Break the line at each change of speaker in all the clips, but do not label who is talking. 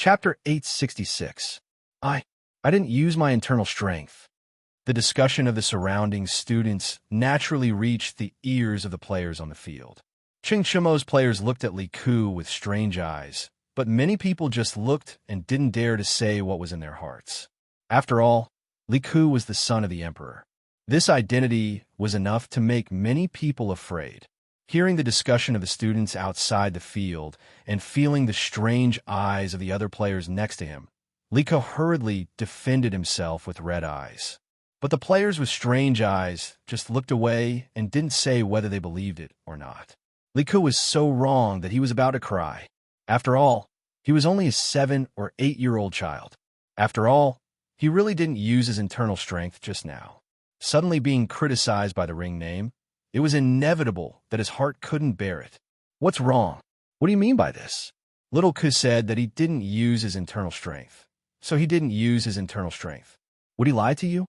Chapter 866. I didn't use my internal strength. The discussion of the surrounding students naturally reached the ears of the players on the field. Ching Chimo's players looked at Li Ku with strange eyes, but many people just looked and didn't dare to say what was in their hearts. After all, Li Ku was the son of the emperor. This identity was enough to make many people afraid. Hearing the discussion of the students outside the field and feeling the strange eyes of the other players next to him, Li Ku hurriedly defended himself with red eyes. But the players with strange eyes just looked away and didn't say whether they believed it or not. Li Ku was so wrong that he was about to cry. After all, he was only a 7 or 8-year-old child. After all, he really didn't use his internal strength just now. Suddenly being criticized by the ring name, it was inevitable that his heart couldn't bear it. What's wrong? What do you mean by this? Little Ku said that he didn't use his internal strength. So he didn't use his internal strength. Would he lie to you?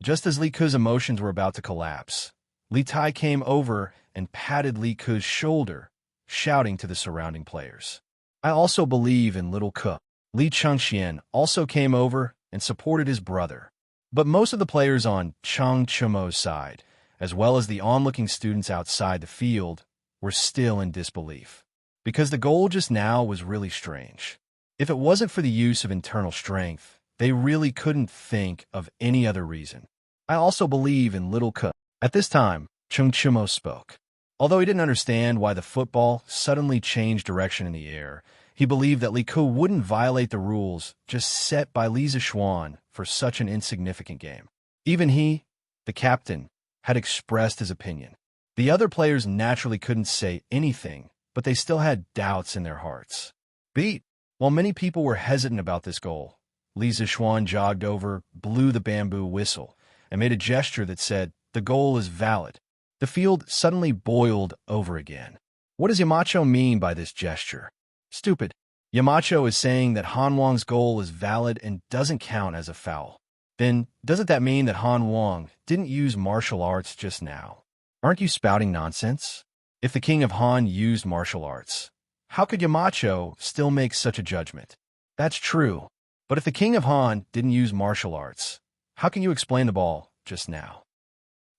Just as Li Ku's emotions were about to collapse, Li Tai came over and patted Li Ku's shoulder, shouting to the surrounding players. I also believe in Little Ku. Li Chengxian also came over and supported his brother. But most of the players on Chang Chimo's side, as well as the onlooking students outside the field, were still in disbelief. Because the goal just now was really strange. If it wasn't for the use of internal strength, they really couldn't think of any other reason. I also believe in Little Ku. At this time, Cheng Chimo spoke. Although he didn't understand why the football suddenly changed direction in the air, he believed that Li Ku wouldn't violate the rules just set by Li Zishuan for such an insignificant game. Even he, the captain, had expressed his opinion. The other players naturally couldn't say anything, but they still had doubts in their hearts. Beat! While many people were hesitant about this goal, Li Zishuan jogged over, blew the bamboo whistle, and made a gesture that said, "The goal is valid." The field suddenly boiled over again. What does Yamacho mean by this gesture? Stupid. Yamacho is saying that Han Wang's goal is valid and doesn't count as a foul. Then, doesn't that mean that Han Wang didn't use martial arts just now? Aren't you spouting nonsense? If the king of Han used martial arts, how could Yamacho still make such a judgment? That's true. But if the king of Han didn't use martial arts, how can you explain the ball just now?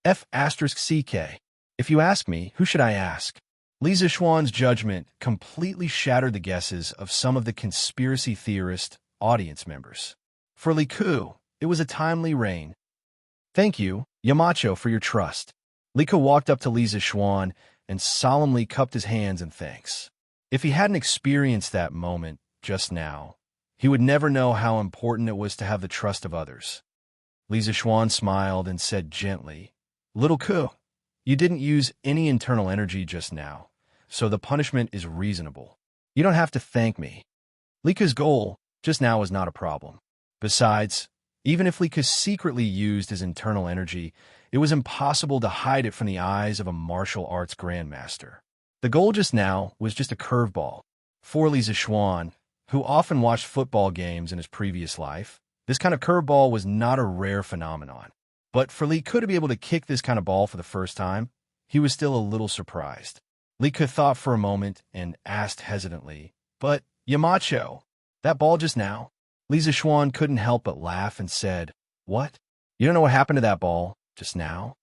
F***CK. If you ask me, who should I ask? Li Zishuan's judgment completely shattered the guesses of some of the conspiracy theorist audience members. For Li Ku, it was a timely reign. Thank you, Yamacho, for your trust. Li Ku walked up to Li Zishuan and solemnly cupped his hands in thanks. If he hadn't experienced that moment just now, he would never know how important it was to have the trust of others. Li Zishuan smiled and said gently, Little Ku, you didn't use any internal energy just now, so the punishment is reasonable. You don't have to thank me. Li Ku's goal just now was not a problem. Besides, even if Li Ku secretly used his internal energy, it was impossible to hide it from the eyes of a martial arts grandmaster. The goal just now was just a curveball. For Li Zishuan, who often watched football games in his previous life, this kind of curveball was not a rare phenomenon. But for Li Ku to be able to kick this kind of ball for the first time, he was still a little surprised. Li Ku thought for a moment and asked hesitantly, But, Yamacho, that ball just now? Li Zishuan couldn't help but laugh and said, What? You don't know what happened to that ball just now?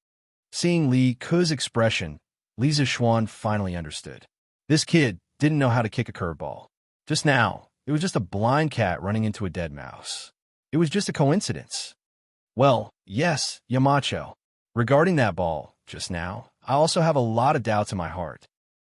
Seeing Li Ku's expression, Li Zishuan finally understood. This kid didn't know how to kick a curveball. Just now, it was just a blind cat running into a dead mouse. It was just a coincidence. Well, yes, Yamacho. Regarding that ball, just now, I also have a lot of doubts in my heart.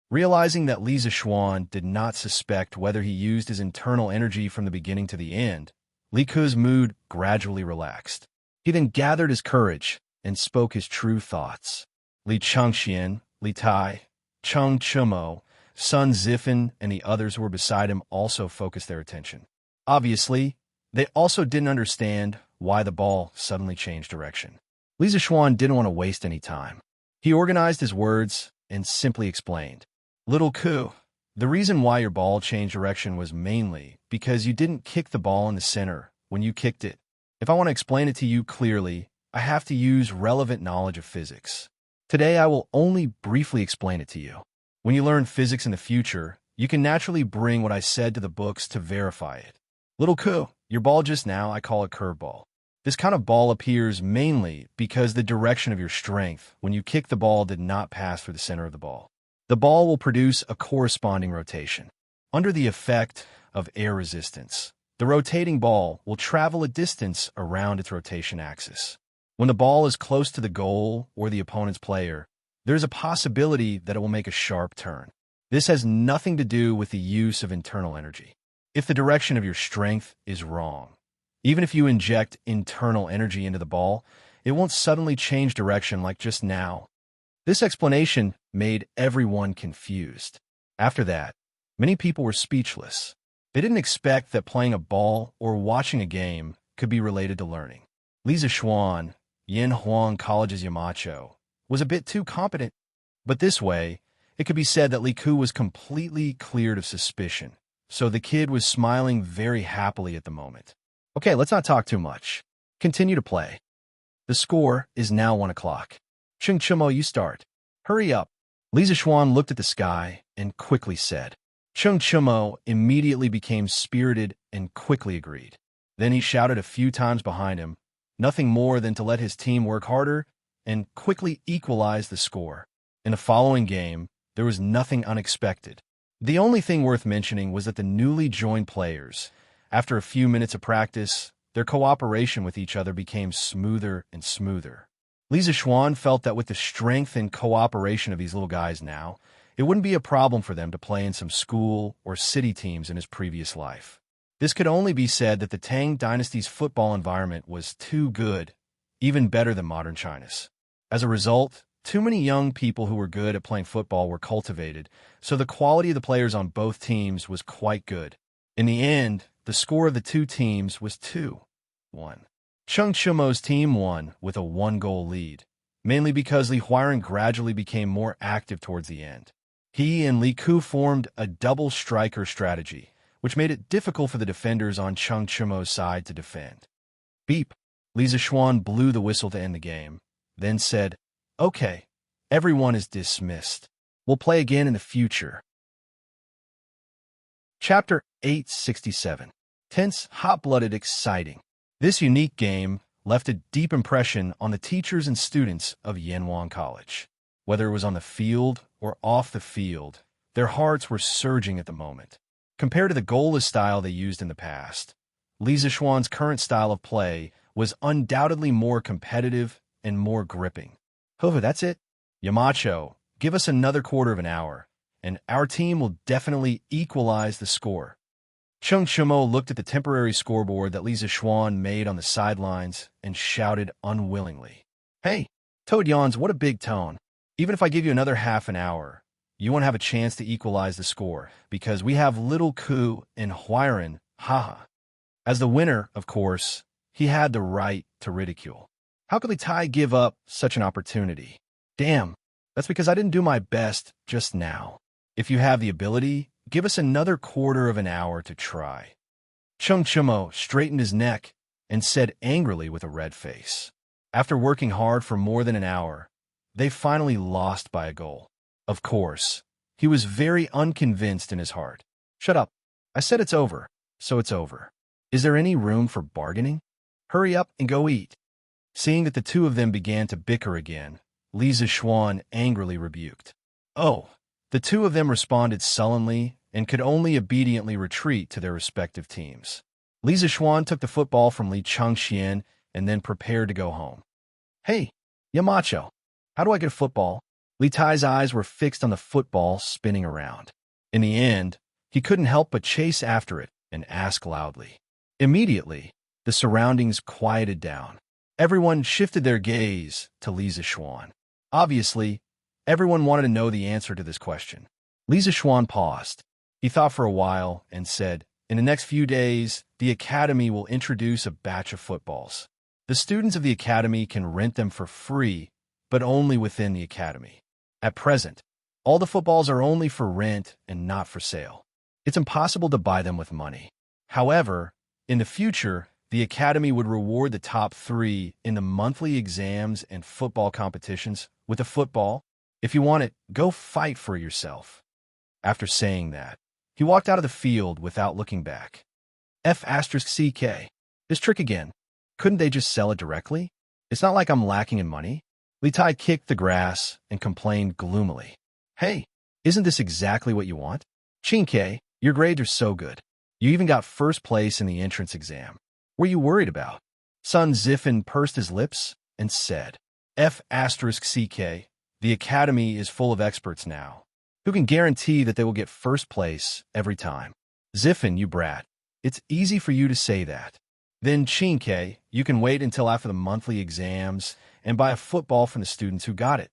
Realizing that Li Zishuan did not suspect whether he used his internal energy from the beginning to the end, Li Ku's mood gradually relaxed. He then gathered his courage and spoke his true thoughts. Li Chengxian, Li Tai, Cheng Chimo, Sun Zifan, and the others who were beside him also focused their attention. Obviously, they also didn't understand why the ball suddenly changed direction. Li Zishuan didn't want to waste any time. He organized his words and simply explained. Little Ku, the reason why your ball changed direction was mainly because you didn't kick the ball in the center when you kicked it. If I want to explain it to you clearly, I have to use relevant knowledge of physics. Today, I will only briefly explain it to you. When you learn physics in the future, you can naturally bring what I said to the books to verify it. Little Ku, your ball just now I call a curveball. This kind of ball appears mainly because the direction of your strength when you kick the ball did not pass through the center of the ball. The ball will produce a corresponding rotation. Under the effect of air resistance, the rotating ball will travel a distance around its rotation axis. When the ball is close to the goal or the opponent's player, there is a possibility that it will make a sharp turn. This has nothing to do with the use of internal energy. If the direction of your strength is wrong, even if you inject internal energy into the ball, it won't suddenly change direction like just now. This explanation made everyone confused. After that, many people were speechless. They didn't expect that playing a ball or watching a game could be related to learning. Li Zixuan, Yanhuang College's Yamacho, was a bit too competent, but this way, it could be said that Li Ku was completely cleared of suspicion, so the kid was smiling very happily at the moment. Okay, let's not talk too much. Continue to play. The score is now 1 o'clock. Cheng Chumo, you start. Hurry up. Li Zixuan looked at the sky and quickly said. Cheng Chumo immediately became spirited and quickly agreed. Then he shouted a few times behind him, nothing more than to let his team work harder and quickly equalize the score. In the following game, there was nothing unexpected. The only thing worth mentioning was that the newly joined players, after a few minutes of practice, their cooperation with each other became smoother and smoother. Li Zixuan felt that with the strength and cooperation of these little guys now, it wouldn't be a problem for them to play in some school or city teams in his previous life. This could only be said that the Tang Dynasty's football environment was too good, even better than modern China's. As a result, too many young people who were good at playing football were cultivated, so the quality of the players on both teams was quite good. In the end, the score of the two teams was 2-1. Cheng Chumo's team won with a 1-goal lead, mainly because Li Huairen gradually became more active towards the end. He and Li Ku formed a double striker strategy, which made it difficult for the defenders on Cheng Chumo's side to defend. Beep! Li Zixuan blew the whistle to end the game, then said, Okay, everyone is dismissed. We'll play again in the future. Chapter 867. Tense, hot-blooded, exciting. This unique game left a deep impression on the teachers and students of Yanhuang College. Whether it was on the field or off the field, their hearts were surging at the moment. Compared to the goalless style they used in the past, Li Zixuan's current style of play was undoubtedly more competitive and more gripping. However, that's it. Yamacho, give us another quarter of an hour, and our team will definitely equalize the score. Cheng Chumo looked at the temporary scoreboard that Li Zixuan made on the sidelines and shouted unwillingly. Hey, Toad Yawns, what a big tone. Even if I give you another half an hour, you won't have a chance to equalize the score, because we have Little Ku and Huairen, haha. As the winner, of course, he had the right to ridicule. How could Li Tai give up such an opportunity? Damn, that's because I didn't do my best just now. If you have the ability, give us another quarter of an hour to try. Cheng Chumo straightened his neck and said angrily with a red face. After working hard for more than an hour, they finally lost by a goal. Of course, he was very unconvinced in his heart. Shut up. I said it's over, so it's over. Is there any room for bargaining? Hurry up and go eat. Seeing that the two of them began to bicker again, Li Zixuan angrily rebuked. Oh, the two of them responded sullenly and could only obediently retreat to their respective teams. Li Zixuan took the football from Li Changxian and then prepared to go home. Hey, Yamacho, how do I get a football? Li Tai's eyes were fixed on the football spinning around. In the end, he couldn't help but chase after it and ask loudly. Immediately, the surroundings quieted down. Everyone shifted their gaze to Li Zixuan. Obviously, everyone wanted to know the answer to this question. Li Zixuan paused. He thought for a while and said, In the next few days, the Academy will introduce a batch of footballs. The students of the Academy can rent them for free, but only within the Academy. At present, all the footballs are only for rent and not for sale. It's impossible to buy them with money. However, in the future, the Academy would reward the top 3 in the monthly exams and football competitions with a football. If you want it, go fight for yourself. After saying that, he walked out of the field without looking back. F asterisk CK. This trick again. Couldn't they just sell it directly? It's not like I'm lacking in money. Li Tai kicked the grass and complained gloomily. Hey, isn't this exactly what you want? Chinke, your grades are so good. You even got first place in the entrance exam. What are you worried about? Sun Ziffin pursed his lips and said, F asterisk CK, the academy is full of experts now, who can guarantee that they will get first place every time. Ziffin, you brat. It's easy for you to say that. Then, Chinke, you can wait until after the monthly exams and buy a football from the students who got it.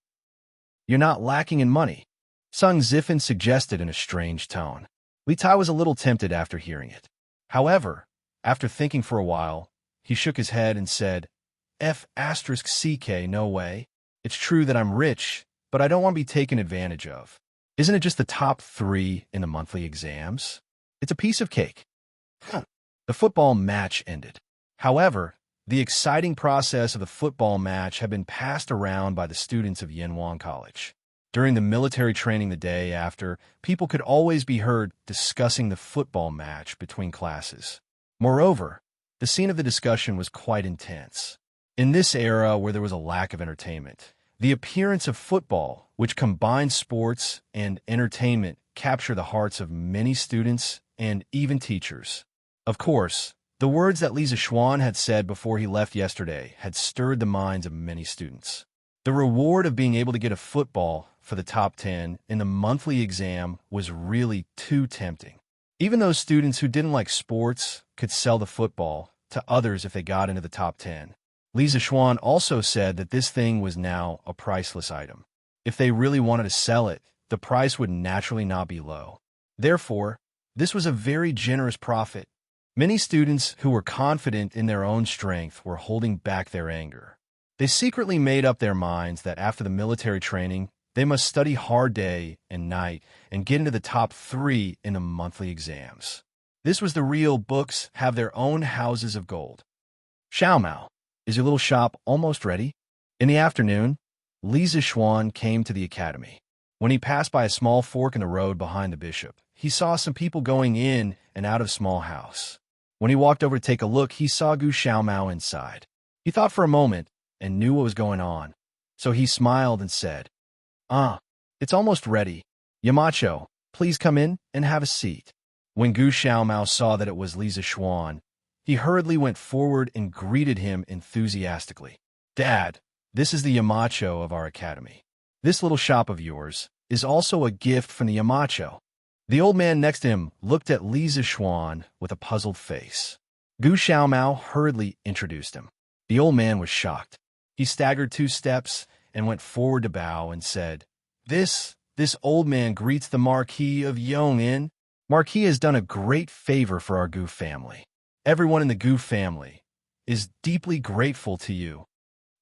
You're not lacking in money, Sung Ziffin suggested in a strange tone. Li Tai was a little tempted after hearing it. However, after thinking for a while, he shook his head and said, F asterisk CK, no way. It's true that I'm rich, but I don't want to be taken advantage of. Isn't it just the top 3 in the monthly exams? It's a piece of cake. The football match ended. However, the exciting process of the football match had been passed around by the students of Yenwang College. During the military training the day after, people could always be heard discussing the football match between classes. Moreover, the scene of the discussion was quite intense. In this era where there was a lack of entertainment, the appearance of football, which combined sports and entertainment, captured the hearts of many students and even teachers. Of course, the words that Li Zixuan had said before he left yesterday had stirred the minds of many students. The reward of being able to get a football for the top 10 in the monthly exam was really too tempting. Even those students who didn't like sports could sell the football to others if they got into the top 10. Li Zixuan also said that this thing was now a priceless item. If they really wanted to sell it, the price would naturally not be low. Therefore, this was a very generous profit. Many students who were confident in their own strength were holding back their anger. They secretly made up their minds that after the military training, they must study hard day and night and get into the top 3 in the monthly exams. This was the real books have their own houses of gold. Xiaomao, is your little shop almost ready? In the afternoon, Li Zixuan came to the academy. When he passed by a small fork in the road behind the bishop, he saw some people going in and out of small house. When he walked over to take a look, he saw Gu Xiaomao inside. He thought for a moment and knew what was going on, so he smiled and said, it's almost ready. Yamacho, please come in and have a seat. When Gu Xiaomao saw that it was Li Zixuan, he hurriedly went forward and greeted him enthusiastically. Dad, this is the Yamacho of our academy. This little shop of yours is also a gift from the Yamacho. The old man next to him looked at Li Zixuan with a puzzled face. Gu Xiaomao hurriedly introduced him. The old man was shocked. He staggered 2 steps and went forward to bow and said, This old man greets the Marquis of Yong'in. Marquis has done a great favor for our Gu family. Everyone in the Gu family is deeply grateful to you.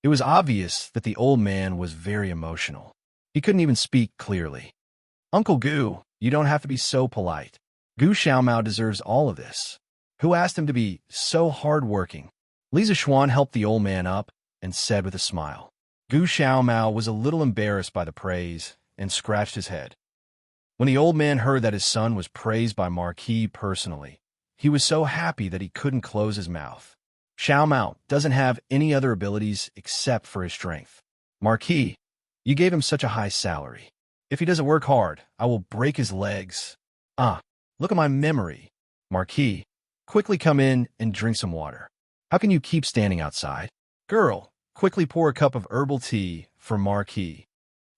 It was obvious that the old man was very emotional. He couldn't even speak clearly. Uncle Gu, you don't have to be so polite. Gu Xiaomao deserves all of this. Who asked him to be so hard-working? Li Zixuan helped the old man up and said with a smile. Gu Xiaomao was a little embarrassed by the praise and scratched his head. When the old man heard that his son was praised by Marquis personally, he was so happy that he couldn't close his mouth. Xiaomao doesn't have any other abilities except for his strength. Marquis, you gave him such a high salary. If he doesn't work hard, I will break his legs. Look at my memory. Marquis, quickly come in and drink some water. How can you keep standing outside? Girl, quickly pour a cup of herbal tea for Marquis.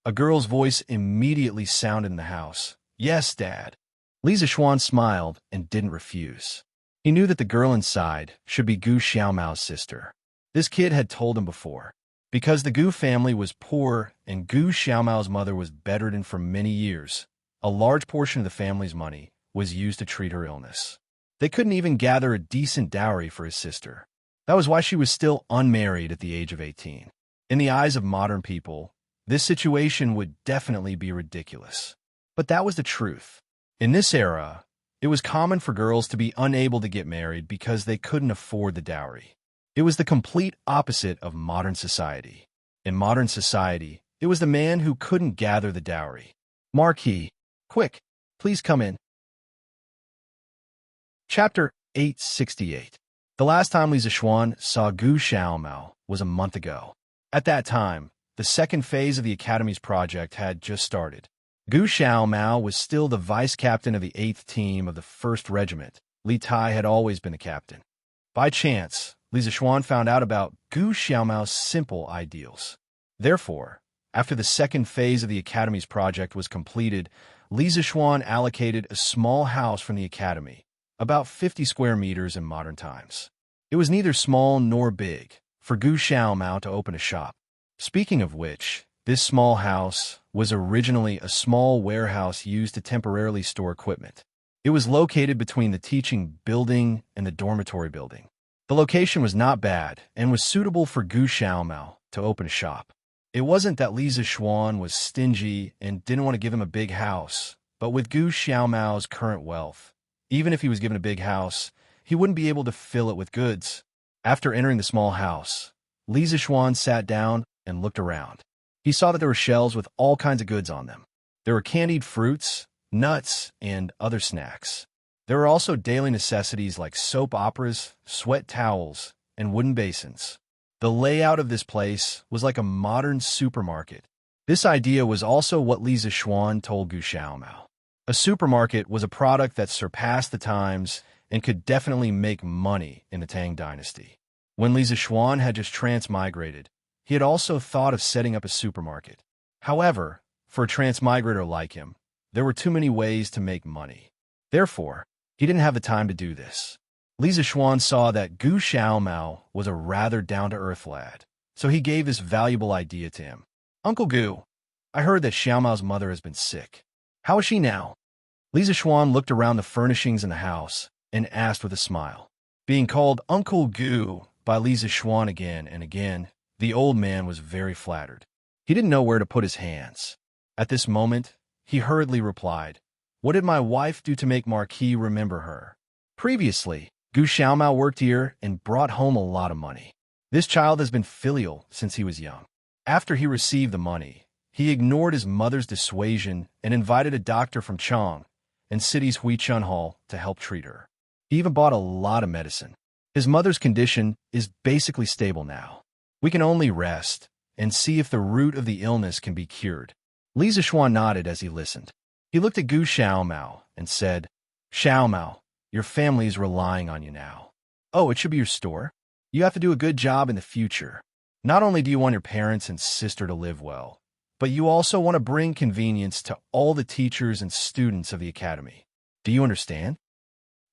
A girl's voice immediately sounded in the house. Yes, Dad. Li Zixuan smiled and didn't refuse. He knew that the girl inside should be Gu Xiaomao's sister. This kid had told him before. Because the Gu family was poor and Gu Xiaomao's mother was bedridden for many years, a large portion of the family's money was used to treat her illness. They couldn't even gather a decent dowry for his sister. That was why she was still unmarried at the age of 18. In the eyes of modern people, this situation would definitely be ridiculous. But that was the truth. In this era, it was common for girls to be unable to get married because they couldn't afford the dowry. It was the complete opposite of modern society. In modern society, it was the man who couldn't gather the dowry. Marquis, quick, please come in. Chapter 868. The last time Li Zixuan saw Gu Xiaomao was a month ago. At that time, the second phase of the Academy's project had just started. Gu Xiaomao was still the vice-captain of the 8th team of the 1st Regiment. Li Tai had always been the captain. By chance, Li Zixuan found out about Gu Xiaomao's simple ideals. Therefore, after the second phase of the Academy's project was completed, Li Zixuan allocated a small house from the Academy, about 50 square meters in modern times. It was neither small nor big for Gu Xiaomao to open a shop. Speaking of which, this small house was originally a small warehouse used to temporarily store equipment. It was located between the teaching building and the dormitory building. The location was not bad and was suitable for Gu Xiaomao to open a shop. It wasn't that Li Zixuan was stingy and didn't want to give him a big house, but with Gu Xiaomao's current wealth, even if he was given a big house, he wouldn't be able to fill it with goods. After entering the small house, Li Zixuan sat down and looked around. He saw that there were shelves with all kinds of goods on them. There were candied fruits, nuts, and other snacks. There were also daily necessities like soap operas, sweat towels, and wooden basins. The layout of this place was like a modern supermarket. This idea was also what Li Zixuan told Gu Xiaomao. A supermarket was a product that surpassed the times and could definitely make money in the Tang Dynasty. When Li Zixuan had just transmigrated, he had also thought of setting up a supermarket. However, for a transmigrator like him, there were too many ways to make money. Therefore, he didn't have the time to do this. Li Zixuan saw that Gu Xiaomao was a rather down-to-earth lad, so he gave this valuable idea to him. Uncle Gu, I heard that Xiaomao's mother has been sick. How is she now? Li Zixuan looked around the furnishings in the house and asked with a smile. Being called Uncle Gu by Li Zixuan again and again, the old man was very flattered. He didn't know where to put his hands. At this moment, he hurriedly replied, What did my wife do to make Marquis remember her? Previously, Gu Xiaomao worked here and brought home a lot of money. This child has been filial since he was young. After he received the money, he ignored his mother's dissuasion and invited a doctor from Chang and city's Huichun Hall to help treat her. He even bought a lot of medicine. His mother's condition is basically stable now. We can only rest and see if the root of the illness can be cured. Li Zixuan nodded as he listened. He looked at Gu Xiaomao and said, Xiaomao, your family is relying on you now. Oh, it should be your store? You have to do a good job in the future. Not only do you want your parents and sister to live well, but you also want to bring convenience to all the teachers and students of the academy. Do you understand?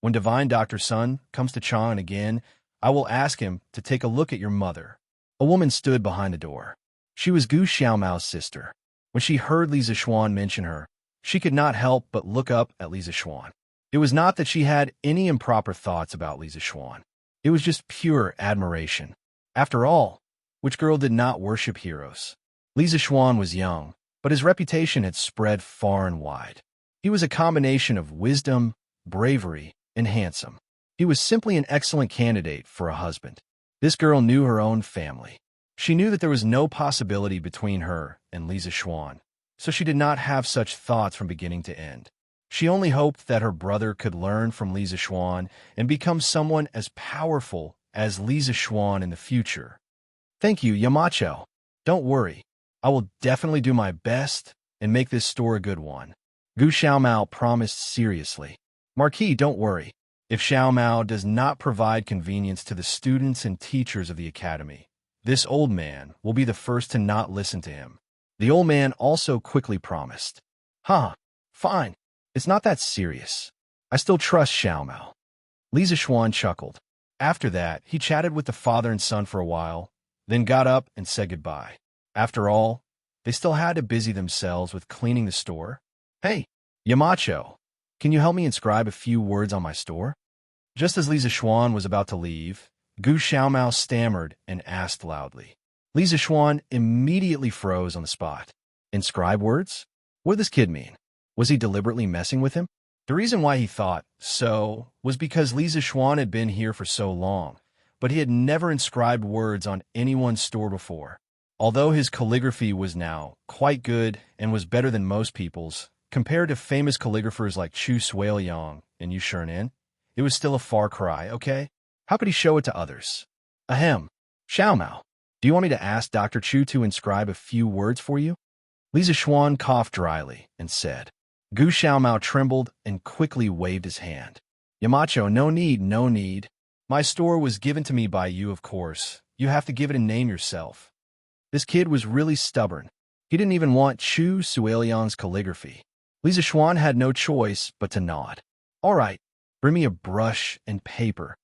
When Divine Dr. Sun comes to Chang'an again, I will ask him to take a look at your mother. A woman stood behind the door. She was Gu Xiaomao's sister. When she heard Li Zixuan mention her, she could not help but look up at Li Zixuan. It was not that she had any improper thoughts about Li Zixuan. It was just pure admiration. After all, which girl did not worship heroes? Li Zixuan was young, but his reputation had spread far and wide. He was a combination of wisdom, bravery, and handsome. He was simply an excellent candidate for a husband. This girl knew her own family. She knew that there was no possibility between her and Li Zixuan, so she did not have such thoughts from beginning to end. She only hoped that her brother could learn from Li Zixuan and become someone as powerful as Li Zixuan in the future. Thank you, Yamacho. Don't worry. I will definitely do my best and make this store a good one. Gu Xiaomao promised seriously. Marquis, don't worry. If Xiaomao does not provide convenience to the students and teachers of the academy, this old man will be the first to not listen to him. The old man also quickly promised. Fine. It's not that serious. I still trust Xiaomao. Li Zixuan chuckled. After that, he chatted with the father and son for a while, then got up and said goodbye. After all, they still had to busy themselves with cleaning the store. Hey, Yamacho, can you help me inscribe a few words on my store? Just as Li Zixuan was about to leave, Gu Xiaomao stammered and asked loudly. Li Zixuan immediately froze on the spot. Inscribe words? What did this kid mean? Was he deliberately messing with him? The reason why he thought so was because Li Zixuan had been here for so long, but he had never inscribed words on anyone's store before. Although his calligraphy was now quite good and was better than most people's, compared to famous calligraphers like Chu Suiyang and Yu Shernin, It was still a far cry, okay? How could he show it to others? Ahem. Xiaomao, do you want me to ask Dr. Chu to inscribe a few words for you? Li Zixuan coughed dryly and said. Gu Xiaomao trembled and quickly waved his hand. Yamacho, no need, no need. My store was given to me by you, of course. You have to give it a name yourself. This kid was really stubborn. He didn't even want Chu Suelian's calligraphy. Li Zixuan had no choice but to nod. All right, bring me a brush and paper.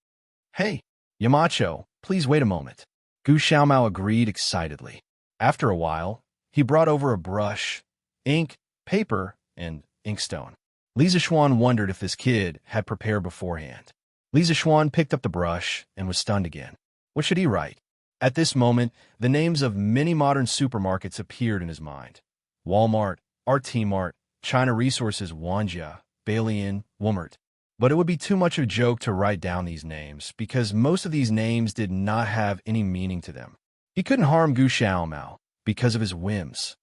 Hey, Yamacho, please wait a moment. Gu Xiaomao agreed excitedly. After a while, he brought over a brush, ink, paper, and inkstone. Li Zixuan wondered if this kid had prepared beforehand. Li Zixuan picked up the brush and was stunned again. What should he write? At this moment, the names of many modern supermarkets appeared in his mind. Walmart, RT-Mart, China Resources, Wanjia, Balian, Walmart. But it would be too much of a joke to write down these names, because most of these names did not have any meaning to them. He couldn't harm Gu Xiaomao because of his whims.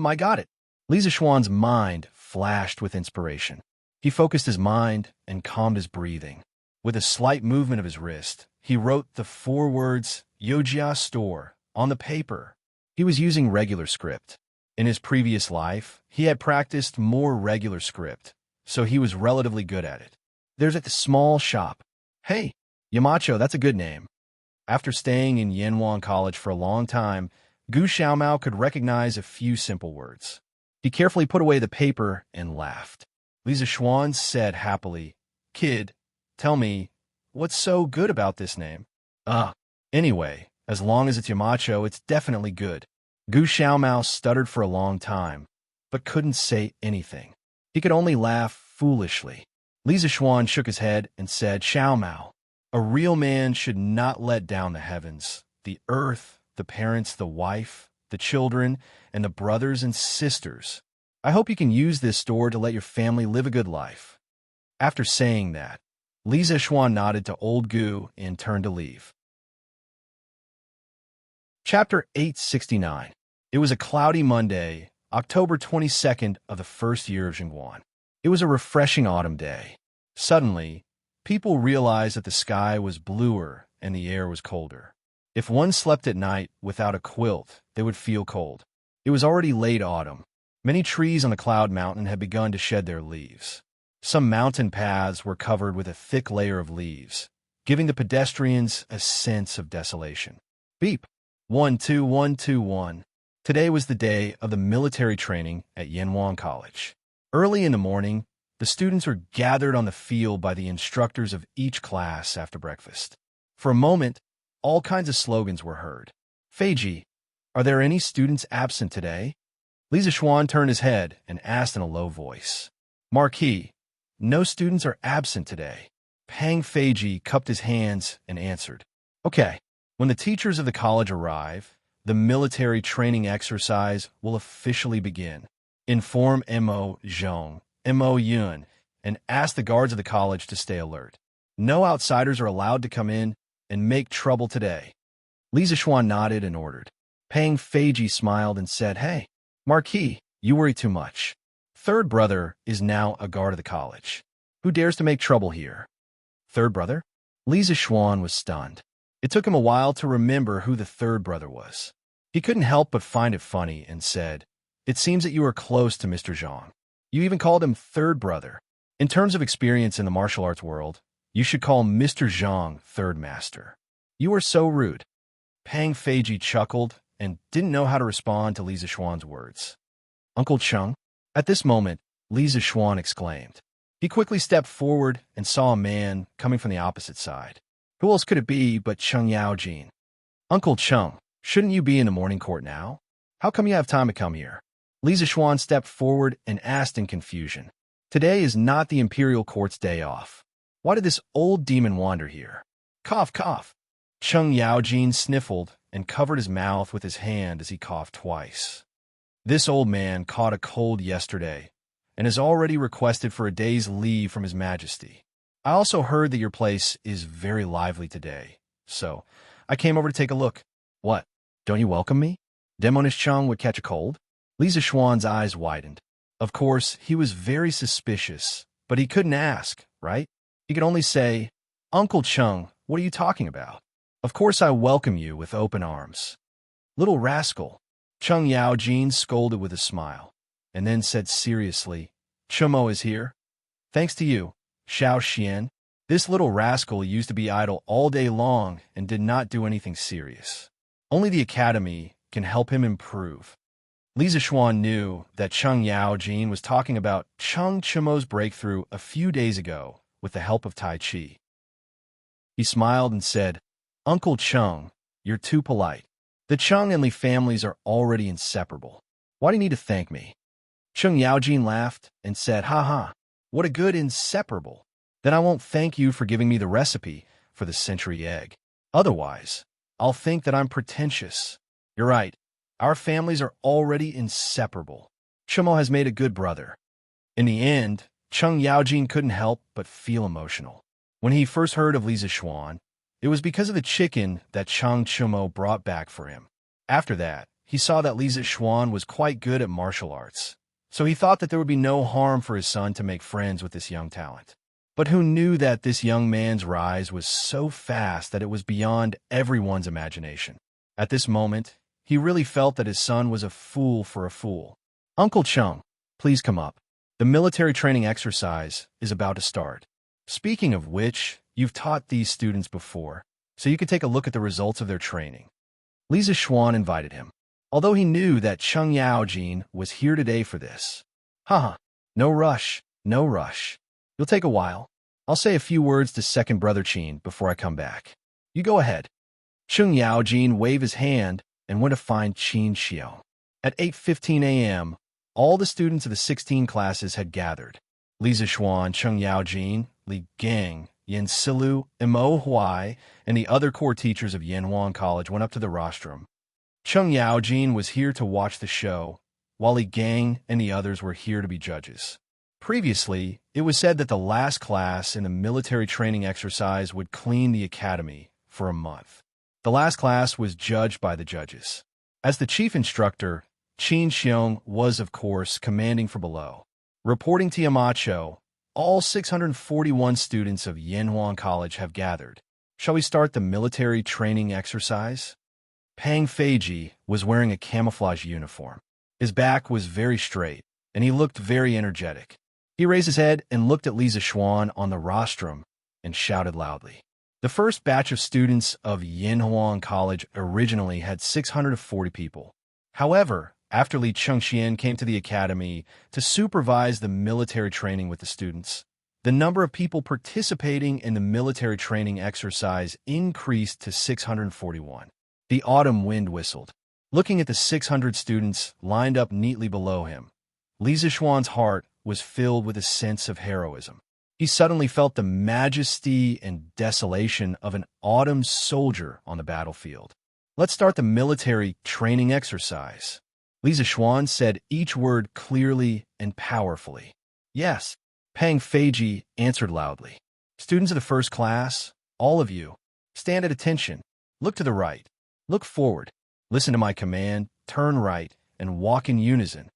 I got it. Li Zixuan's mind flashed with inspiration. He focused his mind and calmed his breathing. With a slight movement of his wrist, he wrote the 4 words, Yojia Store, on the paper. He was using regular script. In his previous life, he had practiced more regular script, so he was relatively good at it. There's at the small shop. Hey, Yamacho, that's a good name. After staying in Yanwan College for a long time, Gu Xiaomao could recognize a few simple words. He carefully put away the paper and laughed. Li Zixuan said happily, Kid, tell me, what's so good about this name? Anyway, as long as it's Yamacho, it's definitely good. Gu Xiaomao stuttered for a long time, but couldn't say anything. He could only laugh foolishly. Li Zixuan shook his head and said, Xiaomao, a real man should not let down the heavens, the earth, the parents, the wife, the children, and the brothers and sisters. I hope you can use this store to let your family live a good life. After saying that, Li Zixuan nodded to old Gu and turned to leave. Chapter 869. It was a cloudy Monday, October 22nd of the first year of Jingguan. It was a refreshing autumn day. Suddenly, people realized that the sky was bluer and the air was colder. If one slept at night without a quilt, they would feel cold. It was already late autumn. Many trees on the cloud mountain had begun to shed their leaves. Some mountain paths were covered with a thick layer of leaves, giving the pedestrians a sense of desolation. Beep. 12121. Today was the day of the military training at Yanwan College. Early in the morning, the students were gathered on the field by the instructors of each class after breakfast. For a moment, all kinds of slogans were heard. Feiji, are there any students absent today? Li Zixuan turned his head and asked in a low voice. Marquis, no students are absent today. Pang Feiji cupped his hands and answered. Okay, when the teachers of the college arrive, the military training exercise will officially begin. Inform Mo Zhong, Mo Yun, and ask the guards of the college to stay alert. No outsiders are allowed to come in and make trouble today. Li Zixuan nodded and ordered. Pang Feiji smiled and said, Hey, Marquis, you worry too much. Third brother is now a guard of the college. Who dares to make trouble here? Third brother? Li Zixuan was stunned. It took him a while to remember who the third brother was. He couldn't help but find it funny and said, It seems that you are close to Mr. Zhang. You even called him third brother. In terms of experience in the martial arts world, you should call Mr. Zhang third master. You are so rude. Pang Feiji chuckled and didn't know how to respond to Li Zixuan's words. Uncle Cheng? At this moment, Li Zixuan exclaimed. He quickly stepped forward and saw a man coming from the opposite side. Who else could it be but Cheng Yaojin? Uncle Cheng, shouldn't you be in the morning court now? How come you have time to come here? Li Zixuan stepped forward and asked in confusion. Today is not the imperial court's day off. Why did this old demon wander here? Cough, cough. Cheng Yaojin sniffled and covered his mouth with his hand as he coughed twice. This old man caught a cold yesterday and has already requested for a day's leave from His Majesty. I also heard that your place is very lively today, so I came over to take a look. What? Don't you welcome me? Demonish Cheng would catch a cold? Li Zixuan's eyes widened. Of course, he was very suspicious, but he couldn't ask, right? He could only say, "Uncle Chung, what are you talking about? Of course I welcome you with open arms." "Little rascal," Chung Yao Jin scolded with a smile, and then said seriously, "Chumo is here? Thanks to you, Xiao Xian. This little rascal used to be idle all day long and did not do anything serious. Only the academy can help him improve." Li Zixuan knew that Chung Yao Jin was talking about Chung Chumo's breakthrough a few days ago with the help of Tai Chi. He smiled and said, "Uncle Chung, you're too polite. The Chung and Li families are already inseparable. Why do you need to thank me?" Chung Yaojin laughed and said, "Ha ha, what a good inseparable. Then I won't thank you for giving me the recipe for the century egg. Otherwise, I'll think that I'm pretentious. You're right, our families are already inseparable. Chumo has made a good brother." In the end, Chung Yaojin couldn't help but feel emotional. When he first heard of Li Zixuan, it was because of the chicken that Chung Chumo brought back for him. After that, he saw that Li Zixuan was quite good at martial arts, so he thought that there would be no harm for his son to make friends with this young talent. But who knew that this young man's rise was so fast that it was beyond everyone's imagination? At this moment, he really felt that his son was a fool for a fool. "Uncle Chung, please come up. The military training exercise is about to start. Speaking of which, you've taught these students before, so you can take a look at the results of their training." Li Zixuan invited him, although he knew that Chung Yaojin was here today for this. "Haha, no rush, no rush. You'll take a while. I'll say a few words to second brother Qin before I come back. You go ahead." Chung Yaojin waved his hand and went to find Qin Xiao. At 8:15 a.m., all the students of the 16 classes had gathered. Li Zixuan, Chung Yaojin, Li Gang, Yin Silu, Mo Huai, and the other core teachers of Yanhuan College went up to the rostrum. Chung Yaojin was here to watch the show, while Li Gang and the others were here to be judges. Previously, it was said that the last class in the military training exercise would clean the academy for a month. The last class was judged by the judges. As the chief instructor, Qin Xiong was, of course, commanding from below. Reporting to Yamacho, all 641 students of Yanhuan College have gathered. Shall we start the military training exercise? Pang Feiji was wearing a camouflage uniform. His back was very straight, and he looked very energetic. He raised his head and looked at Li Zixuan on the rostrum and shouted loudly. The first batch of students of Yanhuan College originally had 640 people. However, after Li Chengxian came to the academy to supervise the military training with the students, the number of people participating in the military training exercise increased to 641. The autumn wind whistled. Looking at the 600 students lined up neatly below him, Li Zixuan's heart was filled with a sense of heroism. He suddenly felt the majesty and desolation of an autumn soldier on the battlefield. "Let's start the military training exercise." Li Zixuan said each word clearly and powerfully. "Yes," Pang Feiji answered loudly. "Students of the first class, all of you, stand at attention. Look to the right. Look forward. Listen to my command, turn right, and walk in unison."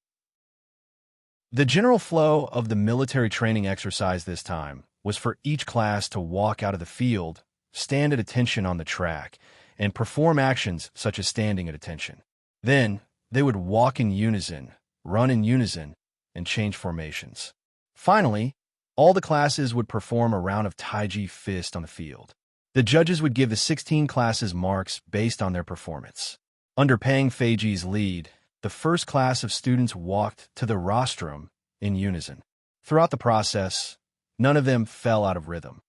The general flow of the military training exercise this time was for each class to walk out of the field, stand at attention on the track, and perform actions such as standing at attention. Then, they would walk in unison, run in unison, and change formations. Finally, all the classes would perform a round of Taiji fist on the field. The judges would give the 16 classes marks based on their performance. Under Pang Feiji's lead, the first class of students walked to the rostrum in unison. Throughout the process, none of them fell out of rhythm.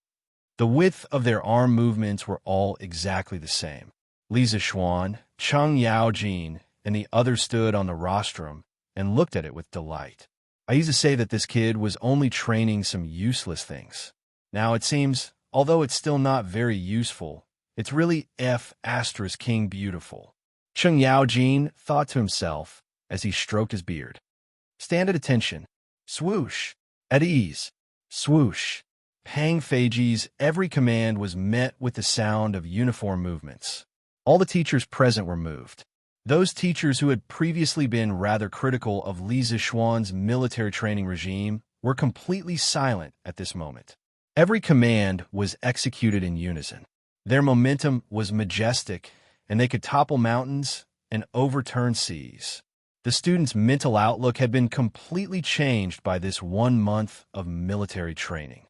The width of their arm movements were all exactly the same. Li Zixuan, Chung Yaojin, and the others stood on the rostrum and looked at it with delight. I used to say that this kid was only training some useless things. Now it seems, although it's still not very useful, it's really King beautiful. Chung Yaojin thought to himself as he stroked his beard. Stand at attention. Swoosh. At ease. Swoosh. Pang Feiji's every command was met with the sound of uniform movements. All the teachers present were moved. Those teachers who had previously been rather critical of Li Zixuan's military training regime were completely silent at this moment. Every command was executed in unison. Their momentum was majestic, and they could topple mountains and overturn seas. The students' mental outlook had been completely changed by this 1 month of military training.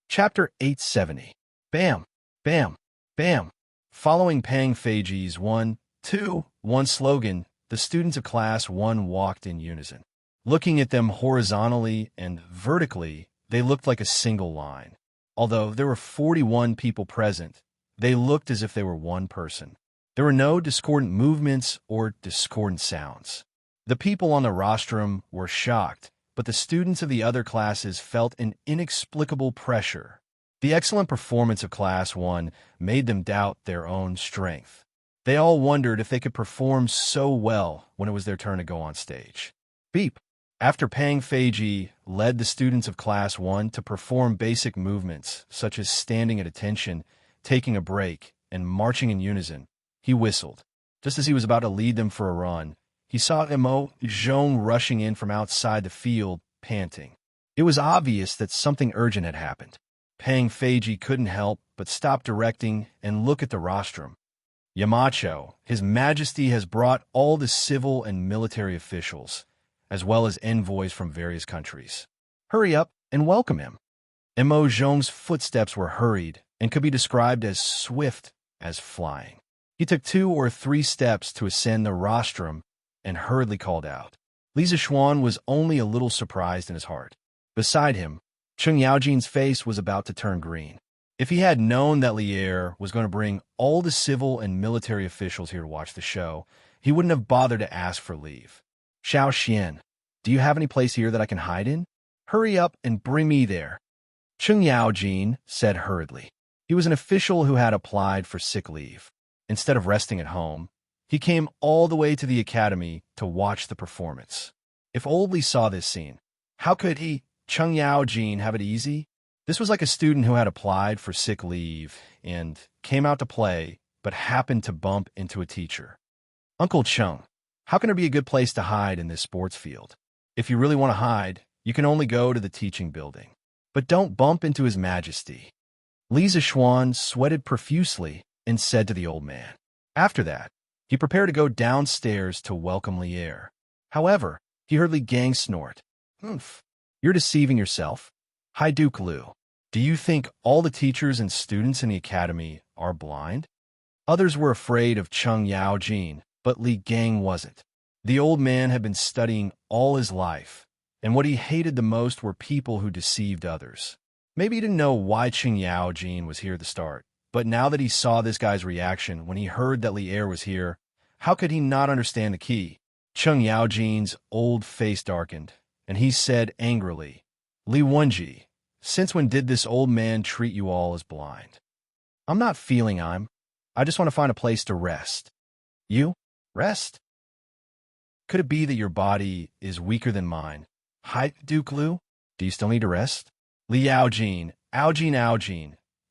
Chapter 870. Bam, bam, bam. Following Pang Feiji's 1, 2, 1 slogan, the students of Class 1 walked in unison. Looking at them horizontally and vertically, they looked like a single line. Although there were 41 people present, they looked as if they were one person. There were no discordant movements or discordant sounds. The people on the rostrum were shocked, but the students of the other classes felt an inexplicable pressure. The excellent performance of Class 1 made them doubt their own strength. They all wondered if they could perform so well when it was their turn to go on stage. Beep. After Pang Feiji led the students of Class 1 to perform basic movements such as standing at attention, taking a break, and marching in unison, he whistled. Just as he was about to lead them for a run, he saw Emo Zhong rushing in from outside the field, panting. It was obvious that something urgent had happened. Pang Feiji couldn't help but stop directing and look at the rostrum. Yamacho, His Majesty has brought all the civil and military officials, as well as envoys from various countries. Hurry up and welcome him. Emo Zhong's footsteps were hurried and could be described as swift as flying. He took 2 or 3 steps to ascend the rostrum and hurriedly called out. Li Zixuan was only a little surprised in his heart. Beside him, Cheng Yaojin's face was about to turn green. If he had known that Li Er was going to bring all the civil and military officials here to watch the show, he wouldn't have bothered to ask for leave. Xiao Xian, do you have any place here that I can hide in? Hurry up and bring me there. Cheng Yaojin said hurriedly. He was an official who had applied for sick leave. Instead of resting at home, he came all the way to the academy to watch the performance. If old Li saw this scene, how could he, Cheng Yaojin, have it easy? This was like a student who had applied for sick leave and came out to play, but happened to bump into a teacher. Uncle Cheng, how can there be a good place to hide in this sports field? If you really want to hide, you can only go to the teaching building. But don't bump into His Majesty. Li Zixuan sweated profusely and said to the old man. After that, he prepared to go downstairs to welcome Li Er. However, he heard Li Gang snort. Humph, you're deceiving yourself. Hi Duke Liu, do you think all the teachers and students in the academy are blind? Others were afraid of Cheng Yaojin, but Li Gang wasn't. The old man had been studying all his life, and what he hated the most were people who deceived others. Maybe he didn't know why Cheng Yaojin was here at the start, but now that he saw this guy's reaction when he heard that Li Er was here, how could he not understand the key? Cheng Yaojin's old face darkened, and he said angrily, Li Wenji, since when did this old man treat you all as blind? I'm not feeling I just want to find a place to rest. You? Rest? Could it be that your body is weaker than mine? Hi, Duke Liu? Do you still need to rest? Li Yaojin, Aojin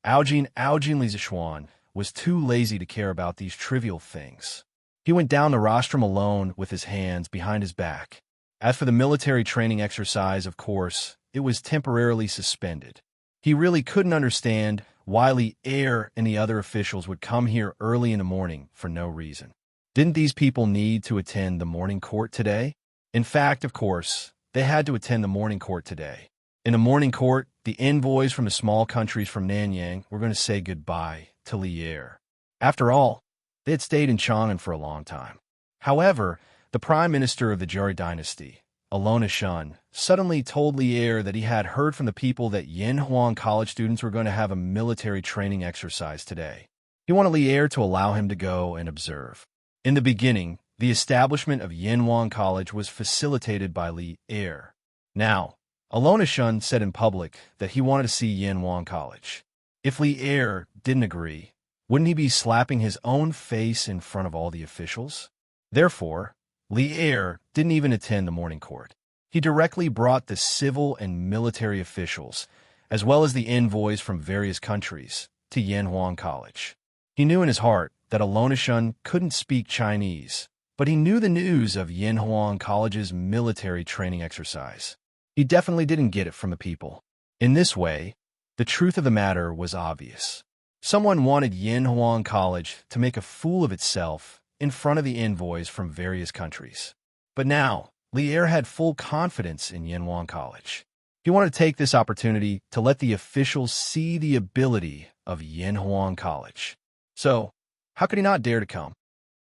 Li Zixuan was too lazy to care about these trivial things. He went down the rostrum alone with his hands behind his back. As for the military training exercise, of course, it was temporarily suspended. He really couldn't understand why Li Er and the other officials would come here early in the morning for no reason. Didn't these people need to attend the morning court today? In fact, of course, they had to attend the morning court today. In the morning court, the envoys from the small countries from Nanyang were going to say goodbye to Li Er. After all, they had stayed in Chang'an for a long time. However, the prime minister of the Jari Dynasty, Alona Shun, suddenly told Li Er that he had heard from the people that Yanhuang College students were going to have a military training exercise today. He wanted Li Er to allow him to go and observe. In the beginning, the establishment of Yanhuang College was facilitated by Li Er. Now, Alona Shun said in public that he wanted to see Yanhuang College. If Li Er didn't agree, wouldn't he be slapping his own face in front of all the officials? Therefore, Li Er didn't even attend the morning court. He directly brought the civil and military officials, as well as the envoys from various countries, to Yanhuang College. He knew in his heart that Alona Shun couldn't speak Chinese, but he knew the news of Yanhuang College's military training exercise. He definitely didn't get it from the people. In this way, the truth of the matter was obvious. Someone wanted Yanhuang College to make a fool of itself in front of the envoys from various countries. But now, Lier had full confidence in Yanhuang College. He wanted to take this opportunity to let the officials see the ability of Yanhuang College. So, how could he not dare to come?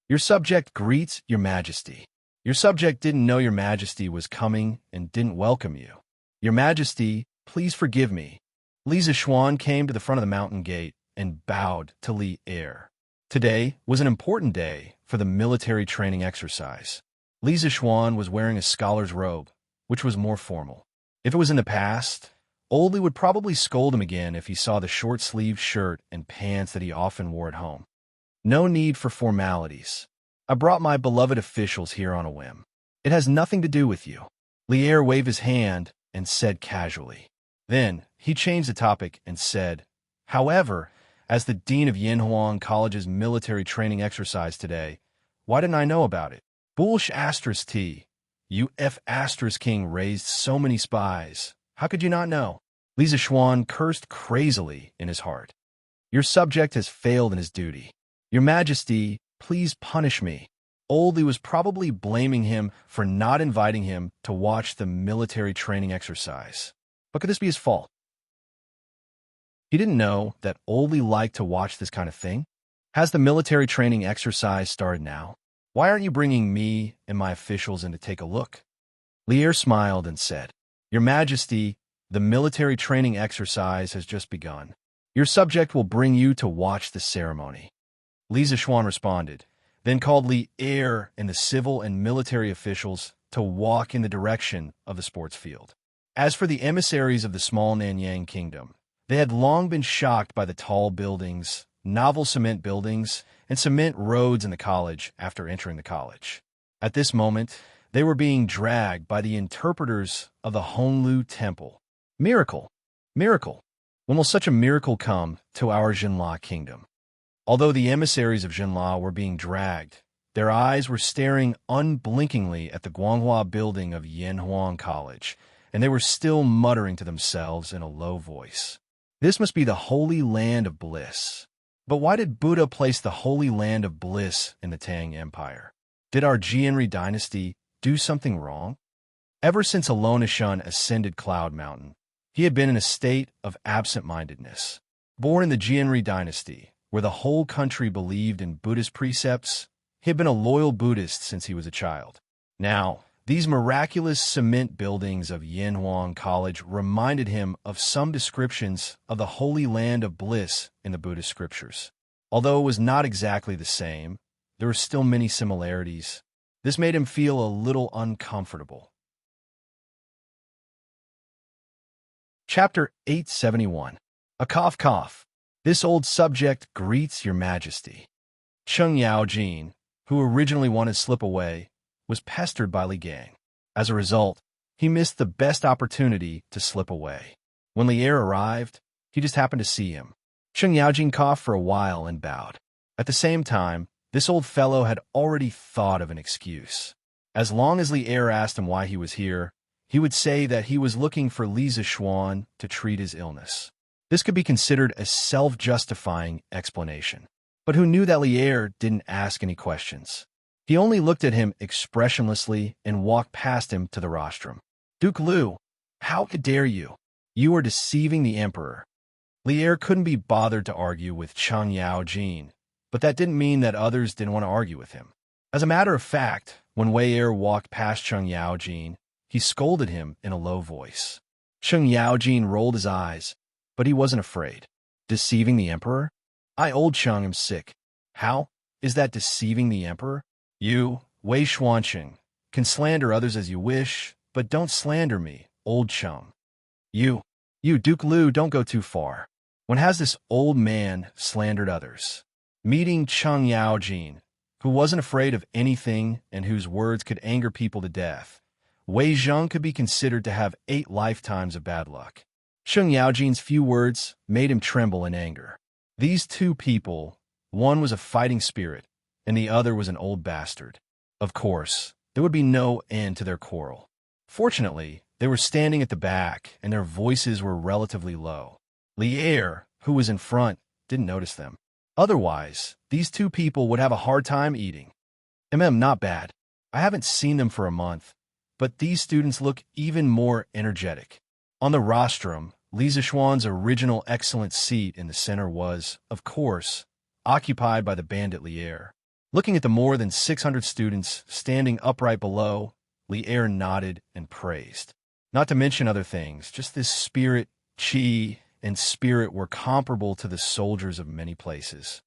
Your subject greets your majesty. Your subject didn't know your majesty was coming and didn't welcome you. Your majesty, please forgive me. Li Zishuan came to the front of the mountain gate and bowed to Li Er. Today was an important day for the military training exercise. Li Zishuan was wearing a scholar's robe, which was more formal. If it was in the past, Old Li would probably scold him again if he saw the short-sleeved shirt and pants that he often wore at home. No need for formalities. I brought my beloved officials here on a whim. It has nothing to do with you. Lier waved his hand and said casually. Then he changed the topic and said, however, as the dean of Yanhuang College's military training exercise today, why didn't I know about it? Bulsh asterisk T. UF asterisk King raised so many spies. How could you not know? Li Zishuan cursed crazily in his heart. Your subject has failed in his duty. Your Majesty, please punish me. Old Li was probably blaming him for not inviting him to watch the military training exercise. But could this be his fault? He didn't know that Old Li liked to watch this kind of thing. Has the military training exercise started now? Why aren't you bringing me and my officials in to take a look? Lier smiled and said, Your Majesty, the military training exercise has just begun. Your subject will bring you to watch the ceremony. Li Zishuan responded, then called Li Er and the civil and military officials to walk in the direction of the sports field. As for the emissaries of the small Nanyang kingdom, they had long been shocked by the tall buildings, novel cement buildings, and cement roads in the college after entering the college. At this moment, they were being dragged by the interpreters of the Honlu Temple. Miracle! Miracle! When will such a miracle come to our Jinla kingdom? Although the emissaries of Jinla were being dragged, their eyes were staring unblinkingly at the Guanghua building of Yanhuang College, and they were still muttering to themselves in a low voice. This must be the holy land of bliss. But why did Buddha place the holy land of bliss in the Tang Empire? Did our Jianri dynasty do something wrong? Ever since Alonishan ascended Cloud Mountain, he had been in a state of absent-mindedness. Born in the Jianri dynasty, where the whole country believed in Buddhist precepts, he had been a loyal Buddhist since he was a child. Now, these miraculous cement buildings of Yanhuang College reminded him of some descriptions of the holy land of bliss in the Buddhist scriptures. Although it was not exactly the same, there were still many similarities. This made him feel a little uncomfortable. Chapter 871. A cough cough. This old subject greets your majesty. Cheng Yaojin, who originally wanted to slip away, was pestered by Li Gang. As a result, he missed the best opportunity to slip away. When Li Er arrived, he just happened to see him. Cheng Yaojin coughed for a while and bowed. At the same time, this old fellow had already thought of an excuse. As long as Li Er asked him why he was here, he would say that he was looking for Li Zishuan to treat his illness. This could be considered a self-justifying explanation. But who knew that Li Er didn't ask any questions? He only looked at him expressionlessly and walked past him to the rostrum. Duke Lu, how dare you? You are deceiving the emperor. Li Er couldn't be bothered to argue with Cheng Yaojin, but that didn't mean that others didn't want to argue with him. As a matter of fact, when Wei Er walked past Cheng Yaojin, he scolded him in a low voice. Cheng Yaojin rolled his eyes, but he wasn't afraid. Deceiving the emperor? I, old Cheng, am sick. How? Is that deceiving the emperor? You, Wei Xuanqing, can slander others as you wish, but don't slander me, old Cheng. You, Duke Lu, don't go too far. When has this old man slandered others? Meeting Cheng Yaojin, who wasn't afraid of anything and whose words could anger people to death, Wei Zheng could be considered to have 8 lifetimes of bad luck. Cheng Yaojin's few words made him tremble in anger. These two people, one was a fighting spirit, and the other was an old bastard. Of course, there would be no end to their quarrel. Fortunately, They were standing at the back, and their voices were relatively low. Lier, who was in front, didn't notice them. Otherwise, these two people would have a hard time eating. Not bad. I haven't seen them for a month, but these students look even more energetic. On the rostrum, Li Zixuan's original excellent seat in the center was, of course, occupied by the bandit Lier. Looking at the more than 600 students standing upright below, Lier nodded and praised. Not to mention other things, just this spirit, qi, and spirit were comparable to the soldiers of many places.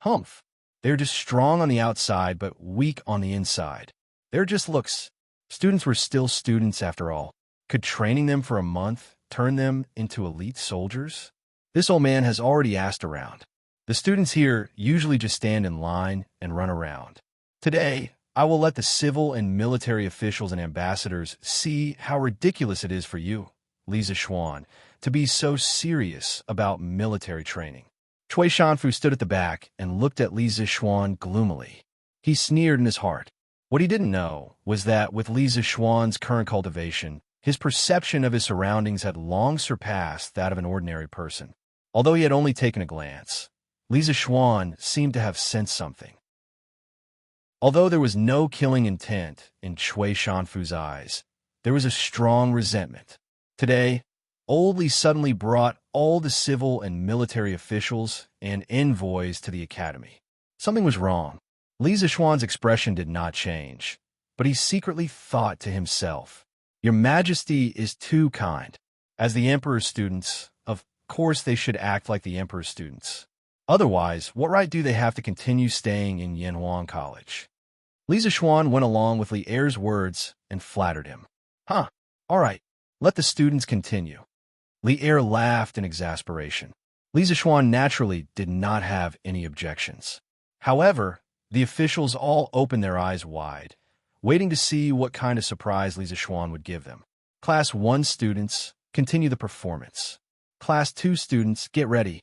Humph. They're just strong on the outside, but weak on the inside. They're just looks. Students were still students after all. Could training them for a month turn them into elite soldiers? This old man has already asked around. The students here usually just stand in line and run around. Today, I will let the civil and military officials and ambassadors see how ridiculous it is for you, Li Zixuan, to be so serious about military training. Cui Shanfu stood at the back and looked at Li Zixuan gloomily. He sneered in his heart. What he didn't know was that with Li Zixuan's current cultivation, his perception of his surroundings had long surpassed that of an ordinary person. Although he had only taken a glance, Li Zixuan seemed to have sensed something. Although there was no killing intent in Cui Shanfu's eyes, there was a strong resentment. Today, Old Li suddenly brought all the civil and military officials and envoys to the academy. Something was wrong. Li Zixuan's expression did not change, but he secretly thought to himself, "Your Majesty is too kind. As the Emperor's students, of course they should act like the Emperor's students. Otherwise, what right do they have to continue staying in Yanhuang College?" Li Zixuan went along with Li Er's words and flattered him. All right, let the students continue. Li Er laughed in exasperation. Li Zixuan naturally did not have any objections. However, the officials all opened their eyes wide, waiting to see what kind of surprise Li Zixuan would give them. Class 1 students, continue the performance. Class 2 students, get ready.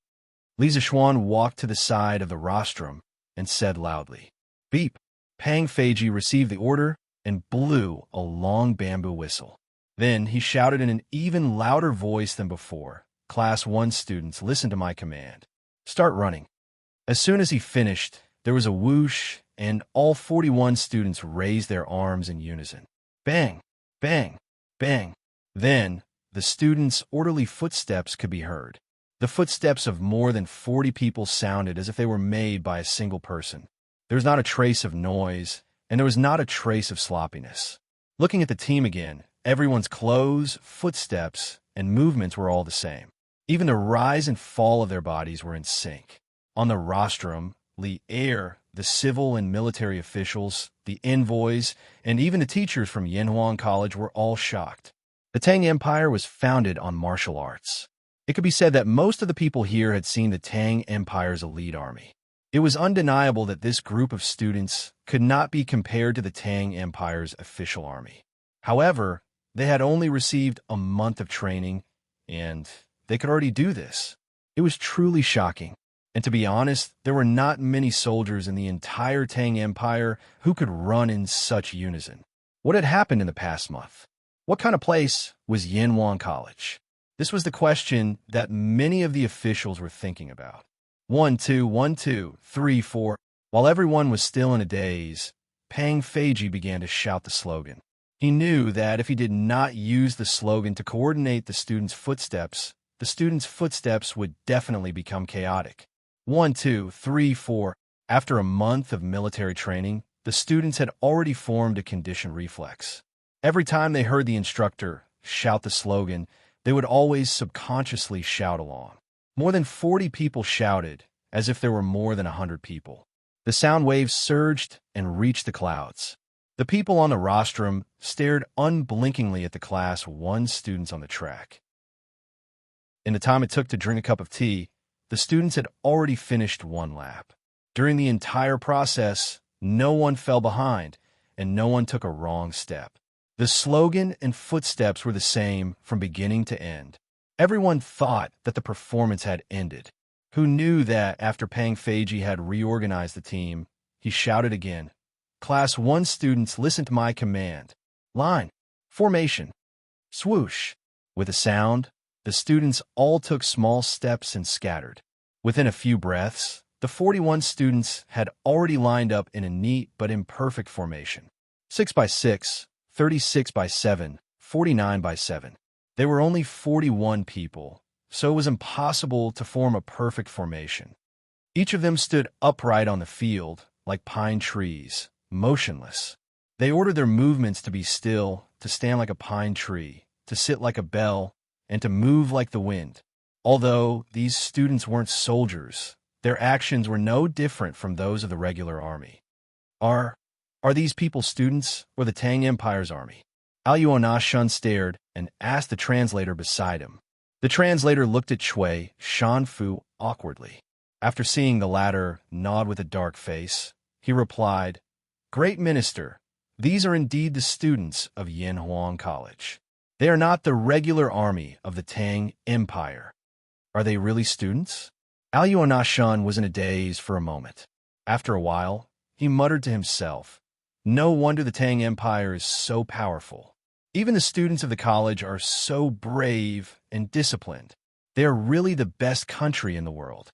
Li Zixuan walked to the side of the rostrum and said loudly, "Beep." Pang Feiji received the order and blew a long bamboo whistle. Then he shouted in an even louder voice than before, "Class 1 students, listen to my command. Start running." As soon as he finished, there was a whoosh, and all 41 students raised their arms in unison. Bang, bang, bang. Then, the students' orderly footsteps could be heard. The footsteps of more than 40 people sounded as if they were made by a single person. There was not a trace of noise, and there was not a trace of sloppiness. Looking at the team again, everyone's clothes, footsteps, and movements were all the same. Even the rise and fall of their bodies were in sync. On the rostrum, Li Er, the civil and military officials, the envoys, and even the teachers from Yanhuang College were all shocked. The Tang Empire was founded on martial arts. It could be said that most of the people here had seen the Tang Empire's elite army. It was undeniable that this group of students could not be compared to the Tang Empire's official army. However, they had only received a month of training, and they could already do this. It was truly shocking. And to be honest, there were not many soldiers in the entire Tang Empire who could run in such unison. What had happened in the past month? What kind of place was Yanhuang College? This was the question that many of the officials were thinking about. 1, 2, 1, 2, 3, 4. While everyone was still in a daze, Pang Feiji began to shout the slogan. He knew that if he did not use the slogan to coordinate the students' footsteps would definitely become chaotic. 1, 2, 3, 4. After a month of military training, the students had already formed a conditioned reflex. Every time they heard the instructor shout the slogan, they would always subconsciously shout along. More than 40 people shouted, as if there were more than 100 people. The sound waves surged and reached the clouds. The people on the rostrum stared unblinkingly at the Class 1 students on the track. In the time it took to drink a cup of tea, the students had already finished one lap. During the entire process, no one fell behind, and no one took a wrong step. The slogan and footsteps were the same from beginning to end. Everyone thought that the performance had ended. Who knew that after Pang Feiji had reorganized the team, he shouted again, "Class 1 students, listen to my command. Line. Formation." Swoosh! With a sound, the students all took small steps and scattered. Within a few breaths, the 41 students had already lined up in a neat but imperfect formation. 6 by 6, 36 by 7, 49 by 7. They were only 41 people, so it was impossible to form a perfect formation. Each of them stood upright on the field, like pine trees, motionless. They ordered their movements to be still, to stand like a pine tree, to sit like a bell, and to move like the wind. Although these students weren't soldiers, their actions were no different from those of the regular army. Are these people students or the Tang Empire's army? Aluonashun stared and asked the translator beside him. The translator looked at Shui Shanfu awkwardly. After seeing the latter nod with a dark face, he replied, "Great Minister, these are indeed the students of Yanhuang College. They are not the regular army of the Tang Empire." "Are they really students?" Aluonashun was in a daze for a moment. After a while, he muttered to himself, "No wonder the Tang Empire is so powerful. Even the students of the college are so brave and disciplined. They are really the best country in the world."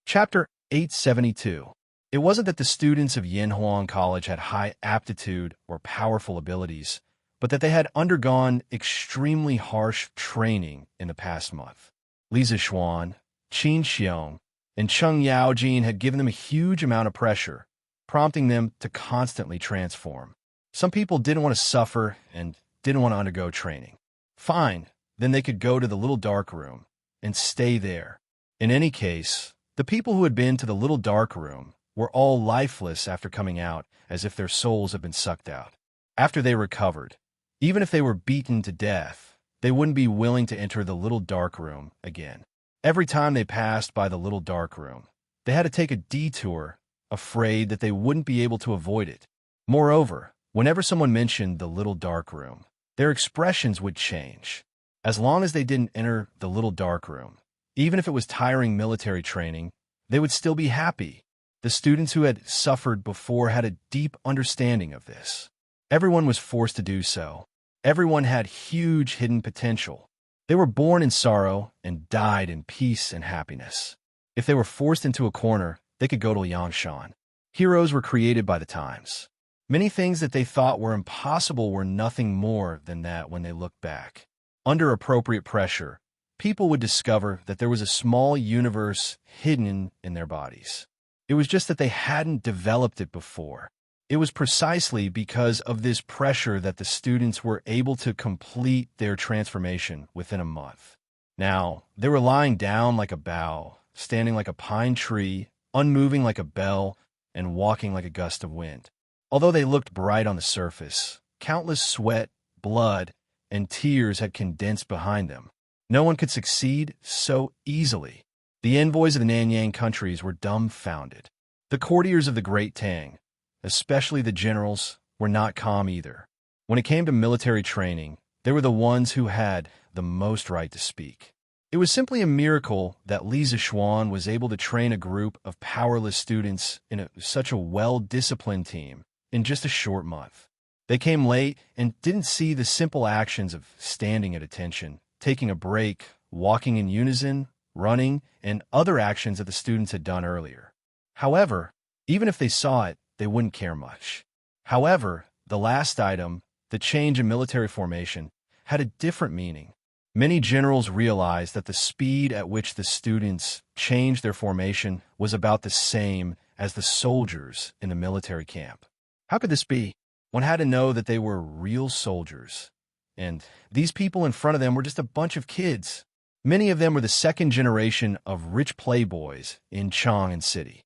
Chapter 872. It wasn't that the students of Yanhuang College had high aptitude or powerful abilities, but that they had undergone extremely harsh training in the past month. Li Zixuan, Qin Xiong, and Cheng Yaojin had given them a huge amount of pressure, prompting them to constantly transform. Some people didn't want to suffer and didn't want to undergo training. Fine, then they could go to the little dark room and stay there. In any case, the people who had been to the little dark room were all lifeless after coming out, as if their souls had been sucked out. After they recovered, even if they were beaten to death, they wouldn't be willing to enter the little dark room again. Every time they passed by the little dark room, they had to take a detour, afraid that they wouldn't be able to avoid it. Moreover, whenever someone mentioned the little dark room, their expressions would change. As long as they didn't enter the little dark room, even if it was tiring military training, they would still be happy. The students who had suffered before had a deep understanding of this. Everyone was forced to do so. Everyone had huge hidden potential. They were born in sorrow and died in peace and happiness. If they were forced into a corner, they could go to Yangshan. Heroes were created by the times. Many things that they thought were impossible were nothing more than that when they looked back. Under appropriate pressure, people would discover that there was a small universe hidden in their bodies. It was just that they hadn't developed it before. It was precisely because of this pressure that the students were able to complete their transformation within a month. Now, they were lying down like a bough, standing like a pine tree, unmoving like a bell, and walking like a gust of wind. Although they looked bright on the surface, countless sweat, blood, and tears had condensed behind them. No one could succeed so easily. The envoys of the Nanyang countries were dumbfounded. The courtiers of the Great Tang, especially the generals, were not calm either. When it came to military training, they were the ones who had the most right to speak. It was simply a miracle that Li Zixuan was able to train a group of powerless students in such a well-disciplined team in just a short month. They came late and didn't see the simple actions of standing at attention, taking a break, walking in unison, running, and other actions that the students had done earlier. However, even if they saw it, they wouldn't care much. However, the last item, the change in military formation, had a different meaning. Many generals realized that the speed at which the students changed their formation was about the same as the soldiers in the military camp. How could this be? One had to know that they were real soldiers. And these people in front of them were just a bunch of kids. Many of them were the second generation of rich playboys in Chang'an City.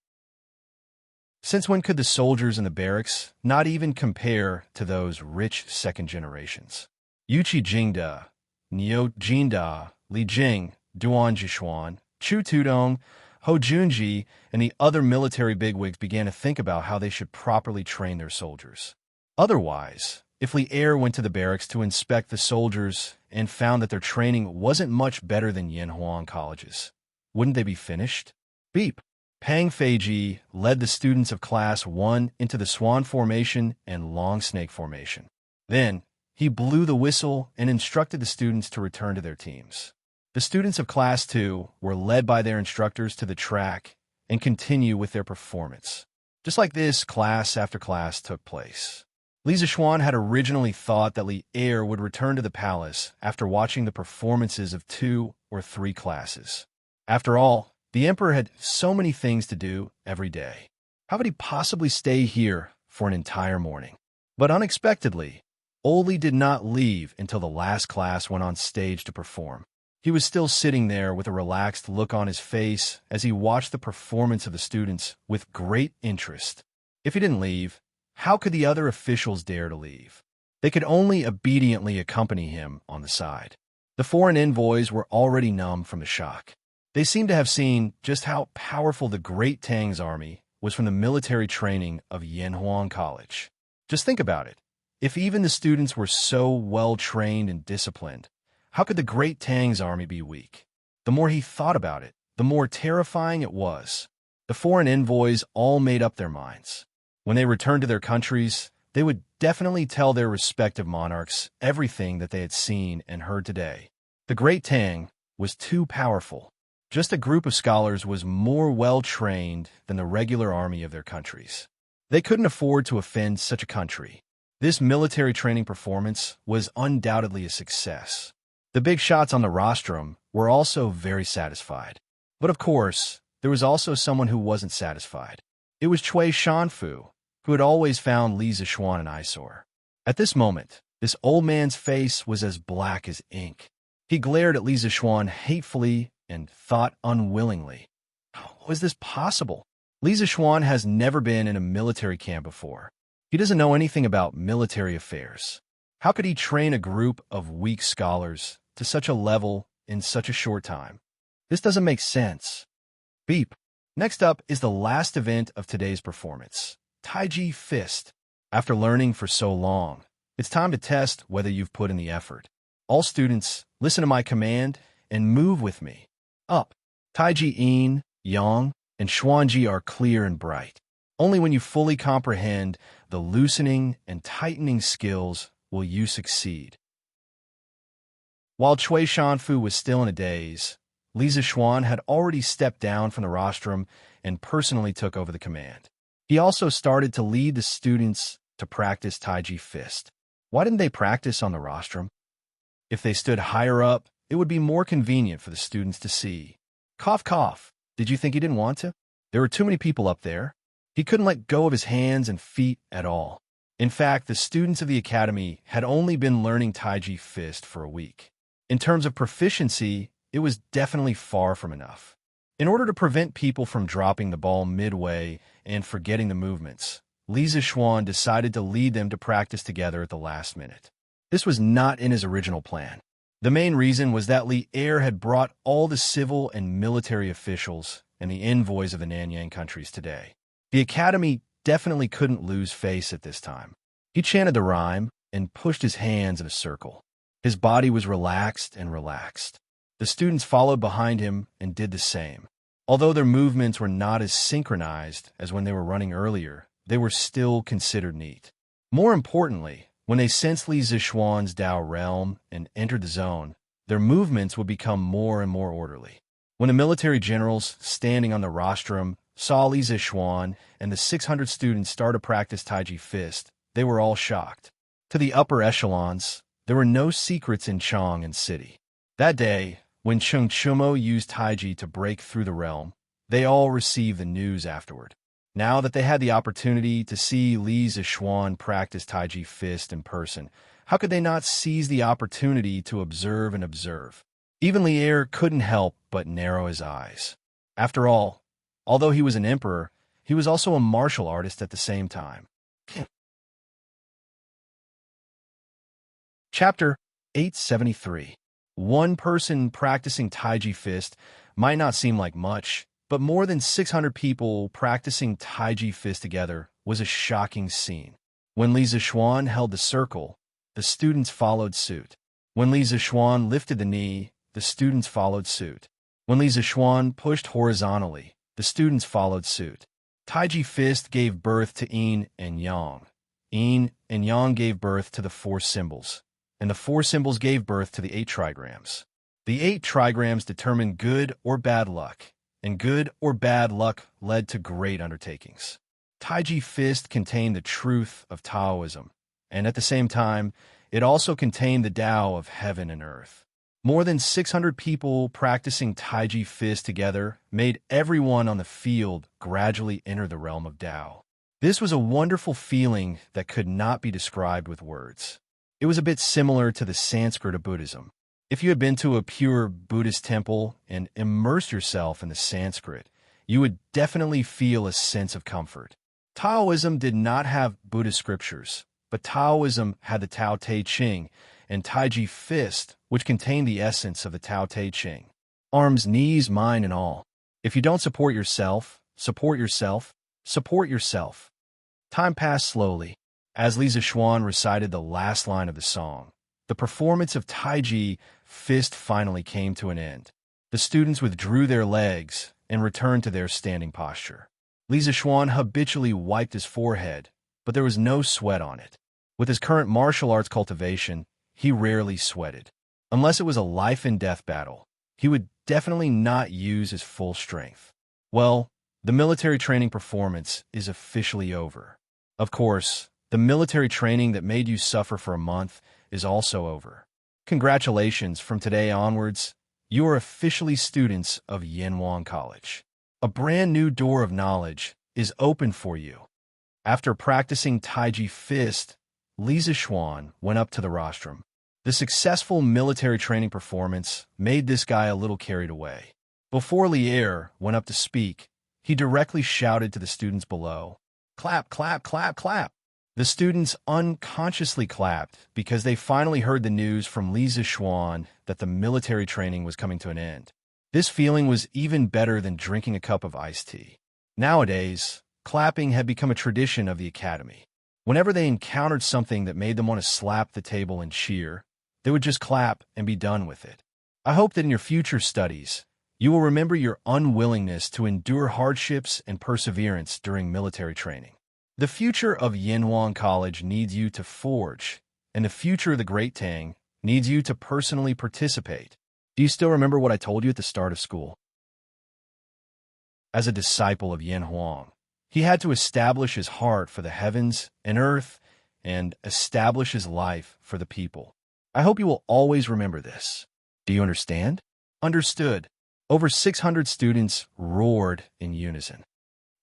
Since when could the soldiers in the barracks not even compare to those rich second generations? Yuqi Jingda, Niu Jinda, Li Jing, Duan Jishuan, Chu Tudong, Ho Junji, and the other military bigwigs began to think about how they should properly train their soldiers. Otherwise, if Li Er went to the barracks to inspect the soldiers and found that their training wasn't much better than Yanhuang colleges, wouldn't they be finished? Beep. Pang Feiji led the students of Class 1 into the Swan Formation and Long Snake Formation. Then, he blew the whistle and instructed the students to return to their teams. The students of Class 2 were led by their instructors to the track and continue with their performance. Just like this, class after class took place. Li Zixuan had originally thought that Li Er would return to the palace after watching the performances of 2 or 3 classes. After all, the emperor had so many things to do every day. How could he possibly stay here for an entire morning? But unexpectedly, Oli did not leave until the last class went on stage to perform. He was still sitting there with a relaxed look on his face as he watched the performance of the students with great interest. If he didn't leave, how could the other officials dare to leave? They could only obediently accompany him on the side. The foreign envoys were already numb from the shock. They seemed to have seen just how powerful the great Tang's army was from the military training of Yanhuang College. Just think about it. If even the students were so well-trained and disciplined, how could the great Tang's army be weak? The more he thought about it, the more terrifying it was. The foreign envoys all made up their minds. When they returned to their countries, they would definitely tell their respective monarchs everything that they had seen and heard today. The great Tang was too powerful. Just a group of scholars was more well-trained than the regular army of their countries. They couldn't afford to offend such a country. This military training performance was undoubtedly a success. The big shots on the rostrum were also very satisfied. But of course, there was also someone who wasn't satisfied. It was Cui Shanfu, who had always found Li Zixuan an eyesore. At this moment, this old man's face was as black as ink. He glared at Li Zixuan hatefully and thought unwillingly, how was this possible? Li Zixuan has never been in a military camp before. He doesn't know anything about military affairs. How could he train a group of weak scholars to such a level in such a short time? This doesn't make sense. Beep. Next up is the last event of today's performance, Taiji Fist. After learning for so long, it's time to test whether you've put in the effort. All students, listen to my command and move with me. Up. Taiji Yin, Yang, and Xuanji are clear and bright. Only when you fully comprehend the loosening and tightening skills will you succeed. While Cui Shanfu was still in a daze, Li Zixuan had already stepped down from the rostrum and personally took over the command. He also started to lead the students to practice Taiji Fist. Why didn't they practice on the rostrum? If they stood higher up, it would be more convenient for the students to see. Cough, cough. Did you think he didn't want to? There were too many people up there. He couldn't let go of his hands and feet at all. In fact, the students of the academy had only been learning Taiji Fist for a week. In terms of proficiency, it was definitely far from enough. In order to prevent people from dropping the ball midway and forgetting the movements, Li Zixuan decided to lead them to practice together at the last minute. This was not in his original plan. The main reason was that Li Er had brought all the civil and military officials and the envoys of the Nanyang countries today. The academy definitely couldn't lose face at this time. He chanted the rhyme and pushed his hands in a circle. His body was relaxed and relaxed. The students followed behind him and did the same. Although their movements were not as synchronized as when they were running earlier, they were still considered neat. More importantly, when they sensed Li Zixuan's Dao realm and entered the zone, their movements would become more and more orderly. When the military generals standing on the rostrum saw Li Zixuan and the 600 students start to practice Taiji Fist, they were all shocked. To the upper echelons, there were no secrets in Chang and City. That day, when Cheng Chumo used Taiji to break through the realm, they all received the news afterward. Now that they had the opportunity to see Li Zixuan practice Taiji Fist in person, how could they not seize the opportunity to observe and observe? Even Li Er couldn't help but narrow his eyes. After all, although he was an emperor, he was also a martial artist at the same time. Chapter 873. One person practicing Taiji Fist might not seem like much, but more than 600 people practicing Taiji Fist together was a shocking scene. When Li Zixuan held the circle, the students followed suit. When Li Zixuan lifted the knee, the students followed suit. When Li Zixuan pushed horizontally, The students followed suit. Taiji Fist gave birth to yin and yang. Yin and yang gave birth to the 4 symbols, and the 4 symbols gave birth to the 8 trigrams. The 8 trigrams determined good or bad luck, and good or bad luck led to great undertakings. Taiji Fist contained the truth of Taoism, and at the same time, it also contained the Tao of heaven and earth. More than 600 people practicing Taiji Fist together made everyone on the field gradually enter the realm of Tao. This was a wonderful feeling that could not be described with words. It was a bit similar to the Sanskrit of Buddhism. If you had been to a pure Buddhist temple and immersed yourself in the Sanskrit, you would definitely feel a sense of comfort. Taoism did not have Buddhist scriptures, but Taoism had the Tao Te Ching and Taiji Fist, which contained the essence of the Tao Te Ching. Arms, knees, mind, and all. If you don't support yourself, support yourself, support yourself. Time passed slowly. As Li Zixuan recited the last line of the song, the performance of Taiji Fist finally came to an end. The students withdrew their legs and returned to their standing posture. Li Zixuan habitually wiped his forehead, but there was no sweat on it. With his current martial arts cultivation, he rarely sweated. Unless it was a life-and-death battle, he would definitely not use his full strength. Well, the military training performance is officially over. Of course, the military training that made you suffer for a month is also over. Congratulations, from today onwards, you are officially students of Yanhuang College. A brand new door of knowledge is open for you. After practicing Taiji Fist, Li Zixuan went up to the rostrum. The successful military training performance made this guy a little carried away. Before Lier went up to speak, he directly shouted to the students below, "Clap, clap, clap, clap." The students unconsciously clapped because they finally heard the news from Li Zixuan that the military training was coming to an end. This feeling was even better than drinking a cup of iced tea. Nowadays, clapping had become a tradition of the academy. Whenever they encountered something that made them want to slap the table and cheer, they would just clap and be done with it. I hope that in your future studies, you will remember your unwillingness to endure hardships and perseverance during military training. The future of Yanhuang College needs you to forge, and the future of the Great Tang needs you to personally participate. Do you still remember what I told you at the start of school? As a disciple of Yanhuang, he had to establish his heart for the heavens and earth and establish his life for the people. I hope you will always remember this. Do you understand? Understood. Over 600 students roared in unison.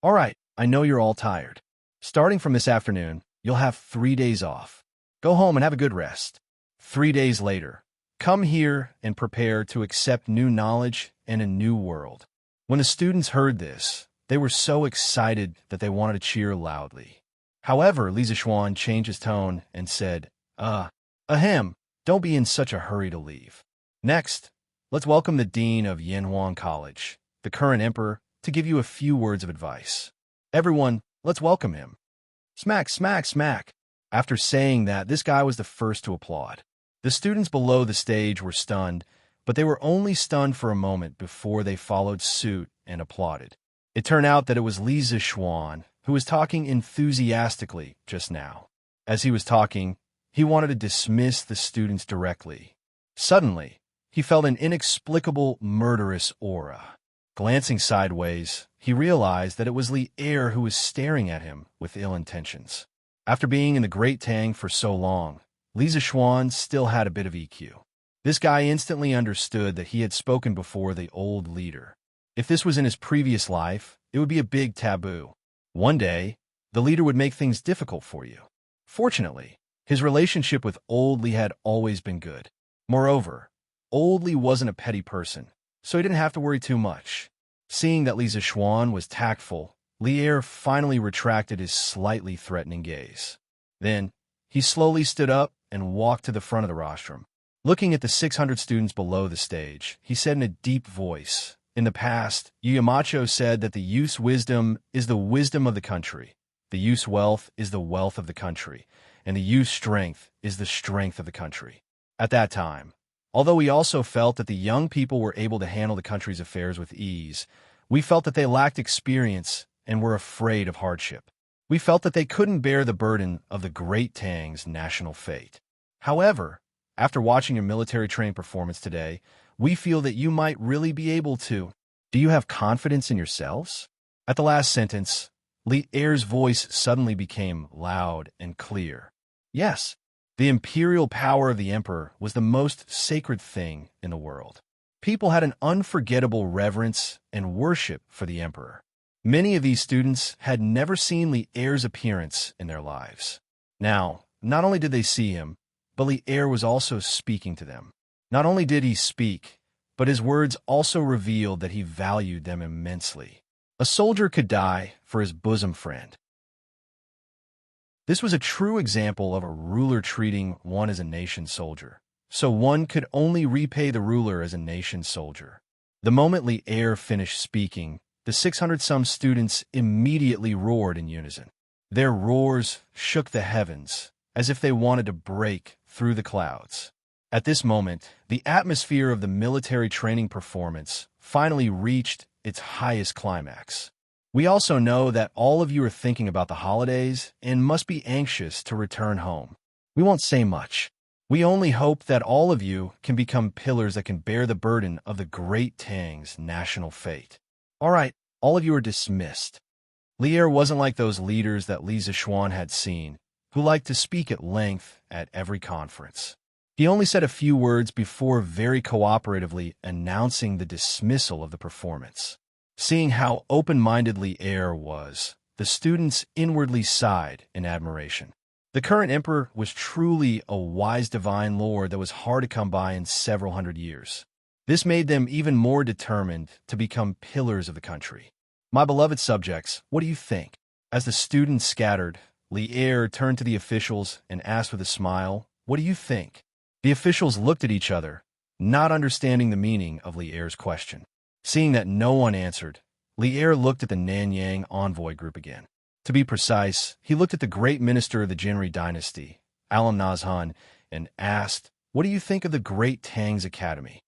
All right, I know you're all tired. Starting from this afternoon, you'll have 3 days off. Go home and have a good rest. 3 days later, come here and prepare to accept new knowledge and a new world. When the students heard this, they were so excited that they wanted to cheer loudly. However, Li Zixuan changed his tone and said, Ahem, don't be in such a hurry to leave. Next, let's welcome the Dean of Yanhuang College, the current emperor, to give you a few words of advice. Everyone, let's welcome him. Smack, smack, smack. After saying that, this guy was the first to applaud. The students below the stage were stunned, but they were only stunned for a moment before they followed suit and applauded. It turned out that it was Li Zixuan who was talking enthusiastically just now. As he was talking, he wanted to dismiss the students directly. Suddenly, he felt an inexplicable, murderous aura. Glancing sideways, he realized that it was Lier who was staring at him with ill intentions. After being in the Great Tang for so long, Li Zixuan still had a bit of EQ. This guy instantly understood that he had spoken before the old leader. If this was in his previous life, it would be a big taboo. One day, the leader would make things difficult for you. Fortunately, his relationship with Old Li had always been good. Moreover, Old Li wasn't a petty person, so he didn't have to worry too much. Seeing that Li Zixuan was tactful, Lier finally retracted his slightly threatening gaze. Then, he slowly stood up and walked to the front of the rostrum. Looking at the 600 students below the stage, he said in a deep voice, "In the past, Yu Yamacho said that the youth's wisdom is the wisdom of the country, the youth's wealth is the wealth of the country, and the youth's strength is the strength of the country." At that time, although he also felt that the young people were able to handle the country's affairs with ease, We felt that they lacked experience and were afraid of hardship. We felt that they couldn't bear the burden of the great Tang's national fate. However, after watching your military training performance today, we feel that you might really be able to. Do you have confidence in yourselves? At the last sentence, Li Er's voice suddenly became loud and clear. Yes, the imperial power of the emperor was the most sacred thing in the world. People had an unforgettable reverence and worship for the emperor. Many of these students had never seen Li Er's appearance in their lives. Now, not only did they see him, but Li Er was also speaking to them. Not only did he speak, but his words also revealed that he valued them immensely. A soldier could die for his bosom friend. This was a true example of a ruler treating one as a nation soldier. So one could only repay the ruler as a nation soldier. The moment Li Er finished speaking, the 600-some students immediately roared in unison. Their roars shook the heavens, as if they wanted to break through the clouds. At this moment, the atmosphere of the military training performance finally reached its highest climax. We also know that all of you are thinking about the holidays and must be anxious to return home. We won't say much. We only hope that all of you can become pillars that can bear the burden of the great Tang's national fate. All right, all of you are dismissed. Li Er wasn't like those leaders that Li Zishuan had seen, who liked to speak at length at every conference. He only said a few words before very cooperatively announcing the dismissal of the performance. Seeing how open-minded Li Er was, the students inwardly sighed in admiration. The current emperor was truly a wise divine lord that was hard to come by in several hundred years. This made them even more determined to become pillars of the country. My beloved subjects, what do you think? As the students scattered, Li Er turned to the officials and asked with a smile, "What do you think?" The officials looked at each other, not understanding the meaning of Li Er's question. Seeing that no one answered, Li Er looked at the Nanyang envoy group again. To be precise, he looked at the great minister of the Jinri Dynasty, Alam Nazhan, and asked, "What do you think of the great Tang's academy?"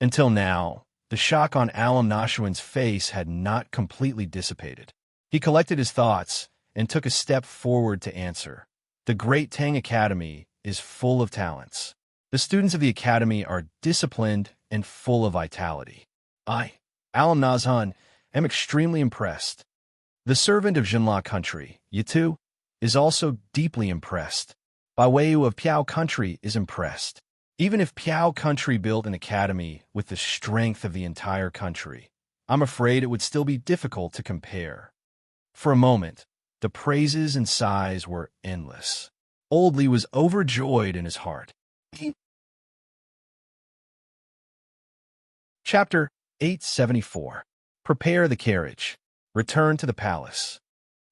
Until now, the shock on Alam Nashuan's face had not completely dissipated. He collected his thoughts and took a step forward to answer. The great Tang Academy is full of talents. The students of the academy are disciplined and full of vitality. I, Alam Nazhan, am extremely impressed. The servant of Jinla country, Yitu, is also deeply impressed. Baiwei of Piao country is impressed. Even if Piao country built an academy with the strength of the entire country, I'm afraid it would still be difficult to compare. For a moment, the praises and sighs were endless. Old Li was overjoyed in his heart. Chapter 874. Prepare the carriage. Return to the palace.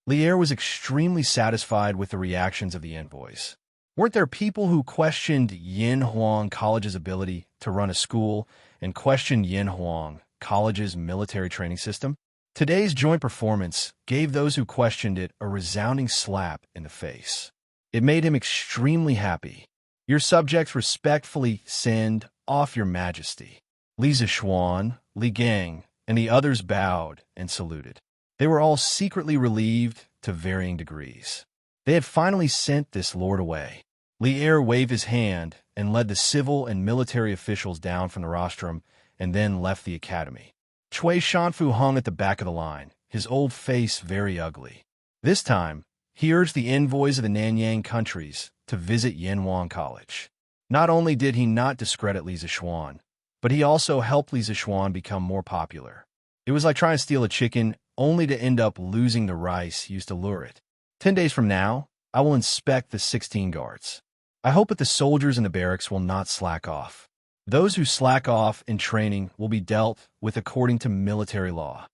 Li Er was extremely satisfied with the reactions of the envoys. Weren't there people who questioned Yin Huang College's ability to run a school and questioned Yin Huang College's military training system? Today's joint performance gave those who questioned it a resounding slap in the face. It made him extremely happy. Your subjects respectfully send off your majesty. Li Zishuan, Li Gang, and the others bowed and saluted. They were all secretly relieved to varying degrees. They had finally sent this lord away. Li Er waved his hand and led the civil and military officials down from the rostrum and then left the academy. Chui Shanfu hung at the back of the line, his old face very ugly. This time, he urged the envoys of the Nanyang countries to visit Yanwang College. Not only did he not discredit Li Zishuan, but he also helped Li Zishuan become more popular. It was like trying to steal a chicken only to end up losing the rice used to lure it. 10 days from now, I will inspect the 16 guards. I hope that the soldiers in the barracks will not slack off. Those who slack off in training will be dealt with according to military law.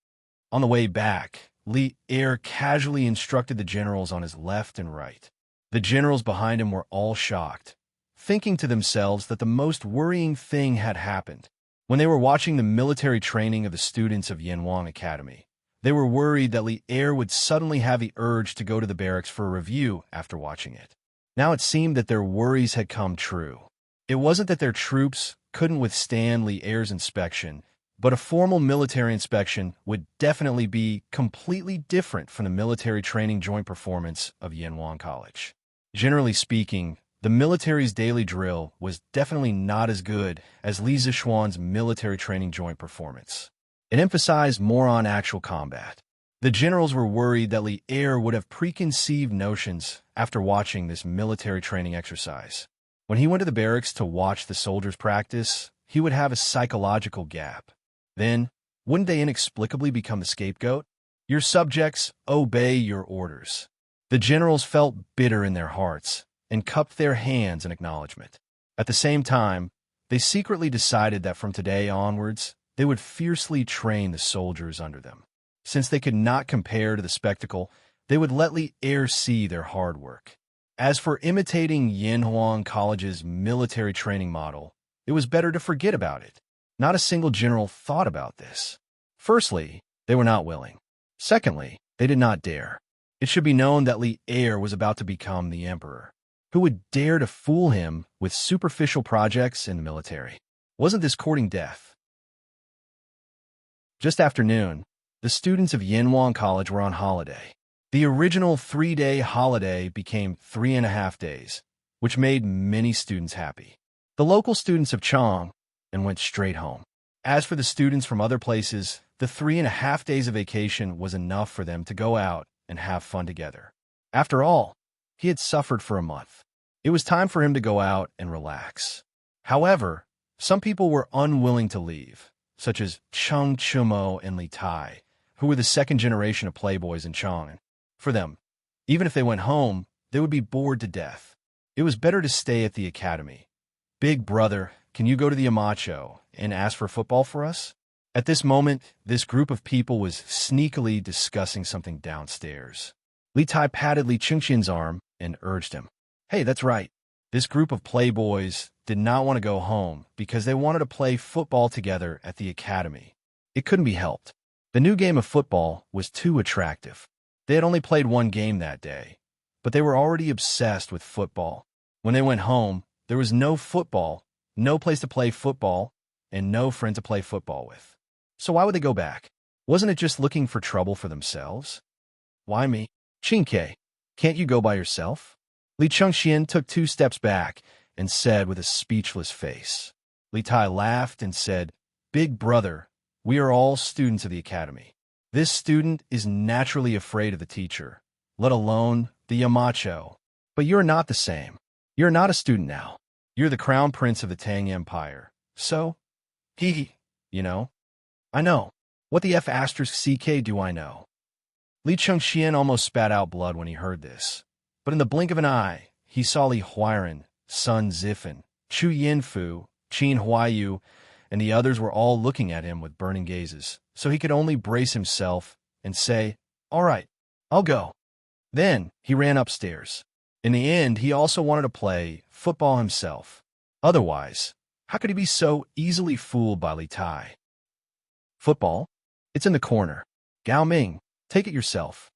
On the way back, Li Er casually instructed the generals on his left and right. The generals behind him were all shocked, thinking to themselves that the most worrying thing had happened. When they were watching the military training of the students of Yanwang Academy, they were worried that Li Er would suddenly have the urge to go to the barracks for a review after watching it. Now it seemed that their worries had come true. It wasn't that their troops couldn't withstand Li Er's inspection, But a formal military inspection would definitely be completely different from the military training joint performance of Yanwang College. Generally speaking, the military's daily drill was definitely not as good as Li Zishuan's military training joint performance. It emphasized more on actual combat. The generals were worried that Li Er would have preconceived notions after watching this military training exercise. When he went to the barracks to watch the soldiers practice, he would have a psychological gap. Then, wouldn't they inexplicably become the scapegoat? Your subjects obey your orders. The generals felt bitter in their hearts and cupped their hands in acknowledgement. At the same time, they secretly decided that from today onwards, they would fiercely train the soldiers under them. Since they could not compare to the spectacle, they would let Li Er see their hard work. As for imitating Yanhuang College's military training model, it was better to forget about it. Not a single general thought about this. Firstly, they were not willing. Secondly, they did not dare. It should be known that Li Er was about to become the emperor. Who would dare to fool him with superficial projects in the military? Wasn't this courting death? Just after noon, the students of Yanwang College were on holiday. The original 3-day holiday became 3.5 days, which made many students happy. The local students of Chang and went straight home. As for the students from other places, the 3.5 days of vacation was enough for them to go out and have fun together. After all, he had suffered for a month. It was time for him to go out and relax. However, some people were unwilling to leave, such as Cheng Chumo and Li Tai, who were the second generation of playboys in Chang. For them, even if they went home, they would be bored to death. It was better to stay at the academy. Big brother, can you go to the Amacho and ask for football for us? At this moment, this group of people was sneakily discussing something downstairs. Li Tai patted Li Chengxian's arm and urged him. Hey, that's right. This group of playboys did not want to go home because they wanted to play football together at the academy. It couldn't be helped. The new game of football was too attractive. They had only played one game that day, but they were already obsessed with football. When they went home, there was no football, no place to play football, and no friend to play football with. So why would they go back? Wasn't it just looking for trouble for themselves? Why me? Qingke, can't you go by yourself? Li Chengxian took 2 steps back and said with a speechless face. Li Tai laughed and said, Big brother, we are all students of the academy. This student is naturally afraid of the teacher, let alone the Yamacho. But you're not the same. You're not a student now. You're the crown prince of the Tang Empire. So, you know. I know. What the F***CK do I know? Li Chengxian almost spat out blood when he heard this. But in the blink of an eye, he saw Li Huairen, Sun Zifan, Chu Yinfu, Qin Huayu, and the others were all looking at him with burning gazes, so he could only brace himself and say, All right, I'll go. Then he ran upstairs. In the end, he also wanted to play football himself. Otherwise, how could he be so easily fooled by Li Tai? Football? It's in the corner. Gao Ming, take it yourself.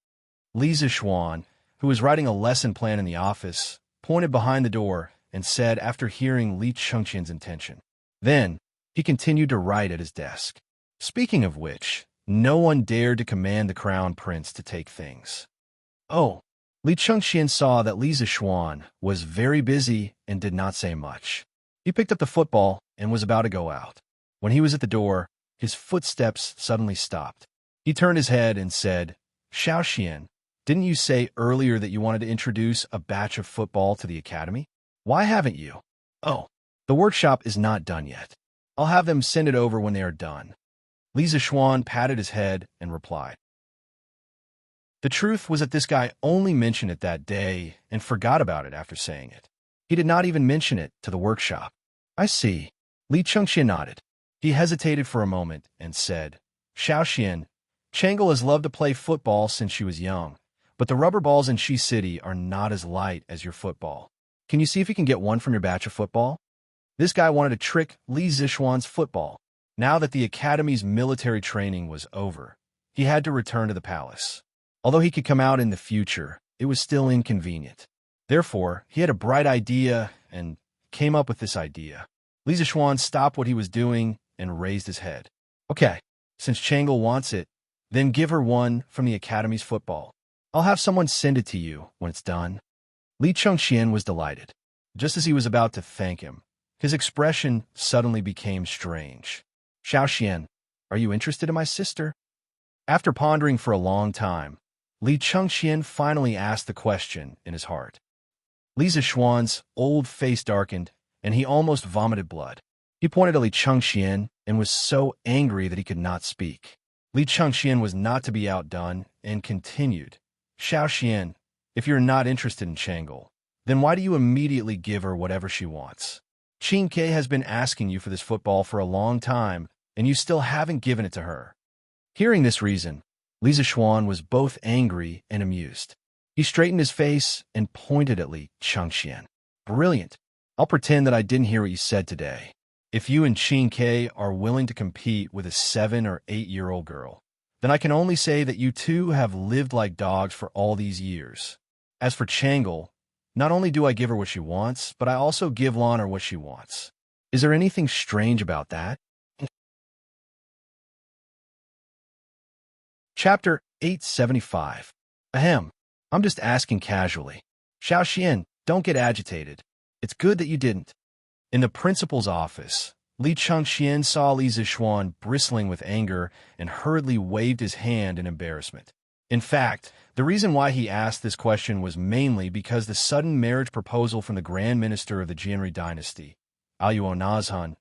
Li Zishuan, who was writing a lesson plan in the office, pointed behind the door and said after hearing Li Chengqian's intention. Then, he continued to write at his desk. Speaking of which, no one dared to command the crown prince to take things. Oh, Li Chengqian saw that Li Zishuan was very busy and did not say much. He picked up the football and was about to go out. When he was at the door, his footsteps suddenly stopped. He turned his head and said, Xiaoxian, didn't you say earlier that you wanted to introduce a batch of football to the academy? Why haven't you? Oh, the workshop is not done yet. I'll have them send it over when they are done. Li Zishuan patted his head and replied. The truth was that this guy only mentioned it that day and forgot about it after saying it. He did not even mention it to the workshop. I see. Li Chengxian nodded. He hesitated for a moment and said, Xiaoxian, Changel has loved to play football since she was young, but the rubber balls in Shi City are not as light as your football. Can you see if you can get one from your batch of football? This guy wanted to trick Li Zishuan's football. Now that the academy's military training was over, he had to return to the palace. Although he could come out in the future, it was still inconvenient. Therefore, he had a bright idea and came up with this idea. Li Zishuan stopped what he was doing and raised his head. Okay, since Changle wants it, then give her one from the Academy's football. I'll have someone send it to you when it's done. Li Chengxian was delighted. Just as he was about to thank him, his expression suddenly became strange. Xiaoxian, are you interested in my sister? After pondering for a long time, Li Chengxian finally asked the question in his heart. Li Zixuan's old face darkened, and he almost vomited blood. He pointed at Li Chengxian and was so angry that he could not speak. Li Chengxian was not to be outdone and continued. Xiaoxian, if you're not interested in Changle, then why do you immediately give her whatever she wants? Qin Ke has been asking you for this football for a long time, and you still haven't given it to her. Hearing this reason, Li Zixuan was both angry and amused. He straightened his face and pointed at Li Chengxian. Brilliant. I'll pretend that I didn't hear what you said today. If you and Qin Ke are willing to compete with a 7 or 8-year-old girl, then I can only say that you two have lived like dogs for all these years. As for Changle, not only do I give her what she wants, but I also give Lon her what she wants. Is there anything strange about that? Chapter 875. Ahem. I'm just asking casually. Xiaoxian, don't get agitated. It's good that you didn't. In the principal's office, Li Chengxian saw Li Zixuan bristling with anger and hurriedly waved his hand in embarrassment. In fact, the reason why he asked this question was mainly because the sudden marriage proposal from the Grand Minister of the Jianri Dynasty, Aluo Nazhan,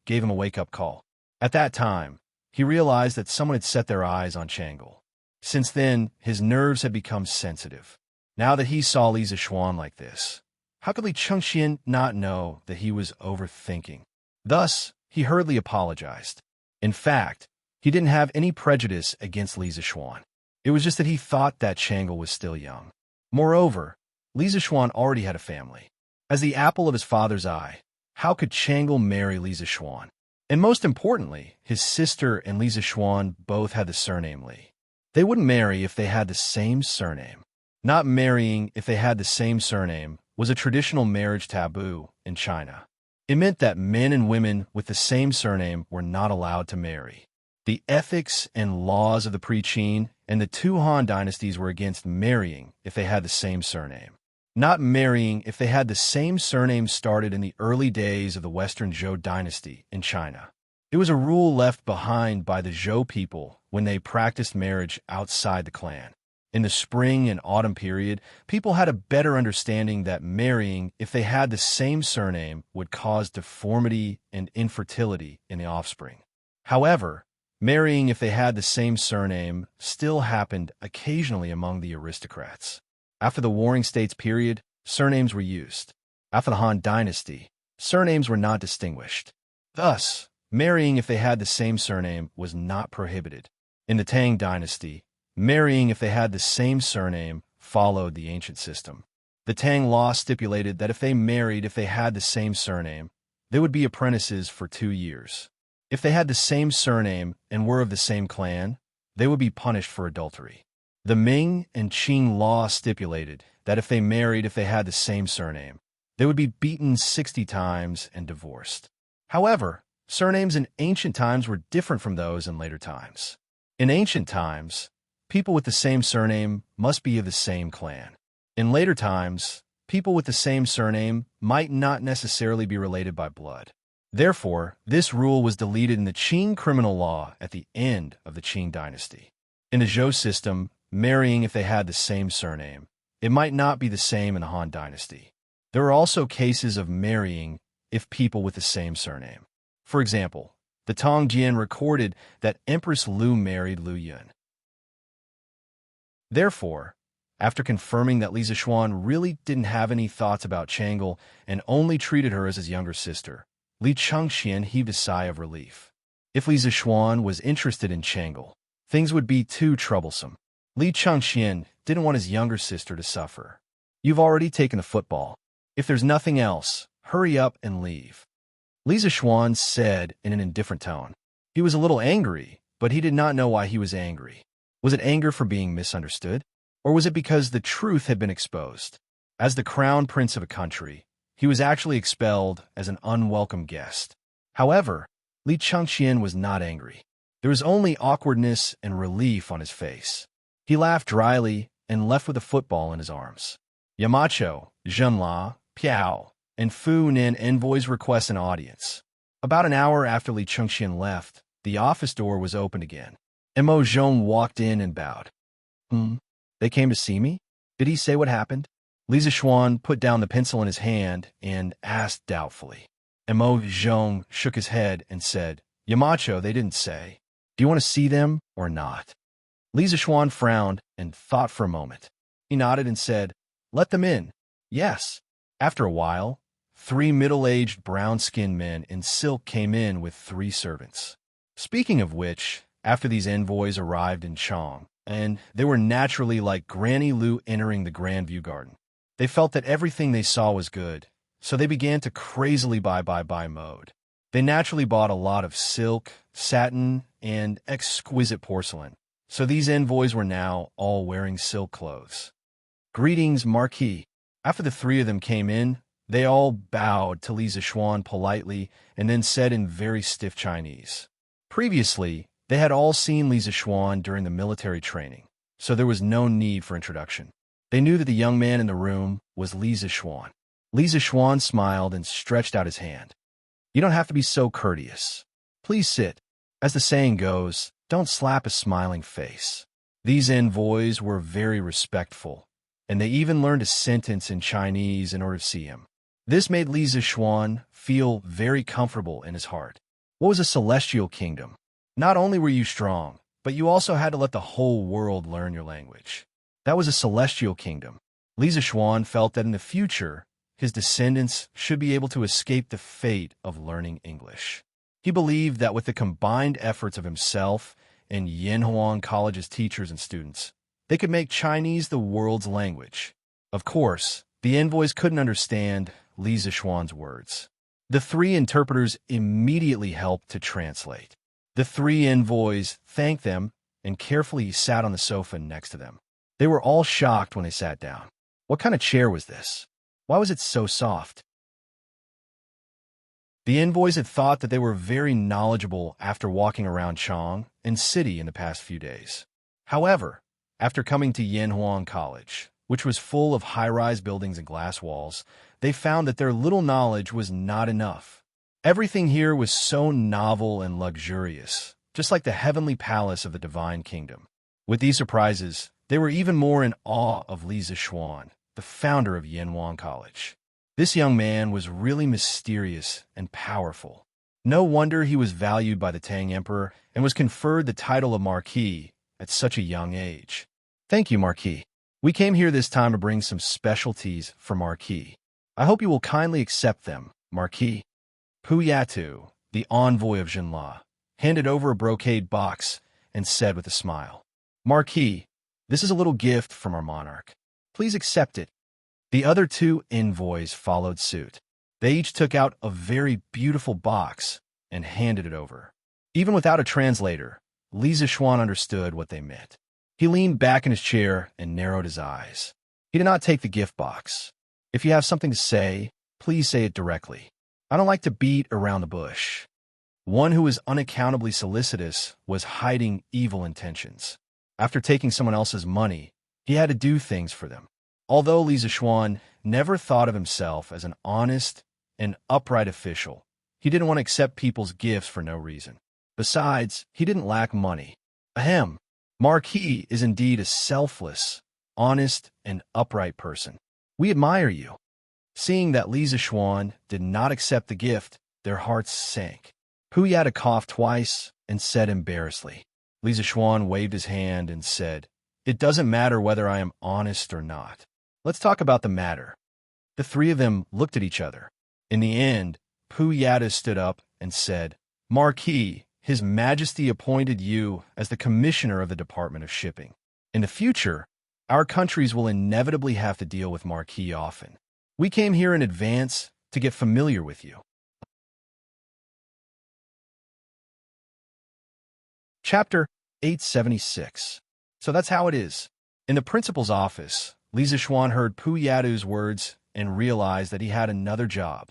gave him a wake-up call. At that time, he realized that someone had set their eyes on Changle. Since then, his nerves had become sensitive. Now that he saw Li Zixuan like this, how could Li Chengxian not know that he was overthinking? Thus, he hurriedly apologized. In fact, he didn't have any prejudice against Li Zixuan. It was just that he thought that Changle was still young. Moreover, Li Zixuan already had a family. As the apple of his father's eye, how could Changle marry Li Zixuan? And most importantly, his sister and Li Zixuan both had the surname Li. They wouldn't marry if they had the same surname. Not marrying if they had the same surname was a traditional marriage taboo in China. It meant that men and women with the same surname were not allowed to marry. The ethics and laws of the pre-Qin and the two Han dynasties were against marrying if they had the same surname. Not marrying if they had the same surname started in the early days of the Western Zhou dynasty in China. It was a rule left behind by the Zhou people when they practiced marriage outside the clan. In the spring and autumn period, people had a better understanding that marrying if they had the same surname would cause deformity and infertility in the offspring. However, marrying if they had the same surname still happened occasionally among the aristocrats. After the Warring States period, surnames were used. After the Han Dynasty, surnames were not distinguished. Thus, marrying if they had the same surname was not prohibited. In the Tang Dynasty, marrying if they had the same surname followed the ancient system. The Tang law stipulated that if they married if they had the same surname, they would be apprentices for 2 years. If they had the same surname and were of the same clan, they would be punished for adultery. The Ming and Qing law stipulated that if they married if they had the same surname, they would be beaten 60 times and divorced. However, surnames in ancient times were different from those in later times. In ancient times, people with the same surname must be of the same clan. In later times, people with the same surname might not necessarily be related by blood. Therefore, this rule was deleted in the Qing criminal law at the end of the Qing dynasty. In the Zhou system, marrying if they had the same surname, it might not be the same in the Han dynasty. There are also cases of marrying if people with the same surname. For example, the Tang Jian recorded that Empress Lu married Lu Yun. Therefore, after confirming that Li Zixuan really didn't have any thoughts about Changle and only treated her as his younger sister, Li Chengxian heaved a sigh of relief. If Li Zixuan was interested in Changle, things would be too troublesome. Li Chengxian didn't want his younger sister to suffer. You've already taken the football. If there's nothing else, hurry up and leave. Li Zixuan said in an indifferent tone. He was a little angry, but he did not know why he was angry. Was it anger for being misunderstood? Or was it because the truth had been exposed? As the crown prince of a country, he was actually expelled as an unwelcome guest. However, Li Chengxian was not angry. There was only awkwardness and relief on his face. He laughed dryly and left with a football in his arms. Yamacho, Zhenla, Piao, and Fu Nin envoys request an audience. About an hour after Li Chengxian left, the office door was opened again. Mo Zhong walked in and bowed. They came to see me? Did he say what happened? Li Zishuan put down the pencil in his hand and asked doubtfully. Mo Zhong shook his head and said, Yamacho, they didn't say. Do you want to see them or not? Li Zishuan frowned and thought for a moment. He nodded and said, Let them in. Yes. After a while, 3 middle-aged brown-skinned men in silk came in with 3 servants. Speaking of which, after these envoys arrived in Chang, and they were naturally like Granny Lu entering the Grand View Garden. They felt that everything they saw was good, so they began to crazily buy mode. They naturally bought a lot of silk, satin, and exquisite porcelain, so these envoys were now all wearing silk clothes. Greetings, Marquis. After the 3 of them came in, they all bowed to Li Zishuan politely and then said in very stiff Chinese. Previously, they had all seen Li Zishuan during the military training, so there was no need for introduction. They knew that the young man in the room was Li Zishuan. Li Zishuan smiled and stretched out his hand. You don't have to be so courteous. Please sit. As the saying goes, don't slap a smiling face. These envoys were very respectful, and they even learned a sentence in Chinese in order to see him. This made Li Zishuan feel very comfortable in his heart. What was a celestial kingdom? Not only were you strong, but you also had to let the whole world learn your language. That was a celestial kingdom. Li Zishuan felt that in the future, his descendants should be able to escape the fate of learning English. He believed that with the combined efforts of himself and Yanhuang College's teachers and students, they could make Chinese the world's language. Of course, the envoys couldn't understand Li Zishuan's words. The 3 interpreters immediately helped to translate. The 3 envoys thanked them and carefully sat on the sofa next to them. They were all shocked when they sat down. What kind of chair was this? Why was it so soft? The envoys had thought that they were very knowledgeable after walking around Chang and city in the past few days. However, after coming to Yanhuang College, which was full of high-rise buildings and glass walls, they found that their little knowledge was not enough. Everything here was so novel and luxurious, just like the heavenly palace of the divine kingdom. With these surprises, they were even more in awe of Li Zishuan, the founder of Yanhuang College. This young man was really mysterious and powerful. No wonder he was valued by the Tang Emperor and was conferred the title of Marquis at such a young age. Thank you, Marquis. We came here this time to bring some specialties for Marquis. I hope you will kindly accept them, Marquis. Pu Yatu, the envoy of Zhenla, handed over a brocade box and said with a smile, Marquis, this is a little gift from our monarch. Please accept it. The other 2 envoys followed suit. They each took out a very beautiful box and handed it over. Even without a translator, Li Zishuan understood what they meant. He leaned back in his chair and narrowed his eyes. He did not take the gift box. If you have something to say, please say it directly. I don't like to beat around the bush. One who was unaccountably solicitous was hiding evil intentions. After taking someone else's money, he had to do things for them. Although Li Zishuan never thought of himself as an honest and upright official, he didn't want to accept people's gifts for no reason. Besides, he didn't lack money. Ahem. Marquis is indeed a selfless, honest, and upright person. We admire you. Seeing that Li Zishuan did not accept the gift, their hearts sank. Pu Yata coughed twice and said embarrassedly. Li Zishuan waved his hand and said, It doesn't matter whether I am honest or not. Let's talk about the matter. The 3 of them looked at each other. In the end, Pu Yata stood up and said, Marquis, His Majesty appointed you as the commissioner of the Department of Shipping. In the future, our countries will inevitably have to deal with Marquis often. We came here in advance to get familiar with you. Chapter 876. So that's how it is. In the principal's office, Li Zishuan heard Pu Yatu's words and realized that he had another job,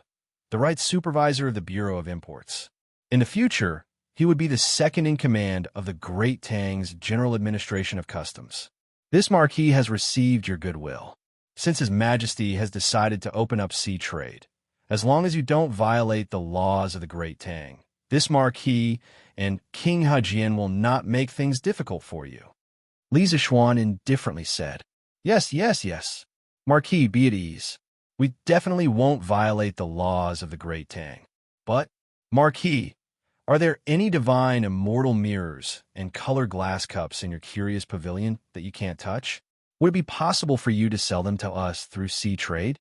the right supervisor of the Bureau of Imports. In the future, He would be the second in command of the Great Tang's General Administration of Customs. This marquis has received your goodwill, since His Majesty has decided to open up sea trade. As long as you don't violate the laws of the Great Tang, this marquis and King Hajian will not make things difficult for you. Li Zishuan indifferently said, Yes, yes, yes. Marquis, be at ease. We definitely won't violate the laws of the Great Tang. But, Marquis, are there any divine immortal mirrors and colored glass cups in your curious pavilion that you can't touch? Would it be possible for you to sell them to us through sea trade?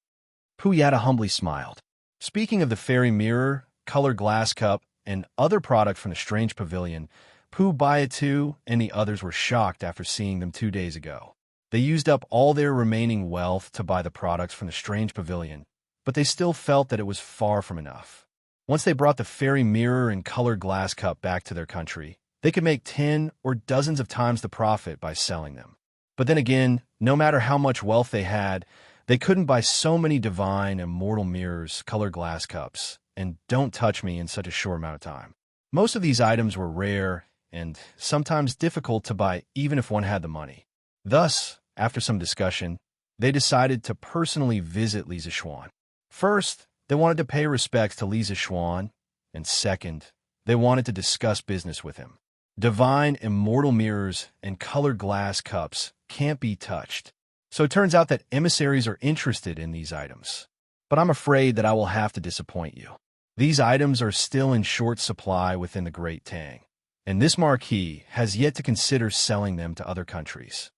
Puyata humbly smiled. Speaking of the fairy mirror, colored glass cup, and other product from the strange pavilion, Pu Baitu and the others were shocked after seeing them 2 days ago. They used up all their remaining wealth to buy the products from the strange pavilion, but they still felt that it was far from enough. Once they brought the fairy mirror and colored glass cup back to their country, they could make 10 or dozens of times the profit by selling them. But then again, no matter how much wealth they had, they couldn't buy so many divine, immortal mirrors, colored glass cups, and don't touch me in such a short amount of time. Most of these items were rare and sometimes difficult to buy even if one had the money. Thus, after some discussion, they decided to personally visit Li Zishuan. First, they wanted to pay respects to Li Zishuan, and second, they wanted to discuss business with him. Divine immortal mirrors and colored glass cups can't be touched. So it turns out that emissaries are interested in these items. But I'm afraid that I will have to disappoint you. These items are still in short supply within the Great Tang, and this marquis has yet to consider selling them to other countries.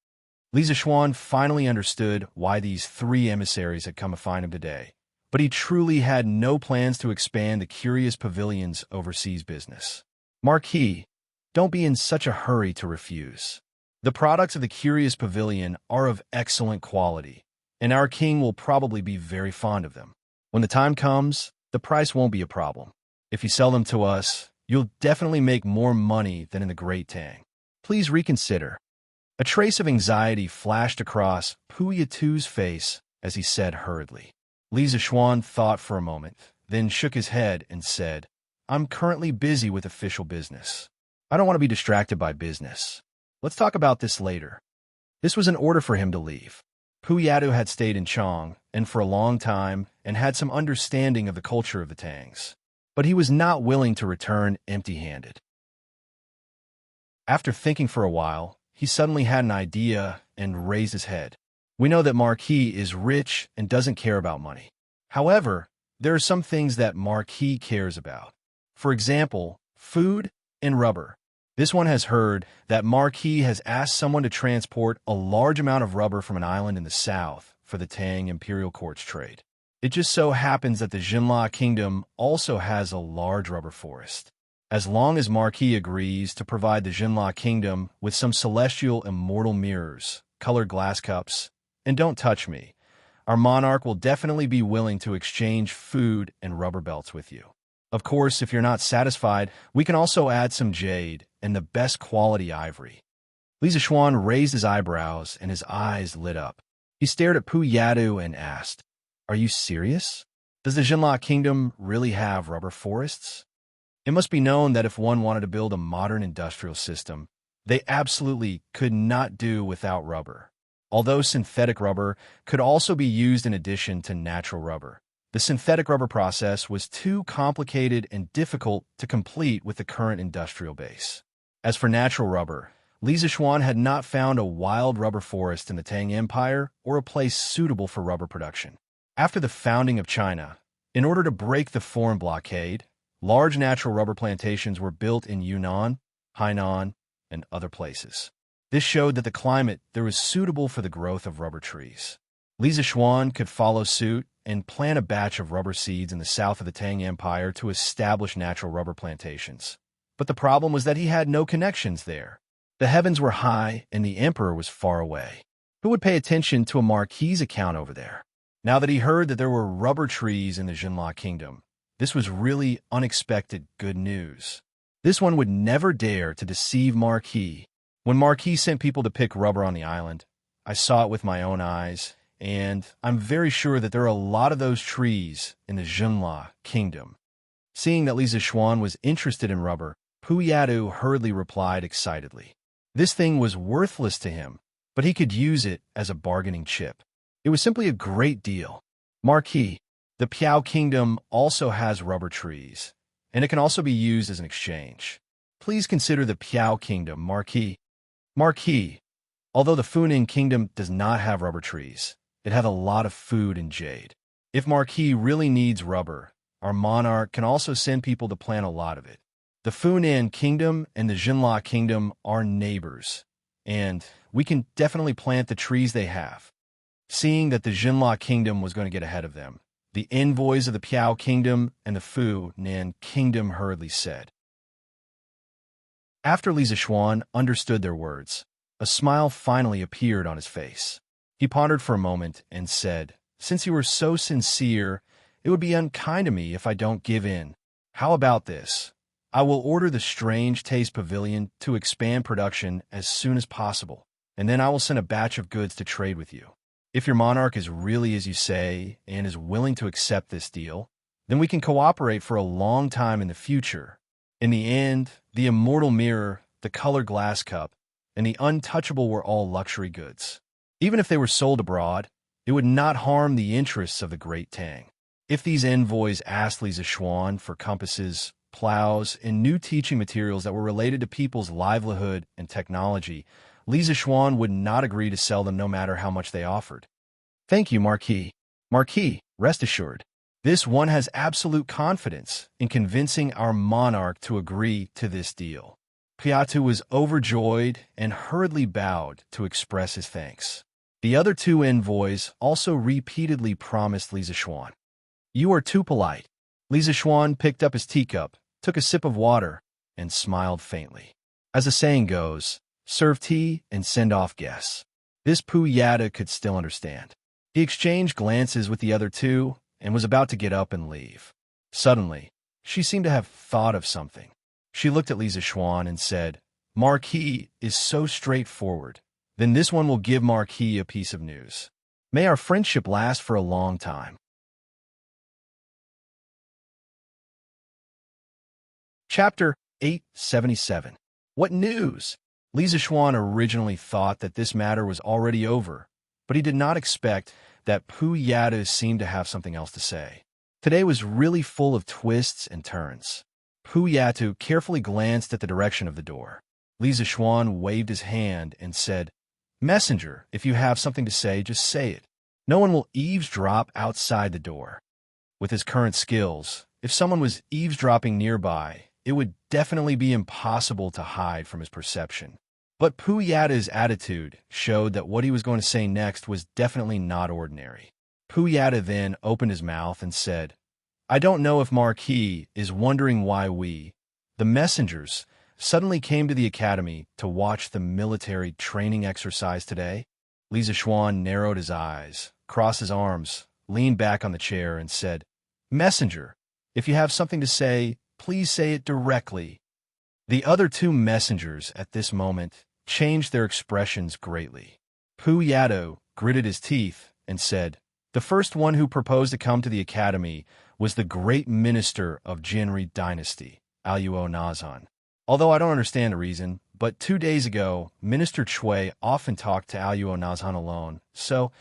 Li Zishuan finally understood why these 3 emissaries had come to find him today, but he truly had no plans to expand the Curious Pavilion's overseas business. Marquis, don't be in such a hurry to refuse. The products of the Curious Pavilion are of excellent quality, and our king will probably be very fond of them. When the time comes, the price won't be a problem. If you sell them to us, you'll definitely make more money than in the Great Tang. Please reconsider. A trace of anxiety flashed across Pu Yatu's face as he said hurriedly. Li Zishuan thought for a moment, then shook his head and said, I'm currently busy with official business. I don't want to be distracted by business. Let's talk about this later. This was an order for him to leave. Pu Yatu had stayed in Chang and for a long time and had some understanding of the culture of the Tangs, but he was not willing to return empty-handed. After thinking for a while, he suddenly had an idea and raised his head. We know that Marquis is rich and doesn't care about money. However, there are some things that Marquis cares about. For example, food and rubber. This one has heard that Marquis has asked someone to transport a large amount of rubber from an island in the south for the Tang Imperial Court's trade. It just so happens that the Jinla Kingdom also has a large rubber forest. As long as Marquis agrees to provide the Jinla Kingdom with some celestial immortal mirrors, colored glass cups, and don't touch me, our monarch will definitely be willing to exchange food and rubber belts with you. Of course, if you're not satisfied, we can also add some jade and the best quality ivory. Li Zishuan raised his eyebrows and his eyes lit up. He stared at Pu Yatu and asked, Are you serious? Does the Jinla Kingdom really have rubber forests? It must be known that if one wanted to build a modern industrial system, they absolutely could not do without rubber. Although synthetic rubber could also be used in addition to natural rubber, the synthetic rubber process was too complicated and difficult to complete with the current industrial base. As for natural rubber, Li Zishuan had not found a wild rubber forest in the Tang Empire or a place suitable for rubber production. After the founding of China, in order to break the foreign blockade, large natural rubber plantations were built in Yunnan, Hainan, and other places. This showed that the climate there was suitable for the growth of rubber trees. Li Zishuan could follow suit and plant a batch of rubber seeds in the south of the Tang Empire to establish natural rubber plantations. But the problem was that he had no connections there. The heavens were high and the emperor was far away. Who would pay attention to a marquis account over there? Now that he heard that there were rubber trees in the Jinla Kingdom, this was really unexpected good news. This one would never dare to deceive Marquis. When Marquis sent people to pick rubber on the island, I saw it with my own eyes, and I'm very sure that there are a lot of those trees in the Jinla Kingdom. Seeing that Li Zishuan was interested in rubber, Puyadu hurriedly replied excitedly. This thing was worthless to him, but he could use it as a bargaining chip. It was simply a great deal. Marquis, the Piao Kingdom also has rubber trees, and it can also be used as an exchange. Please consider the Piao Kingdom, Marquis. Marquis, although the Funan Kingdom does not have rubber trees, it has a lot of food and jade. If Marquis really needs rubber, our monarch can also send people to plant a lot of it. The Funan Kingdom and the Jinla Kingdom are neighbors, and we can definitely plant the trees they have. Seeing that the Jinla Kingdom was going to get ahead of them, the envoys of the Piao Kingdom and the Funan Kingdom hurriedly said. After Li Zishuan understood their words, a smile finally appeared on his face. He pondered for a moment and said, "Since you were so sincere, it would be unkind of me if I don't give in. How about this? I will order the Strange Taste Pavilion to expand production as soon as possible, and then I will send a batch of goods to trade with you. If your monarch is really as you say and is willing to accept this deal, then we can cooperate for a long time in the future. In the end, the immortal mirror, the colored glass cup, and the untouchable were all luxury goods. Even if they were sold abroad, it would not harm the interests of the great Tang. If these envoys asked Li Zishuan for compasses, plows, and new teaching materials that were related to people's livelihood and technology, Li Zishuan would not agree to sell them no matter how much they offered. Thank you, Marquis. Marquis, rest assured, this one has absolute confidence in convincing our monarch to agree to this deal." Piatu was overjoyed and hurriedly bowed to express his thanks. The other two envoys also repeatedly promised Li Zishuan. "You are too polite." Li Zishuan picked up his teacup, took a sip of water, and smiled faintly. As the saying goes, serve tea and send off guests. This Puyada could still understand. He exchanged glances with the other two and was about to get up and leave. Suddenly, she seemed to have thought of something. She looked at Li Zishuan and said, "Marquis is so straightforward. Then this one will give Marquis a piece of news. May our friendship last for a long time." Chapter 877. What news? Li Zishuan originally thought that this matter was already over, but he did not expect that Puyada seemed to have something else to say. Today was really full of twists and turns. Puyatu carefully glanced at the direction of the door. Li Zishuan waved his hand and said, "Messenger, if you have something to say, just say it. No one will eavesdrop outside the door." With his current skills, if someone was eavesdropping nearby, it would definitely be impossible to hide from his perception. But Puyada's attitude showed that what he was going to say next was definitely not ordinary. Puyada then opened his mouth and said, "I don't know if Marquis is wondering why we, the messengers, suddenly came to the academy to watch the military training exercise today." Li Zishuan narrowed his eyes, crossed his arms, leaned back on the chair, and said, "Messenger, if you have something to say, please say it directly." The other two messengers at this moment changed their expressions greatly. Puyado gritted his teeth and said, "The first one who proposed to come to the academy was the great minister of Jinri Dynasty, Aluo Nazan. Although I don't understand the reason, but 2 days ago, Minister Chui often talked to Aluo Nazan alone, so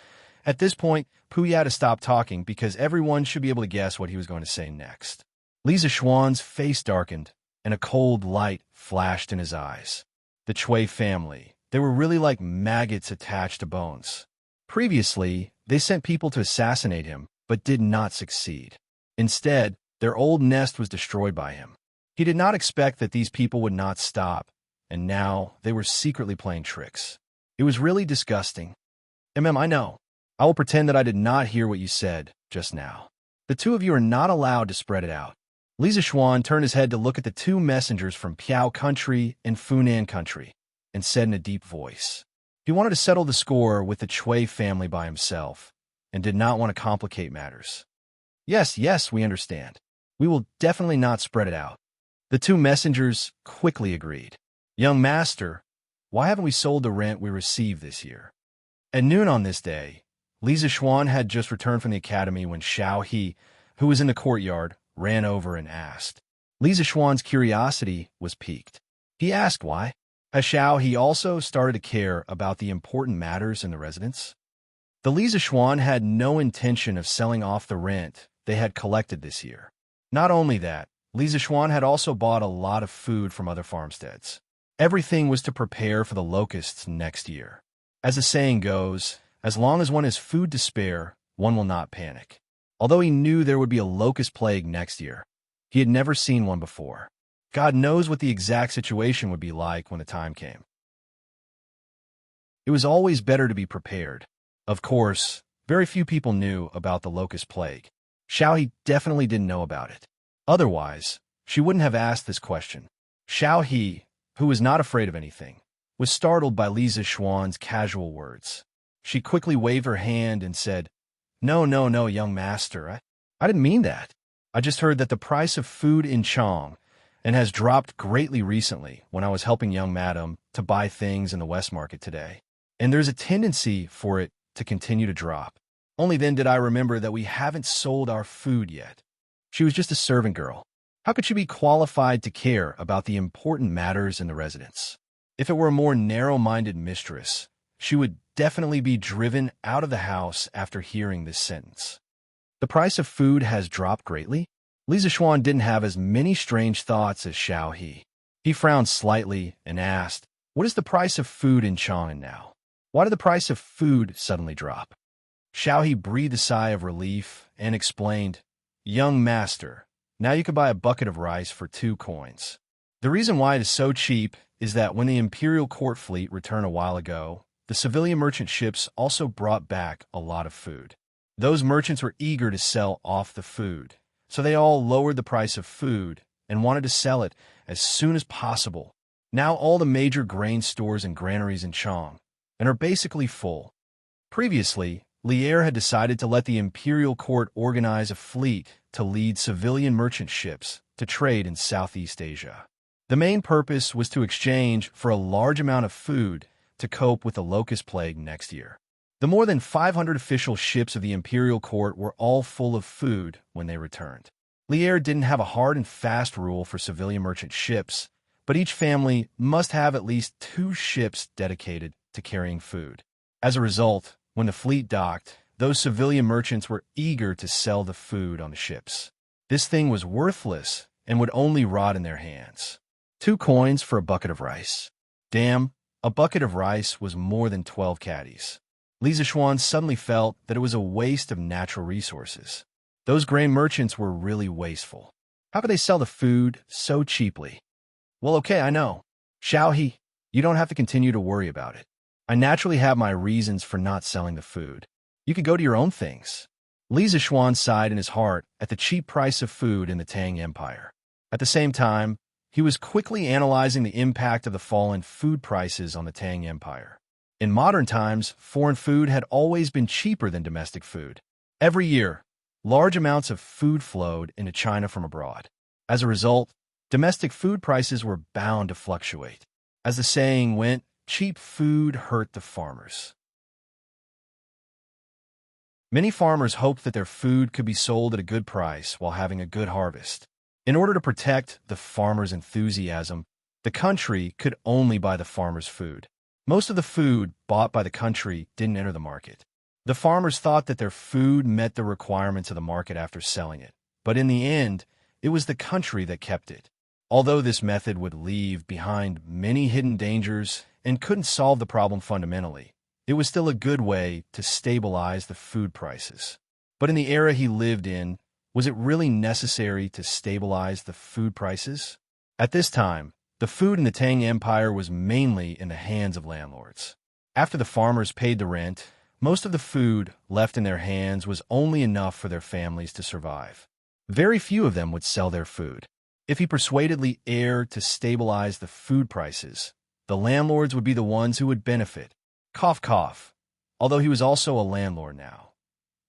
at this point, Puyada stopped talking because everyone should be able to guess what he was going to say next." Li Zishuan's face darkened, and a cold light flashed in his eyes. The Chui family, they were really like maggots attached to bones. Previously, they sent people to assassinate him, but did not succeed. Instead, their old nest was destroyed by him. He did not expect that these people would not stop, and now they were secretly playing tricks. It was really disgusting. I know. I will pretend that I did not hear what you said just now. The two of you are not allowed to spread it out." Li Zishuan turned his head to look at the two messengers from Piao Country and Funan Country, and said in a deep voice. He wanted to settle the score with the Chui family by himself, and did not want to complicate matters. Yes, we understand. We will definitely not spread it out." The two messengers quickly agreed. "Young master, why haven't we sold the rent we received this year?" At noon on this day, Li Zishuan had just returned from the academy when Xiao He, who was in the courtyard, ran over and asked. Li Zixuan's curiosity was piqued. He asked why. Has Xiao He also started to care about the important matters in the residence? The Li Zixuan had no intention of selling off the rent they had collected this year. Not only that, Li Zixuan had also bought a lot of food from other farmsteads. Everything was to prepare for the locusts next year. As the saying goes, as long as one has food to spare, one will not panic. Although he knew there would be a locust plague next year, he had never seen one before. God knows what the exact situation would be like when the time came. It was always better to be prepared. Of course, very few people knew about the locust plague. Xiao He definitely didn't know about it. Otherwise, she wouldn't have asked this question. Xiao He, who was not afraid of anything, was startled by Li Zixuan's casual words. She quickly waved her hand and said, No, young master, I didn't mean that. I just heard that the price of food in Chang and has dropped greatly recently when I was helping young madam to buy things in the West Market today. And there's a tendency for it to continue to drop. Only then did I remember that we haven't sold our food yet. She was just a servant girl. How could she be qualified to care about the important matters in the residence? If it were a more narrow-minded mistress, she would definitely be driven out of the house after hearing this sentence. The price of food has dropped greatly? Li Zixuan didn't have as many strange thoughts as Xiao He. He frowned slightly and asked, What is the price of food in Chang'an now? Why did the price of food suddenly drop? Xiao He breathed a sigh of relief and explained, Young master, now you can buy a bucket of rice for 2 coins. The reason why it is so cheap is that when the imperial court fleet returned a while ago, the civilian merchant ships also brought back a lot of food. Those merchants were eager to sell off the food, so they all lowered the price of food and wanted to sell it as soon as possible. Now all the major grain stores and granaries in Chang are basically full. Previously, Lier had decided to let the imperial court organize a fleet to lead civilian merchant ships to trade in Southeast Asia. The main purpose was to exchange for a large amount of food to cope with the locust plague next year. The more than 500 official ships of the imperial court were all full of food when they returned. Lier didn't have a hard and fast rule for civilian merchant ships, but each family must have at least 2 ships dedicated to carrying food. As a result, when the fleet docked, those civilian merchants were eager to sell the food on the ships. This thing was worthless and would only rot in their hands. 2 coins for a bucket of rice. Damn, a bucket of rice was more than 12 caddies. Li Zixuan suddenly felt that it was a waste of natural resources. Those grain merchants were really wasteful. How could they sell the food so cheaply? Well, okay, I know. Xiao He, you don't have to continue to worry about it. I naturally have my reasons for not selling the food. You could go to your own things. Li Zixuan sighed in his heart at the cheap price of food in the Tang Empire. At the same time, he was quickly analyzing the impact of the fall in food prices on the Tang Empire. In modern times, foreign food had always been cheaper than domestic food. Every year, large amounts of food flowed into China from abroad. As a result, domestic food prices were bound to fluctuate. As the saying went, cheap food hurt the farmers. Many farmers hoped that their food could be sold at a good price while having a good harvest. In order to protect the farmers' enthusiasm, the country could only buy the farmers' food. Most of the food bought by the country didn't enter the market. The farmers thought that their food met the requirements of the market after selling it, but in the end, it was the country that kept it. Although this method would leave behind many hidden dangers and couldn't solve the problem fundamentally, it was still a good way to stabilize the food prices. But in the era he lived in, was it really necessary to stabilize the food prices? At this time, the food in the Tang Empire was mainly in the hands of landlords. After the farmers paid the rent, most of the food left in their hands was only enough for their families to survive. Very few of them would sell their food. If he persuaded Li Er to stabilize the food prices, the landlords would be the ones who would benefit. Cough, cough. Although he was also a landlord now.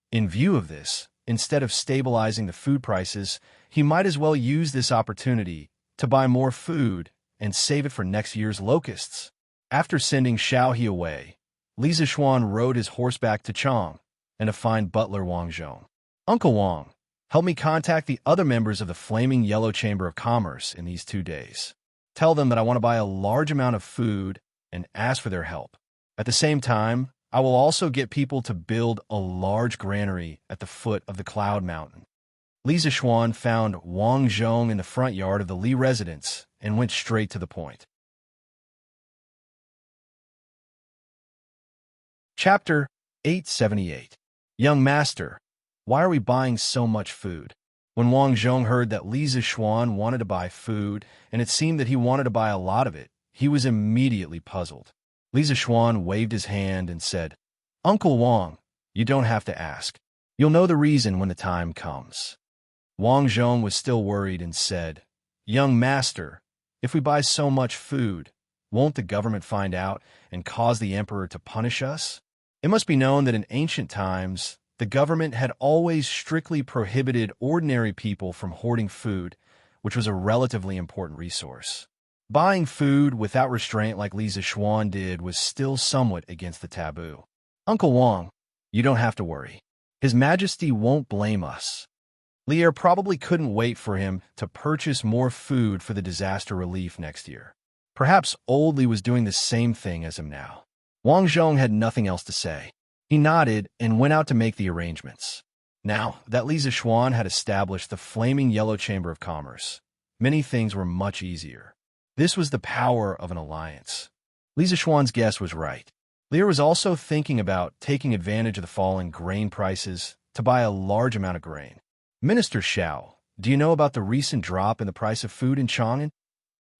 In view of this, instead of stabilizing the food prices, he might as well use this opportunity to buy more food and save it for next year's locusts. After sending Xiao He away, Li Zixuan rode his horse back to Chang and to find butler Wang Zhong. Uncle Wang, Help me contact the other members of the Flaming Yellow Chamber of Commerce in these 2 days. Tell them that I want to buy a large amount of food and ask for their help. At the same time, I will also get people to build a large granary at the foot of the Cloud Mountain. Li Zixuan found Wang Zhong in the front yard of the Li residence and went straight to the point. Chapter 878. Young Master, why are we buying so much food? When Wang Zhong heard that Li Zixuan wanted to buy food, and it seemed that he wanted to buy a lot of it, he was immediately puzzled. Li Zixuan waved his hand and said, "Uncle Wang, you don't have to ask. You'll know the reason when the time comes." Wang Zhong was still worried and said, "Young Master, if we buy so much food, won't the government find out and cause the emperor to punish us?" It must be known that in ancient times, the government had always strictly prohibited ordinary people from hoarding food, which was a relatively important resource. Buying food without restraint like Li Zixuan did was still somewhat against the taboo. "Uncle Wang, you don't have to worry. His Majesty won't blame us." Li Er probably couldn't wait for him to purchase more food for the disaster relief next year. Perhaps old Li was doing the same thing as him now. Wang Zhong had nothing else to say. He nodded and went out to make the arrangements. Now that Li Zixuan had established the Flaming Yellow Chamber of Commerce, many things were much easier. This was the power of an alliance. Li Zixuan's guess was right. Li Er was also thinking about taking advantage of the fall in grain prices to buy a large amount of grain. "Minister Xiao, do you know about the recent drop in the price of food in Chang'an?"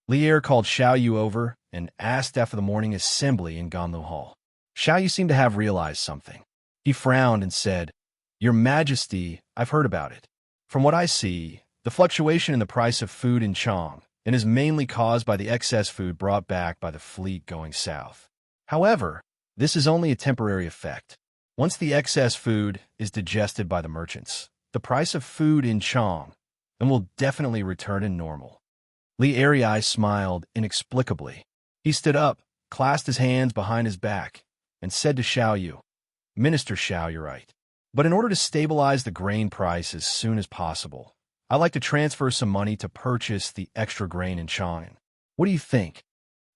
Li Er called Xiao Yu over and asked after the morning assembly in Ganlu Hall. Xiao Yu seemed to have realized something. He frowned and said, "Your Majesty, I've heard about it. From what I see, the fluctuation in the price of food in Chang and is mainly caused by the excess food brought back by the fleet going south. However, this is only a temporary effect. Once the excess food is digested by the merchants, the price of food in Chang and will definitely return to normal." Li Erei smiled inexplicably. He stood up, clasped his hands behind his back, and said to Xiao Yu, "Minister Xiao, you're right. But in order to stabilize the grain price as soon as possible, I'd like to transfer some money to purchase the extra grain in Chang'an. What do you think?"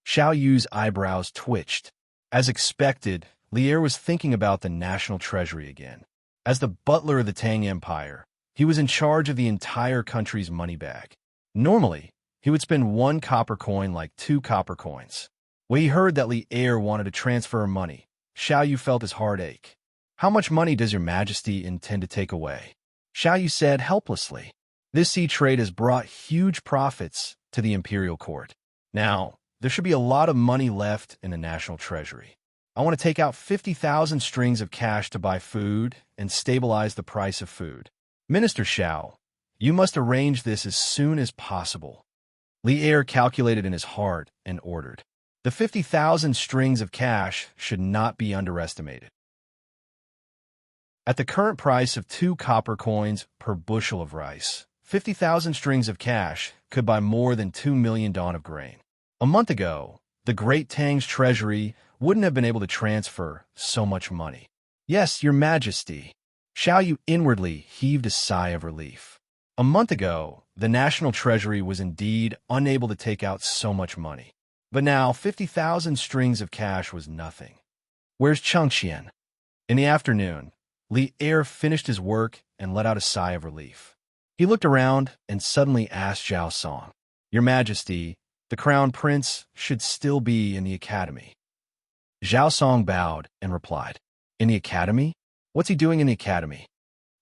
Xiao Yu's eyebrows twitched. As expected, Li Er was thinking about the national treasury again. As the butler of the Tang Empire, he was in charge of the entire country's money bag. Normally, he would spend 1 copper coin like 2 copper coins. When he heard that Li Er wanted to transfer money, Xiao Yu felt his heart ache. "How much money does your Majesty intend to take away?" Xiao Yu said helplessly. "This sea trade has brought huge profits to the imperial court. Now, there should be a lot of money left in the national treasury. I want to take out 50,000 strings of cash to buy food and stabilize the price of food. Minister Xiao, you must arrange this as soon as possible." Li Er calculated in his heart and ordered. The 50,000 strings of cash should not be underestimated. At the current price of 2 copper coins per bushel of rice, 50,000 strings of cash could buy more than 2 million don of grain. A month ago, the Great Tang's treasury wouldn't have been able to transfer so much money. "Yes, your Majesty." Xiao Yu inwardly heaved a sigh of relief. A month ago, the national treasury was indeed unable to take out so much money. But now 50,000 strings of cash was nothing. "Where's Chengqian?" In the afternoon, Li Er finished his work and let out a sigh of relief. He looked around and suddenly asked Zhao Song, "Your Majesty, the crown prince should still be in the academy." Zhao Song bowed and replied, "In the academy? What's he doing in the academy?"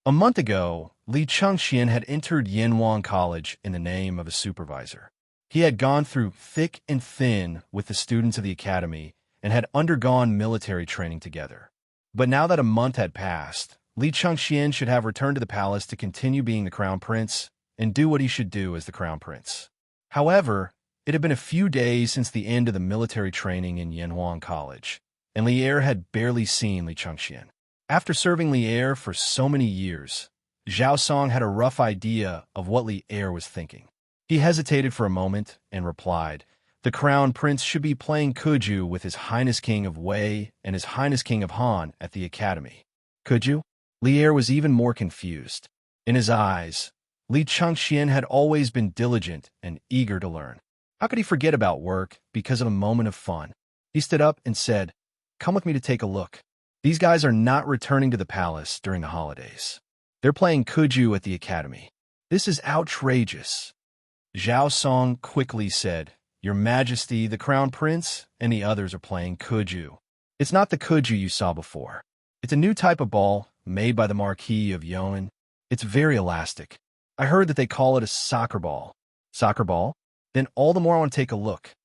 A month ago, Li Chengqian had entered Yanhuang College in the name of a supervisor. He had gone through thick and thin with the students of the academy and had undergone military training together. But now that a month had passed, Li Chengqian should have returned to the palace to continue being the crown prince and do what he should do as the crown prince. However, it had been a few days since the end of the military training in Yanhuang College, and Li Er had barely seen Li Chengqian. After serving Li Er for so many years, Zhao Song had a rough idea of what Li Er was thinking. He hesitated for a moment and replied, "The crown prince should be playing Kuju with His Highness King of Wei and His Highness King of Han at the academy." "Kuju?" Li Er was even more confused. In his eyes, Li Changxian had always been diligent and eager to learn. How could he forget about work because of a moment of fun? He stood up and said, "Come with me to take a look. These guys are not returning to the palace during the holidays. They're playing kuju at the academy. This is outrageous." Zhao Song quickly said, "Your Majesty, the Crown Prince, and the others are playing kuju. It's not the kuju you saw before. It's a new type of ball made by the Marquis of Yuan. It's very elastic. I heard that they call it a soccer ball." "Soccer ball? Then all the more I want to take a look."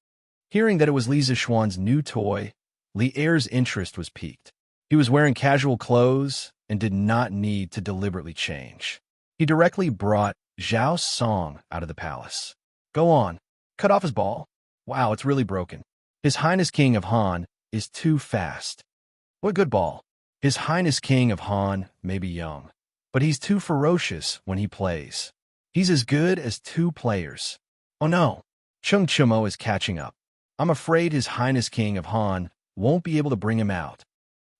Hearing that it was Li Zishuan's new toy, Li Er's interest was piqued. He was wearing casual clothes and did not need to deliberately change. He directly brought Zhao Song out of the palace. "Go on, cut off his ball. Wow, it's really broken. His Highness King of Han is too fast." "What good ball?" "His Highness King of Han may be young, but he's too ferocious when he plays. He's as good as two players." "Oh no, Chung Chumo is catching up. I'm afraid His Highness King of Han won't be able to bring him out."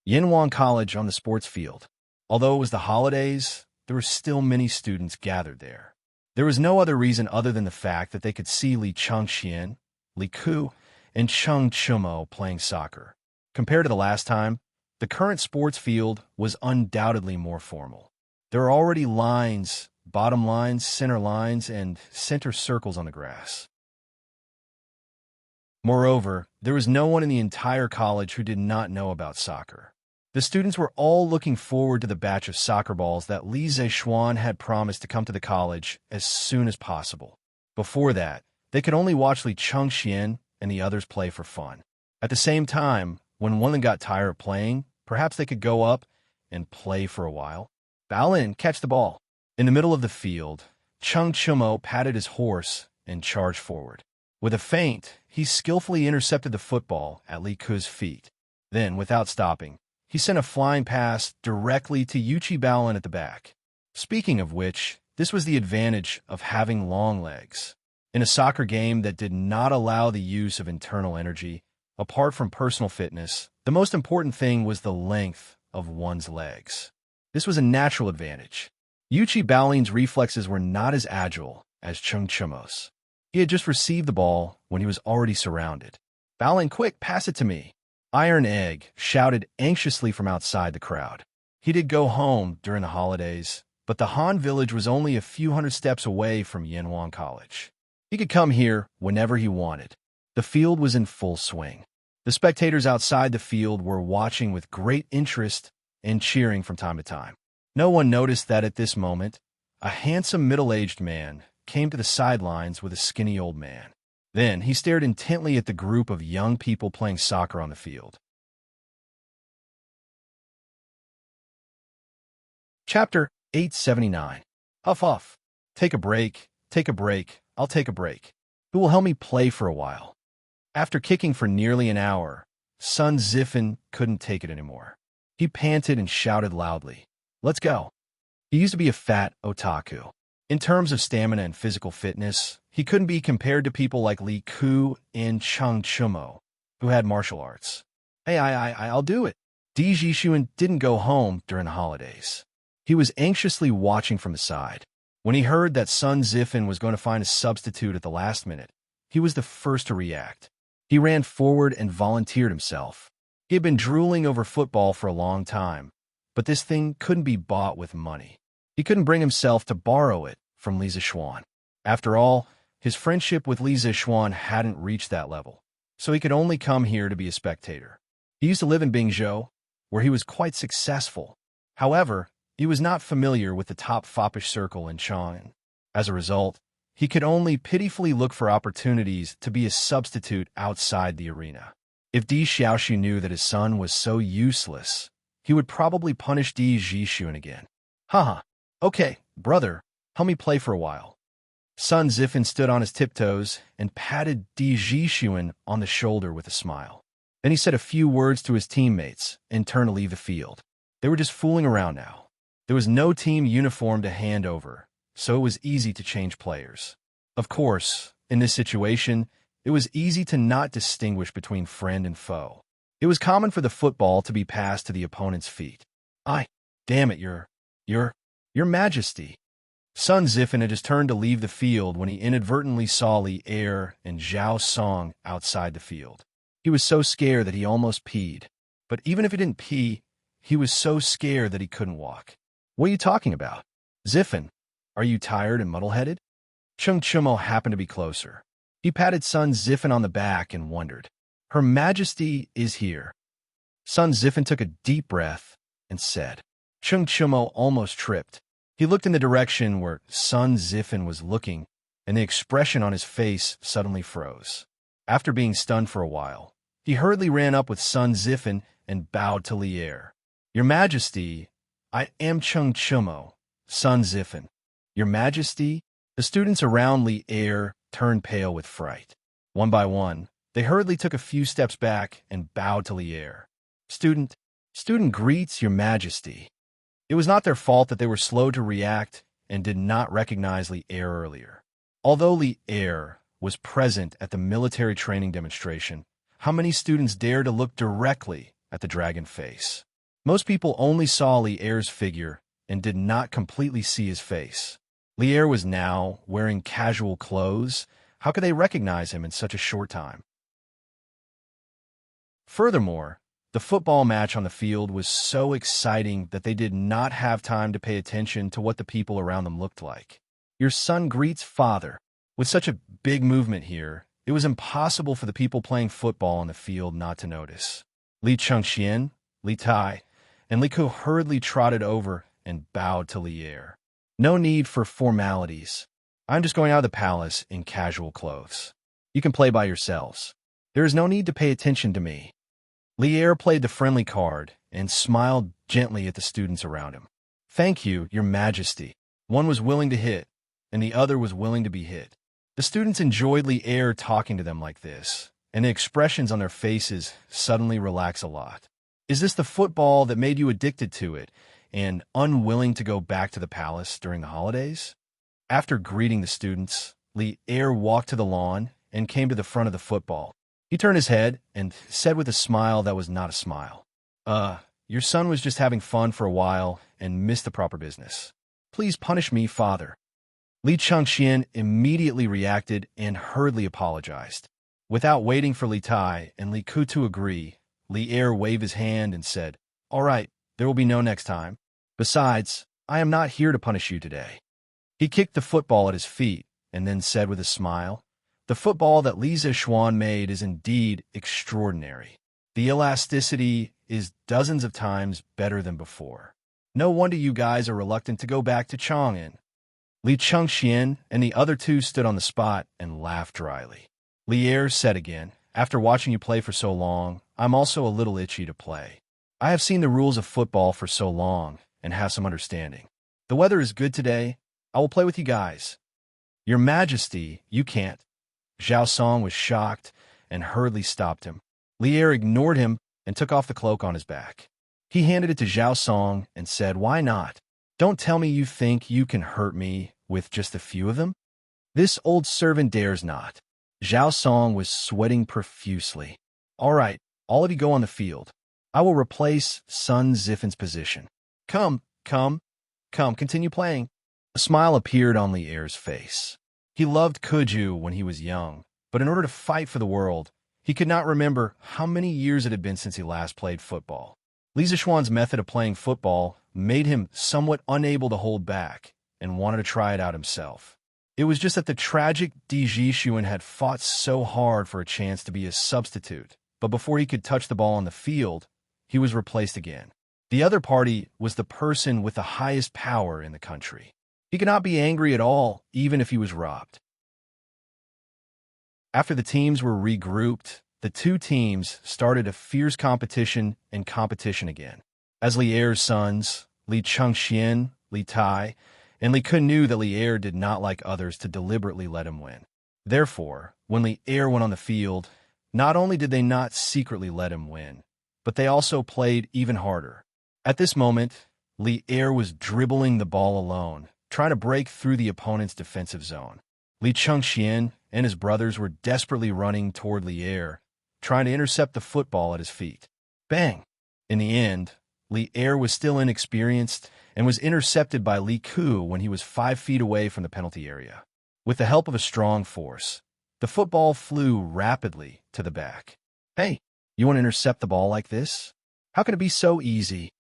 Yanwang College on the sports field. Although it was the holidays, there were still many students gathered there. There was no other reason other than the fact that they could see Li Changxian, Li Ku, and Chung Chumo playing soccer. Compared to the last time, the current sports field was undoubtedly more formal. There are already lines, bottom lines, center lines, and center circles on the grass. Moreover, there was no one in the entire college who did not know about soccer. The students were all looking forward to the batch of soccer balls that Li Zishuan had promised to come to the college as soon as possible. Before that, they could only watch Li Changxian and the others play for fun. At the same time, when one of them got tired of playing, perhaps they could go up and play for a while. "Bow in, catch the ball." In the middle of the field, Chung Chumo patted his horse and charged forward. With a feint, he skillfully intercepted the football at Li Ku's feet. Then, without stopping, he sent a flying pass directly to Yuchi Baolin at the back. Speaking of which, this was the advantage of having long legs. In a soccer game that did not allow the use of internal energy, apart from personal fitness, the most important thing was the length of one's legs. This was a natural advantage. Yuchi Baolin's reflexes were not as agile as Chung Chumo's. He had just received the ball when he was already surrounded. "Baolin, quick, pass it to me." Iron Egg shouted anxiously from outside the crowd. He did go home during the holidays, but the Han village was only a few hundred steps away from Yanwang College. He could come here whenever he wanted. The field was in full swing. The spectators outside the field were watching with great interest and cheering from time to time. No one noticed that at this moment, a handsome middle-aged man came to the sidelines with a skinny old man. Then he stared intently at the group of young people playing soccer on the field. Chapter 879. Huff Huff. Take a break, I'll take a break. Who will help me play for a while? After kicking for nearly an hour, Sun Zifen couldn't take it anymore. He panted and shouted loudly, "Let's go." He used to be a fat otaku. In terms of stamina and physical fitness, he couldn't be compared to people like Li Ku and Chung Chumo, who had martial arts. "Hey, I'll do it." Di Jishuan didn't go home during the holidays. He was anxiously watching from the side. When he heard that Sun Zifen was going to find a substitute at the last minute, he was the first to react. He ran forward and volunteered himself. He had been drooling over football for a long time, but this thing couldn't be bought with money. He couldn't bring himself to borrow it from Li Zishuan. After all, his friendship with Li Zishuan hadn't reached that level, so he could only come here to be a spectator. He used to live in Bingzhou, where he was quite successful. However, he was not familiar with the top foppish circle in Chang'an. As a result, he could only pitifully look for opportunities to be a substitute outside the arena. If Di Xiaoxu knew that his son was so useless, he would probably punish Di Jishuan again. "Haha, okay, brother, help me play for a while." Sun Zifen stood on his tiptoes and patted Di Jishuan on the shoulder with a smile. Then he said a few words to his teammates and turned to leave the field. They were just fooling around now. There was no team uniform to hand over, so it was easy to change players. Of course, in this situation, it was easy to not distinguish between friend and foe. It was common for the football to be passed to the opponent's feet. Damn it, your Majesty." Sun Zifen had just turned to leave the field when he inadvertently saw Li Er and Zhao Song outside the field. He was so scared that he almost peed. But even if he didn't pee, he was so scared that he couldn't walk. What are you talking about? Zifen, are you tired and muddle-headed? Chung Chumo happened to be closer. He patted Sun Zifen on the back and wondered. Her Majesty is here. Sun Zifen took a deep breath and said. Chung Chumo almost tripped. He looked in the direction where Sun Zifen was looking, and the expression on his face suddenly froze. After being stunned for a while, he hurriedly ran up with Sun Zifen and bowed to Li Er. Your Majesty, I am Chung Chumo, Sun Zifen. Your Majesty? The students around Li Er turned pale with fright. One by one, they hurriedly took a few steps back and bowed to Li Er. Student greets Your Majesty. It was not their fault that they were slow to react and did not recognize Li Er earlier. Although Li Er was present at the military training demonstration, how many students dared to look directly at the dragon face? Most people only saw Li Er's figure and did not completely see his face. Li Er was now wearing casual clothes. How could they recognize him in such a short time? Furthermore, the football match on the field was so exciting that they did not have time to pay attention to what the people around them looked like. Your son greets father. With such a big movement here, it was impossible for the people playing football on the field not to notice. Li Chengxian, Li Tai, and Li Ku hurriedly trotted over and bowed to Li Er. No need for formalities. I'm just going out of the palace in casual clothes. You can play by yourselves. There is no need to pay attention to me. Li Er played the friendly card and smiled gently at the students around him. Thank you, Your Majesty. One was willing to hit, and the other was willing to be hit. The students enjoyed Li Er talking to them like this, and the expressions on their faces suddenly relax a lot. Is this the football that made you addicted to it and unwilling to go back to the palace during the holidays? After greeting the students, Li Er walked to the lawn and came to the front of the football. He turned his head and said with a smile that was not a smile, your son was just having fun for a while and missed the proper business. Please punish me, father. Li Chengxian immediately reacted and hurriedly apologized. Without waiting for Li Tai and Li Ku to agree, Li Er waved his hand and said, All right, there will be no next time. Besides, I am not here to punish you today. He kicked the football at his feet and then said with a smile, The football that Li Zishuan made is indeed extraordinary. The elasticity is dozens of times better than before. No wonder you guys are reluctant to go back to Chang'an. Li Chengxian and the other two stood on the spot and laughed dryly. Li Er said again, After watching you play for so long, I'm also a little itchy to play. I have seen the rules of football for so long and have some understanding. The weather is good today. I will play with you guys. Your Majesty, you can't. Zhao Song was shocked and hurriedly stopped him. Li Er ignored him and took off the cloak on his back. He handed it to Zhao Song and said, Why not? Don't tell me you think you can hurt me with just a few of them? This old servant dares not. Zhao Song was sweating profusely. All right, all of you go on the field. I will replace Sun Zifen's position. Come, continue playing. A smile appeared on Li Er's face. He loved Kuju when he was young, but in order to fight for the world, he could not remember how many years it had been since he last played football. Li Zishuan's method of playing football made him somewhat unable to hold back and wanted to try it out himself. It was just that the tragic Di Jishuan had fought so hard for a chance to be his substitute, but before he could touch the ball on the field, he was replaced again. The other party was the person with the highest power in the country. He could not be angry at all, even if he was robbed. After the teams were regrouped, the two teams started a fierce competition again. As Li Er's sons, Li Chengxian, Li Tai, and Li Kun knew that Li Er did not like others to deliberately let him win. Therefore, when Li Er went on the field, not only did they not secretly let him win, but they also played even harder. At this moment, Li Er was dribbling the ball alone, trying to break through the opponent's defensive zone. Li Chengxian and his brothers were desperately running toward Li Er, trying to intercept the football at his feet. Bang! In the end, Li Er was still inexperienced and was intercepted by Li Ku when he was 5 feet away from the penalty area. With the help of a strong force, the football flew rapidly to the back. Hey, you want to intercept the ball like this? How can it be so easy?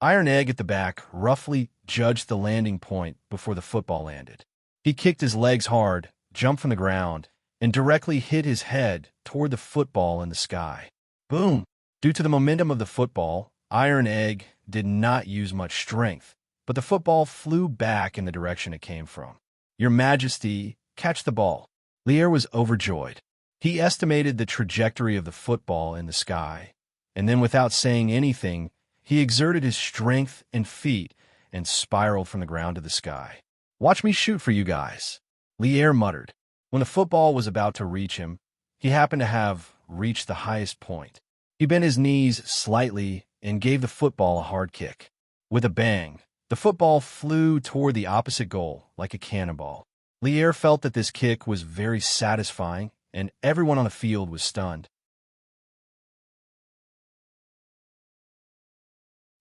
Iron Egg at the back roughly judged the landing point before the football landed. He kicked his legs hard, jumped from the ground, and directly hit his head toward the football in the sky. Boom! Due to the momentum of the football, Iron Egg did not use much strength, but the football flew back in the direction it came from. Your Majesty, catch the ball. Li Er was overjoyed. He estimated the trajectory of the football in the sky, and then without saying anything, he exerted his strength and feet and spiraled from the ground to the sky. Watch me shoot for you guys, Li Er muttered. When the football was about to reach him, he happened to have reached the highest point. He bent his knees slightly and gave the football a hard kick. With a bang, the football flew toward the opposite goal like a cannonball. Li Er felt that this kick was very satisfying, and everyone on the field was stunned.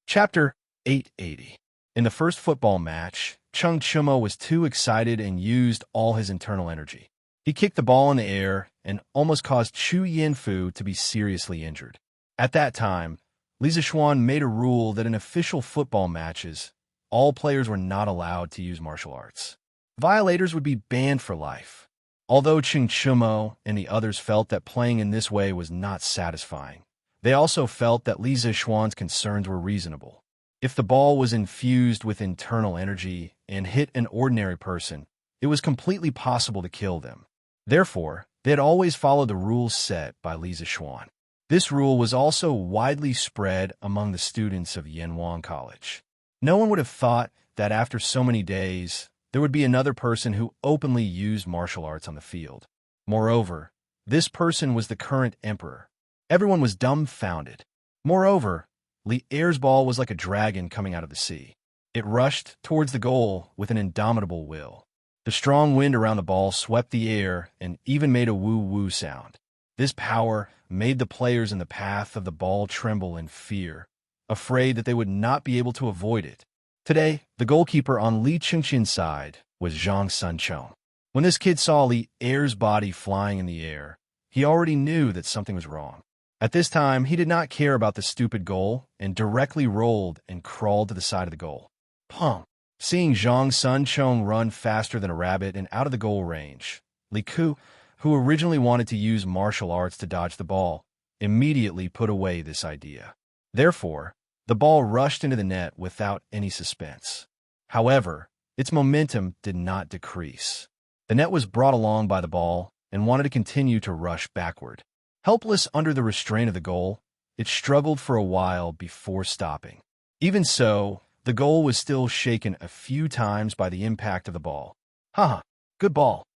Chapter 880. In the first football match, Chung Chumo was too excited and used all his internal energy. He kicked the ball in the air and almost caused Chu Yinfu to be seriously injured. At that time, Li Zixuan made a rule that in official football matches, all players were not allowed to use martial arts. Violators would be banned for life. Although Chung Chumo and the others felt that playing in this way was not satisfying, they also felt that Li Zixuan's concerns were reasonable. If the ball was infused with internal energy and hit an ordinary person, it was completely possible to kill them. Therefore, they had always followed the rules set by Li Zixuan. This rule was also widely spread among the students of Yanwang College. No one would have thought that after so many days, there would be another person who openly used martial arts on the field. Moreover, this person was the current emperor. Everyone was dumbfounded. Moreover, Li Er's ball was like a dragon coming out of the sea. It rushed towards the goal with an indomitable will. The strong wind around the ball swept the air and even made a woo-woo sound. This power made the players in the path of the ball tremble in fear, afraid that they would not be able to avoid it. Today, the goalkeeper on Li Chengqian's side was Zhang Sunchong. When this kid saw Li Er's body flying in the air, he already knew that something was wrong. At this time, he did not care about the stupid goal and directly rolled and crawled to the side of the goal. Pong! Seeing Zhang Sunchong run faster than a rabbit and out of the goal range, Li Ku, who originally wanted to use martial arts to dodge the ball, immediately put away this idea. Therefore, the ball rushed into the net without any suspense. However, its momentum did not decrease. The net was brought along by the ball and wanted to continue to rush backward. Helpless under the restraint of the goal, it struggled for a while before stopping. Even so, the goal was still shaken a few times by the impact of the ball. Haha, good ball.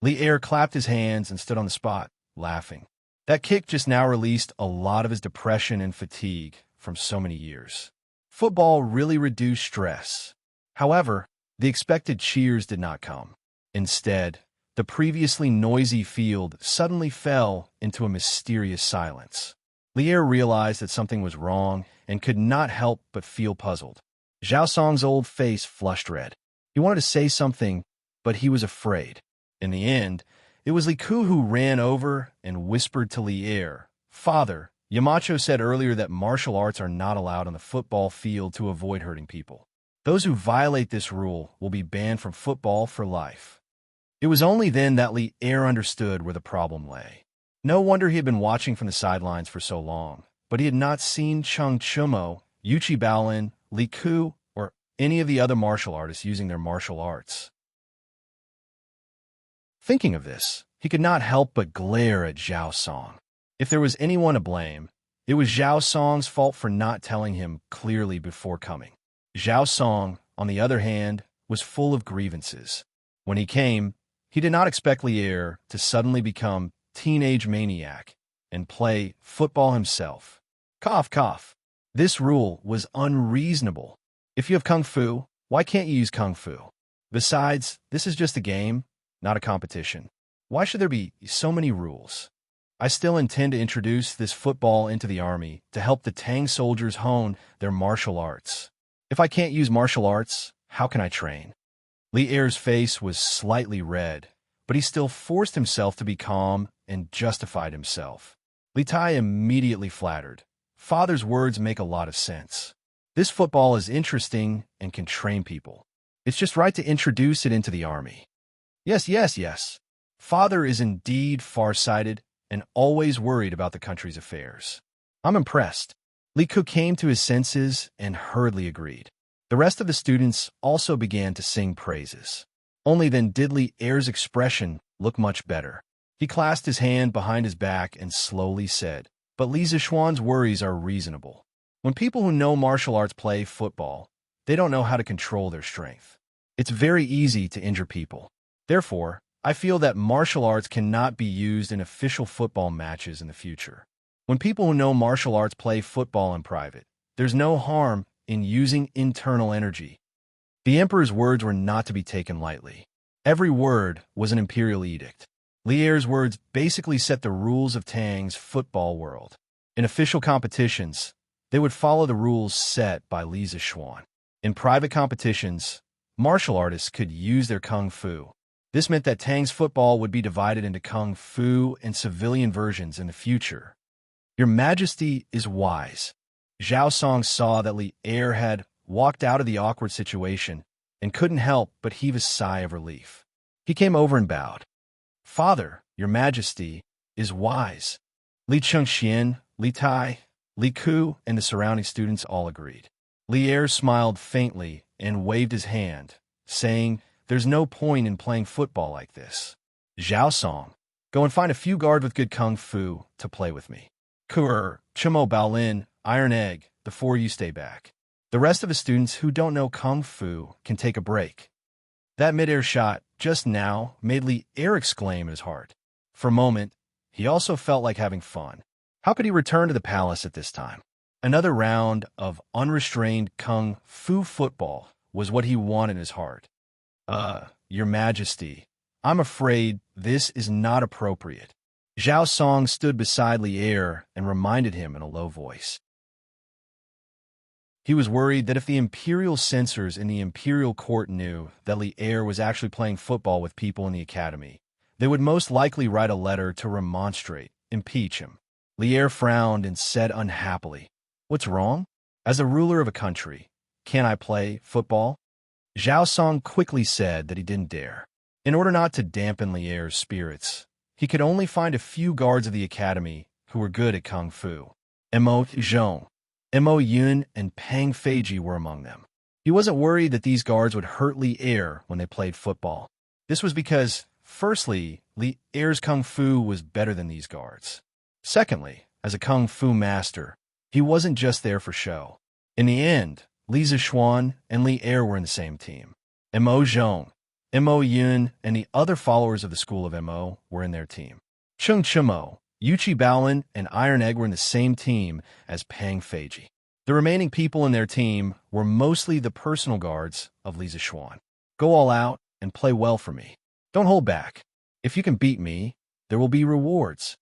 Li Er clapped his hands and stood on the spot, laughing. That kick just now released a lot of his depression and fatigue from so many years. Football really reduced stress. However, the expected cheers did not come. Instead, the previously noisy field suddenly fell into a mysterious silence. Li Er realized that something was wrong and could not help but feel puzzled. Zhao Song's old face flushed red. He wanted to say something, but he was afraid. In the end, it was Li Ku who ran over and whispered to Li Er, "Father, Yamacho said earlier that martial arts are not allowed on the football field to avoid hurting people. Those who violate this rule will be banned from football for life." It was only then that Li Er understood where the problem lay. No wonder he had been watching from the sidelines for so long, but he had not seen Chung Chumo, Yuchi Baolin, Li Ku, or any of the other martial artists using their martial arts. Thinking of this, he could not help but glare at Zhao Song. If there was anyone to blame, it was Zhao Song's fault for not telling him clearly before coming. Zhao Song, on the other hand, was full of grievances. When he came, he did not expect Li Er to suddenly become teenage maniac and play football himself. Cough, cough. This rule was unreasonable. If you have kung fu, why can't you use kung fu? Besides, this is just a game, not a competition. Why should there be so many rules? I still intend to introduce this football into the army to help the Tang soldiers hone their martial arts. If I can't use martial arts, how can I train? Li Er's face was slightly red, but he still forced himself to be calm and justified himself. Li Tai immediately flattered. Father's words make a lot of sense. This football is interesting and can train people. It's just right to introduce it into the army. Yes, yes, yes. Father is indeed far-sighted and always worried about the country's affairs. I'm impressed. Li Ku came to his senses and hurriedly agreed. The rest of the students also began to sing praises. Only then did Li Er's expression look much better. He clasped his hand behind his back and slowly said, "But Li Zishuan's worries are reasonable. When people who know martial arts play football, they don't know how to control their strength. It's very easy to injure people. Therefore, I feel that martial arts cannot be used in official football matches in the future. When people who know martial arts play football in private, there's no harm in using internal energy." The emperor's words were not to be taken lightly. Every word was an imperial edict. Li Er's words basically set the rules of Tang's football world. In official competitions, they would follow the rules set by Li Zishuan. In private competitions, martial artists could use their kung fu. This meant that Tang's football would be divided into kung fu and civilian versions in the future. Your Majesty is wise. Zhao Song saw that Li Er had walked out of the awkward situation and couldn't help but heave a sigh of relief. He came over and bowed. "Father, your Majesty is wise." Li Chengxian, Li Tai, Li Ku, and the surrounding students all agreed. Li Er smiled faintly and waved his hand, saying, "There's no point in playing football like this. Zhao Song, go and find a few guards with good kung fu to play with me. Kur, Chimo Baolin, Iron Egg, the four you stay back. The rest of the students who don't know kung fu can take a break." That mid-air shot just now made Li Er exclaim in his heart. For a moment, he also felt like having fun. How could he return to the palace at this time? Another round of unrestrained kung fu football was what he wanted in his heart. Your Majesty, I'm afraid this is not appropriate." Zhao Song stood beside Li Er and reminded him in a low voice. He was worried that if the imperial censors in the imperial court knew that Li Er was actually playing football with people in the academy, they would most likely write a letter to remonstrate, impeach him. Li Er frowned and said unhappily, "What's wrong? As a ruler of a country, can't I play football?" Zhao Song quickly said that he didn't dare. In order not to dampen Li Er's spirits, he could only find a few guards of the academy who were good at kung fu. Mo Zhong, Mo Yun, and Pang Feiji were among them. He wasn't worried that these guards would hurt Li Er when they played football. This was because, firstly, Li Er's kung fu was better than these guards. Secondly, as a kung fu master, he wasn't just there for show. In the end, Li Zishuan and Li Er were in the same team. Mo Zhong, Mo Yun, and the other followers of the school of Mo were in their team. Chung Chimo, Yuchi Baolin, and Iron Egg were in the same team as Pang Feiji. The remaining people in their team were mostly the personal guards of Li Zishuan. Go all out and play well for me. Don't hold back. If you can beat me, there will be rewards.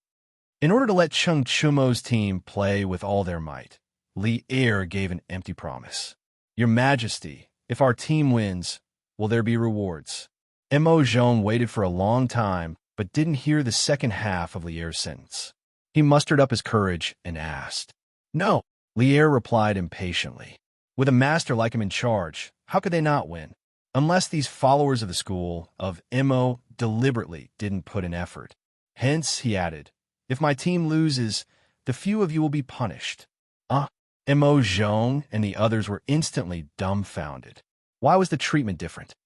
In order to let Chung Chimo's team play with all their might, Li Er gave an empty promise. Your Majesty, if our team wins, will there be rewards? Mo Zhong waited for a long time, but didn't hear the second half of Li Er's sentence. He mustered up his courage and asked. No, Li Er replied impatiently. With a master like him in charge, how could they not win? Unless these followers of the school of Mo deliberately didn't put in effort. Hence, he added, if my team loses, the few of you will be punished. Mo Zhong and the others were instantly dumbfounded. Why was the treatment different?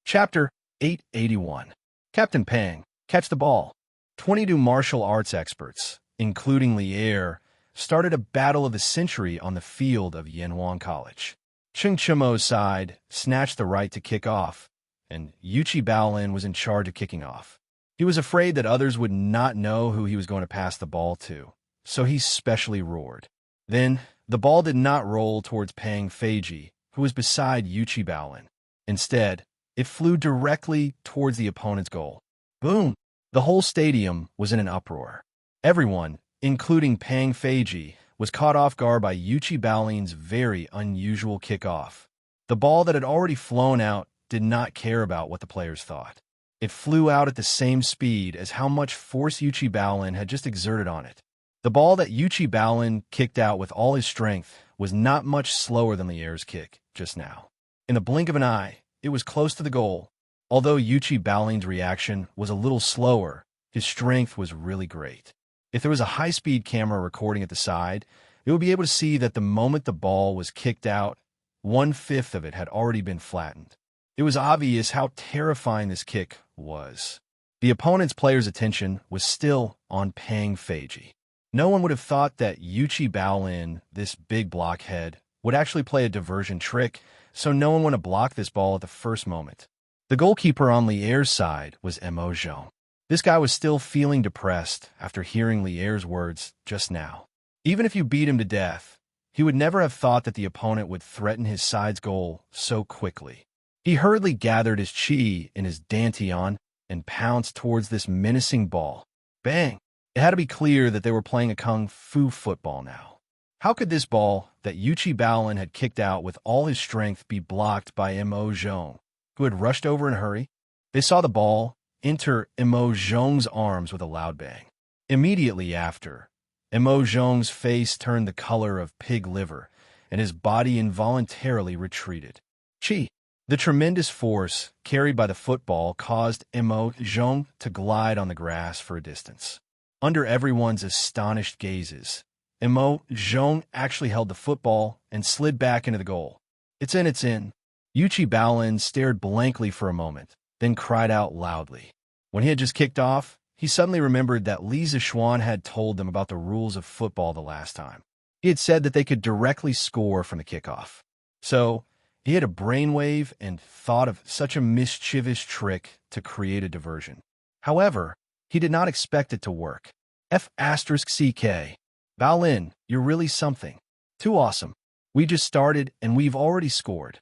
Chapter 881. Captain Pang, catch the ball. 22 martial arts experts, including Li Er, started a battle of the century on the field of Yanhuang College. Chung Chimo's side snatched the right to kick off, and Yuchi Baolin was in charge of kicking off. He was afraid that others would not know who he was going to pass the ball to, so he specially roared. Then, the ball did not roll towards Pang Feiji, who was beside Yuchi Baolin. Instead, It flew directly towards the opponent's goal. Boom! The whole stadium was in an uproar. Everyone, including Pang Feiji, was caught off guard by Yuchi Baolin's very unusual kickoff. The ball that had already flown out did not care about what the players thought. It flew out at the same speed as how much force Yuchi Baolin had just exerted on it. The ball that Yuchi Baolin kicked out with all his strength was not much slower than Liere's kick just now. In the blink of an eye, it was close to the goal. Although Yuchi Baolin's reaction was a little slower, his strength was really great. If there was a high-speed camera recording at the side, it would be able to see that the moment the ball was kicked out, 1/5 of it had already been flattened. It was obvious how terrifying this kick was. The opponent's player's attention was still on Pang Feiji. No one would have thought that Yuchi Baolin, this big blockhead, would actually play a diversion trick, so no one would have blocked this ball at the first moment. The goalkeeper on Liere's side was Mo Zhong. This guy was still feeling depressed after hearing Liere's words just now. Even if you beat him to death, he would never have thought that the opponent would threaten his side's goal so quickly. He hurriedly gathered his chi in his dantian and pounced towards this menacing ball. Bang! It had to be clear that they were playing a kung fu football now. How could this ball that Yuchi Baolin had kicked out with all his strength be blocked by Mo Zhong, who had rushed over in a hurry? They saw the ball enter Mo Zhong's arms with a loud bang. Immediately after, Mo Zhong's face turned the color of pig liver, and his body involuntarily retreated. Chi! The tremendous force carried by the football caused Mo Zhong to glide on the grass for a distance. Under everyone's astonished gazes, Mo Zhong actually held the football and slid back into the goal. It's in, it's in. Yuchi Baolin stared blankly for a moment, then cried out loudly. When he had just kicked off, he suddenly remembered that Li Zixuan had told them about the rules of football the last time. He had said that they could directly score from the kickoff. So, he had a brainwave and thought of such a mischievous trick to create a diversion. However, he did not expect it to work. F***CK. Baolin, you're really something. Too awesome. We just started and we've already scored.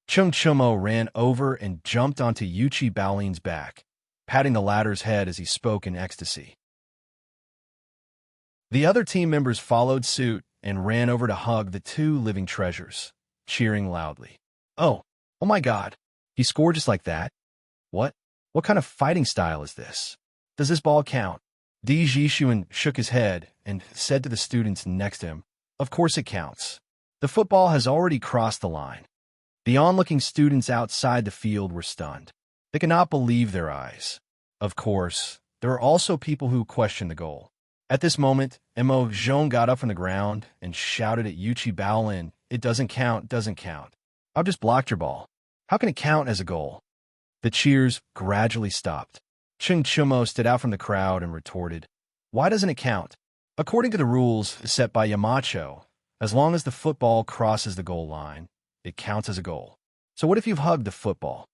Chung Chumo ran over and jumped onto Yuchi Baolin's back, patting the latter's head as he spoke in ecstasy. The other team members followed suit and ran over to hug the two living treasures, cheering loudly. Oh my God. He scored just like that? What kind of fighting style is this? Does this ball count? Di Jishuan shook his head and said to the students next to him, Of course it counts. The football has already crossed the line. The onlooking students outside the field were stunned. They could not believe their eyes. Of course, there were also people who questioned the goal. At this moment, Mo Zhong got up from the ground and shouted at Yuchi Baolin, It doesn't count, doesn't count. I've just blocked your ball. How can it count as a goal? The cheers gradually stopped. Chung Chumo stood out from the crowd and retorted, Why doesn't it count? According to the rules set by Yamacho, as long as the football crosses the goal line, it counts as a goal. So what if you've hugged the football?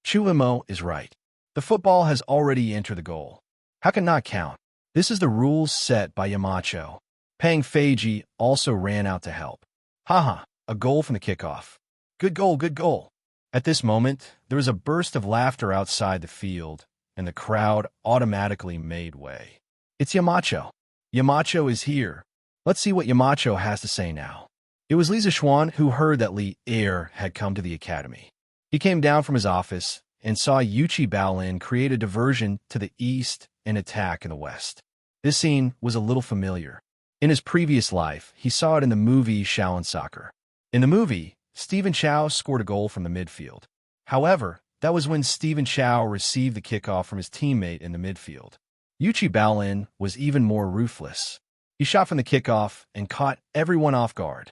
Chuimo is right. The football has already entered the goal. How can not count? This is the rules set by Yamacho. Pang Feiji also ran out to help. Haha, a goal from the kickoff. Good goal, good goal. At this moment, there was a burst of laughter outside the field, and the crowd automatically made way. It's Yamacho. Yamacho is here. Let's see what Yamacho has to say now. It was Li Zixuan who heard that Lier had come to the academy. He came down from his office and saw Yuchi Baolin create a diversion to the east and attack in the west. This scene was a little familiar. In his previous life, he saw it in the movie Shaolin Soccer. In the movie, Stephen Chow scored a goal from the midfield. However, that was when Stephen Chow received the kickoff from his teammate in the midfield. Yuchi Baolin was even more ruthless. He shot from the kickoff and caught everyone off guard.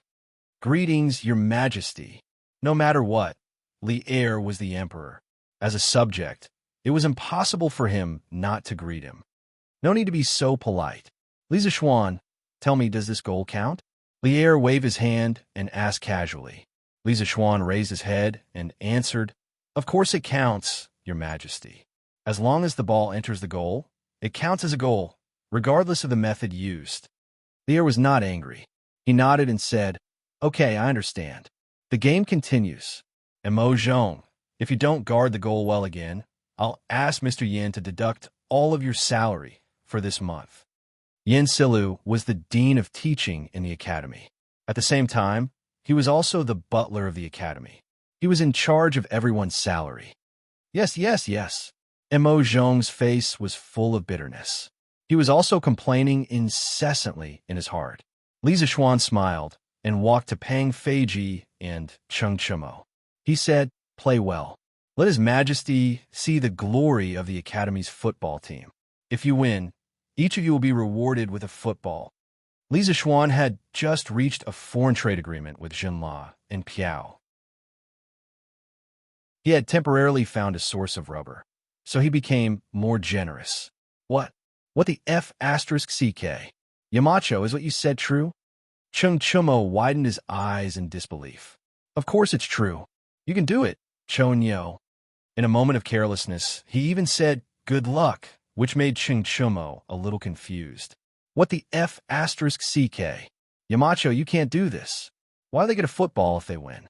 Greetings, Your Majesty. No matter what, Lier was the emperor. As a subject, it was impossible for him not to greet him. No need to be so polite. Li Zixuan, tell me, does this goal count? Lier waved his hand and asked casually. Li Zixuan raised his head and answered, Of course it counts, Your Majesty. As long as the ball enters the goal, it counts as a goal, regardless of the method used. Lier was not angry. He nodded and said, Okay, I understand. The game continues. Mo Zhong, If you don't guard the goal well again, I'll ask Mr. Yin to deduct all of your salary for this month. Yin Silu was the dean of teaching in the academy. At the same time, he was also the butler of the academy. He was in charge of everyone's salary. Yes, yes, yes. Mo Zhong's face was full of bitterness. He was also complaining incessantly in his heart. Li Zixuan smiled and walked to Pang Feiji and Cheng Chimo. He said, "Play well. Let His Majesty see the glory of the Academy's football team. If you win, each of you will be rewarded with a football." Li Zixuan had just reached a foreign trade agreement with Jinla and Piao. He had temporarily found a source of rubber, so he became more generous. What the F***CK? Yamacho, is what you said true? Cheng Chumo widened his eyes in disbelief. Of course it's true. You can do it, Chon Yo. In a moment of carelessness, he even said, "Good luck," which made Cheng Chumo a little confused. What the F***CK? Yamacho, you can't do this. Why do they get a football if they win?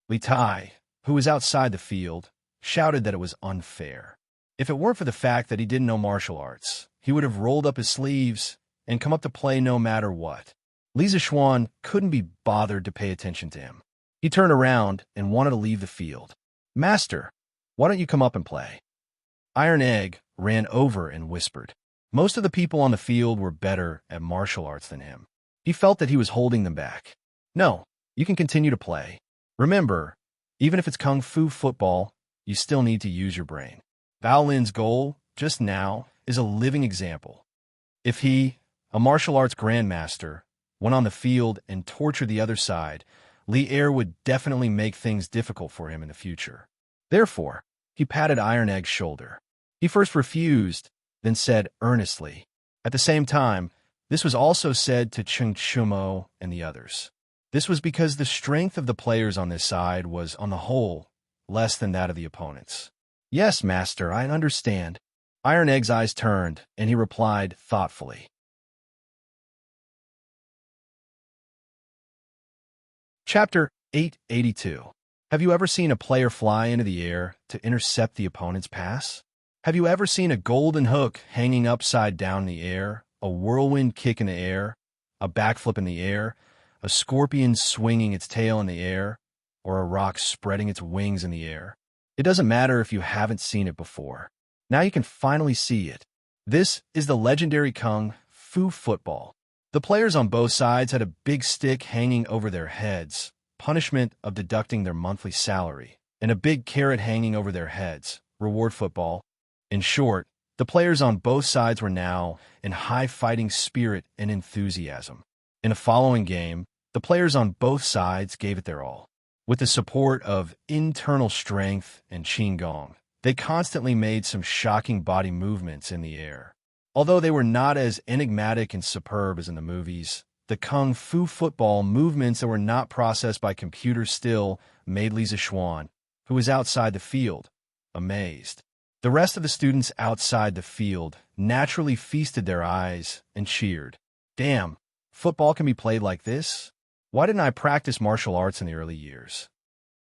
Li Tai, who was outside the field, shouted that it was unfair. If it weren't for the fact that he didn't know martial arts, he would have rolled up his sleeves and come up to play no matter what. Li Zixuan couldn't be bothered to pay attention to him. He turned around and wanted to leave the field. "Master, why don't you come up and play?" Iron Egg ran over and whispered. Most of the people on the field were better at martial arts than him. He felt that he was holding them back. "No, you can continue to play. Remember, even if it's kung fu football, you still need to use your brain." Bao Lin's goal, just now, is a living example. If he, a martial arts grandmaster, went on the field and tortured the other side, Li Er would definitely make things difficult for him in the future. Therefore, he patted Iron Egg's shoulder. He first refused, then said earnestly. At the same time, this was also said to Cheng Chumo and the others. This was because the strength of the players on this side was, on the whole, less than that of the opponents. "Yes, master, I understand." Iron Egg's eyes turned, and he replied thoughtfully. Chapter 882. Have you ever seen a player fly into the air to intercept the opponent's pass? Have you ever seen a golden hook hanging upside down in the air, a whirlwind kick in the air, a backflip in the air, a scorpion swinging its tail in the air, or a rock spreading its wings in the air? It doesn't matter if you haven't seen it before. Now you can finally see it. This is the legendary kung fu football. The players on both sides had a big stick hanging over their heads, punishment of deducting their monthly salary, and a big carrot hanging over their heads, reward football. In short, the players on both sides were now in high fighting spirit and enthusiasm. In a following game, the players on both sides gave it their all. With the support of internal strength and qigong, they constantly made some shocking body movements in the air. Although they were not as enigmatic and superb as in the movies, the kung fu football movements that were not processed by computers still made Li Zixuan, who was outside the field, amazed. The rest of the students outside the field naturally feasted their eyes and cheered. "Damn, football can be played like this? Why didn't I practice martial arts in the early years?"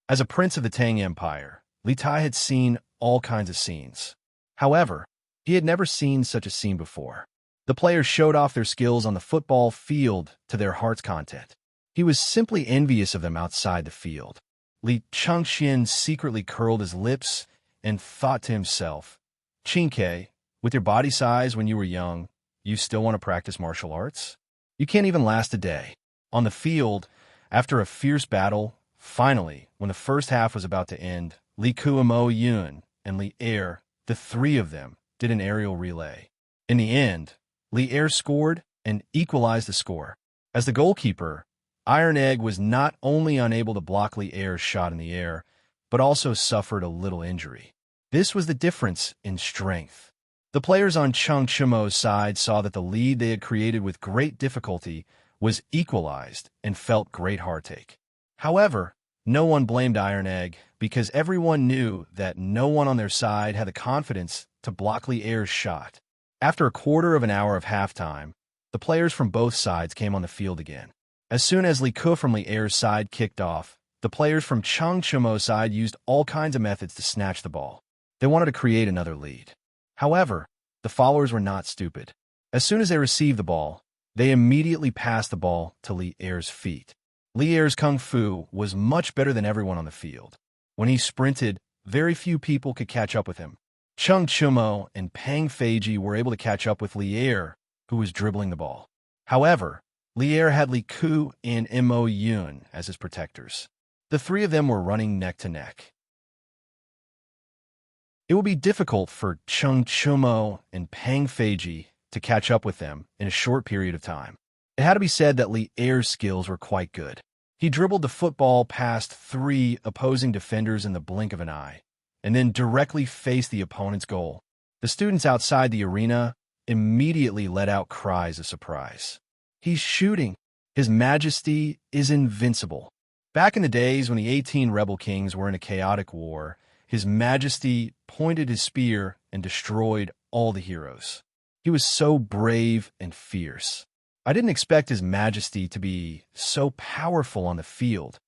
As a prince of the Tang Empire, Li Tai had seen all kinds of scenes. However, he had never seen such a scene before. The players showed off their skills on the football field to their heart's content. He was simply envious of them outside the field. Li Chengxian secretly curled his lips and thought to himself, "Chinke, with your body size when you were young, you still want to practice martial arts? You can't even last a day." On the field, after a fierce battle, finally, when the first half was about to end, Li Kuo Yun and Li Er, the three of them, did an aerial relay. In the end, Li Er scored and equalized the score. As the goalkeeper, Iron Egg was not only unable to block Li Er's shot in the air, but also suffered a little injury. This was the difference in strength. The players on Cheng Chimo's side saw that the lead they had created with great difficulty was equalized and felt great heartache. However, no one blamed Iron Egg because everyone knew that no one on their side had the confidence to block Li Er's shot. After a quarter of an hour of halftime, the players from both sides came on the field again. As soon as Li Ku from Li Er's side kicked off, the players from Changchumo's side used all kinds of methods to snatch the ball. They wanted to create another lead. However, the followers were not stupid. As soon as they received the ball, they immediately passed the ball to Li Er's feet. Li Er's kung fu was much better than everyone on the field. When he sprinted, very few people could catch up with him. Changchumo and Pang Feiji were able to catch up with Li Er, who was dribbling the ball. However, Li Er had Li Ku and Mo Yun as his protectors. The three of them were running neck to neck. It would be difficult for Changchumo and Pang Feiji to catch up with them in a short period of time. It had to be said that Li Er's skills were quite good. He dribbled the football past 3 opposing defenders in the blink of an eye, and then directly faced the opponent's goal. The students outside the arena immediately let out cries of surprise. He's shooting. His Majesty is invincible. Back in the days when the 18 rebel kings were in a chaotic war, His Majesty pointed his spear and destroyed all the heroes. He was so brave and fierce. I didn't expect His Majesty to be so powerful on the field.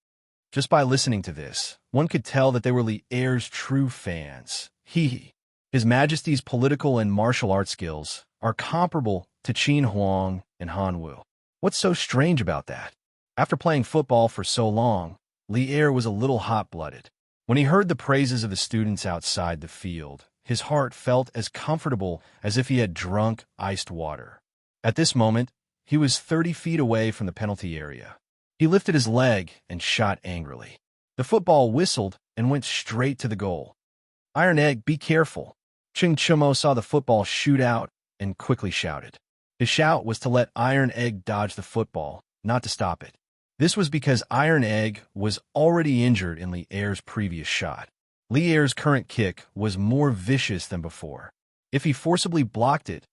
Just by listening to this, one could tell that they were Li Er's true fans. His Majesty's political and martial arts skills are comparable to Qin Huang and Han Wu. What's so strange about that? After playing football for so long, Li Er was a little hot-blooded. When he heard the praises of the students outside the field, his heart felt as comfortable as if he had drunk iced water. At this moment, he was 30 feet away from the penalty area. He lifted his leg and shot angrily. The football whistled and went straight to the goal. Iron Egg, be careful. Changchumo saw the football shoot out and quickly shouted. His shout was to let Iron Egg dodge the football, not to stop it. This was because Iron Egg was already injured in Li Er's previous shot. Li Er's current kick was more vicious than before. If he forcibly blocked it,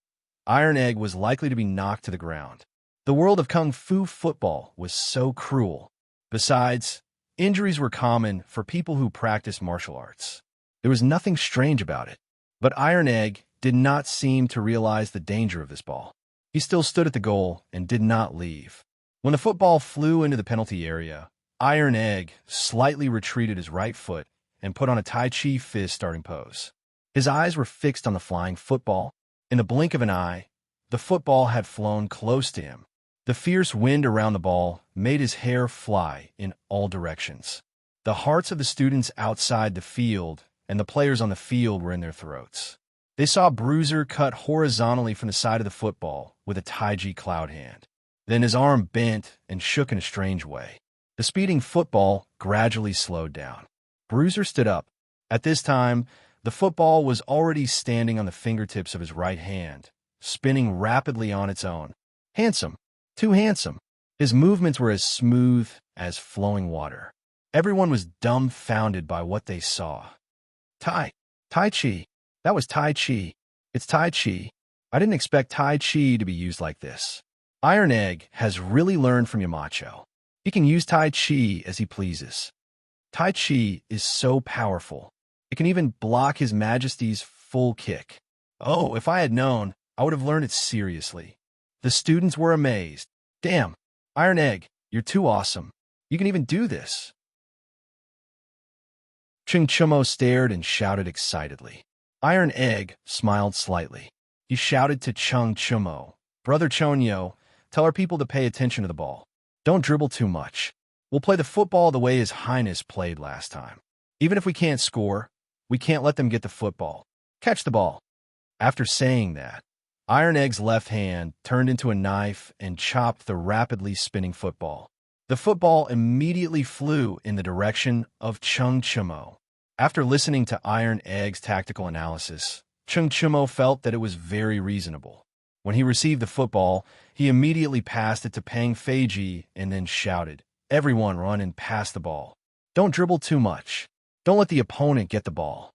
Iron Egg was likely to be knocked to the ground. The world of Kung Fu football was so cruel. Besides, injuries were common for people who practiced martial arts. There was nothing strange about it. But Iron Egg did not seem to realize the danger of this ball. He still stood at the goal and did not leave. When the football flew into the penalty area, Iron Egg slightly retreated his right foot and put on a Tai Chi fist starting pose. His eyes were fixed on the flying football. In the blink of an eye, the football had flown close to him. The fierce wind around the ball made his hair fly in all directions. The hearts of the students outside the field and the players on the field were in their throats. They saw Bruiser cut horizontally from the side of the football with a Taiji cloud hand. Then his arm bent and shook in a strange way. The speeding football gradually slowed down. Bruiser stood up. At this time, the football was already standing on the fingertips of his right hand, spinning rapidly on its own. Handsome. Too handsome. His movements were as smooth as flowing water. Everyone was dumbfounded by what they saw. Tai Chi. That was Tai Chi. It's Tai Chi. I didn't expect Tai Chi to be used like this. Iron Egg has really learned from Yamacho. He can use Tai Chi as he pleases. Tai Chi is so powerful. It can even block His Majesty's full kick. Oh, if I had known, I would have learned it seriously. The students were amazed. Damn, Iron Egg, you're too awesome. You can even do this. Changchumo stared and shouted excitedly. Iron Egg smiled slightly. He shouted to Changchumo, Brother Chonyo, tell our people to pay attention to the ball. Don't dribble too much. We'll play the football the way His Highness played last time. Even if we can't score, we can't let them get the football. Catch the ball. After saying that, Iron Egg's left hand turned into a knife and chopped the rapidly spinning football. The football immediately flew in the direction of Changchumo. After listening to Iron Egg's tactical analysis, Changchumo felt that it was very reasonable. When he received the football, he immediately passed it to Pang Feiji and then shouted, "Everyone run and pass the ball. Don't dribble too much. Don't let the opponent get the ball."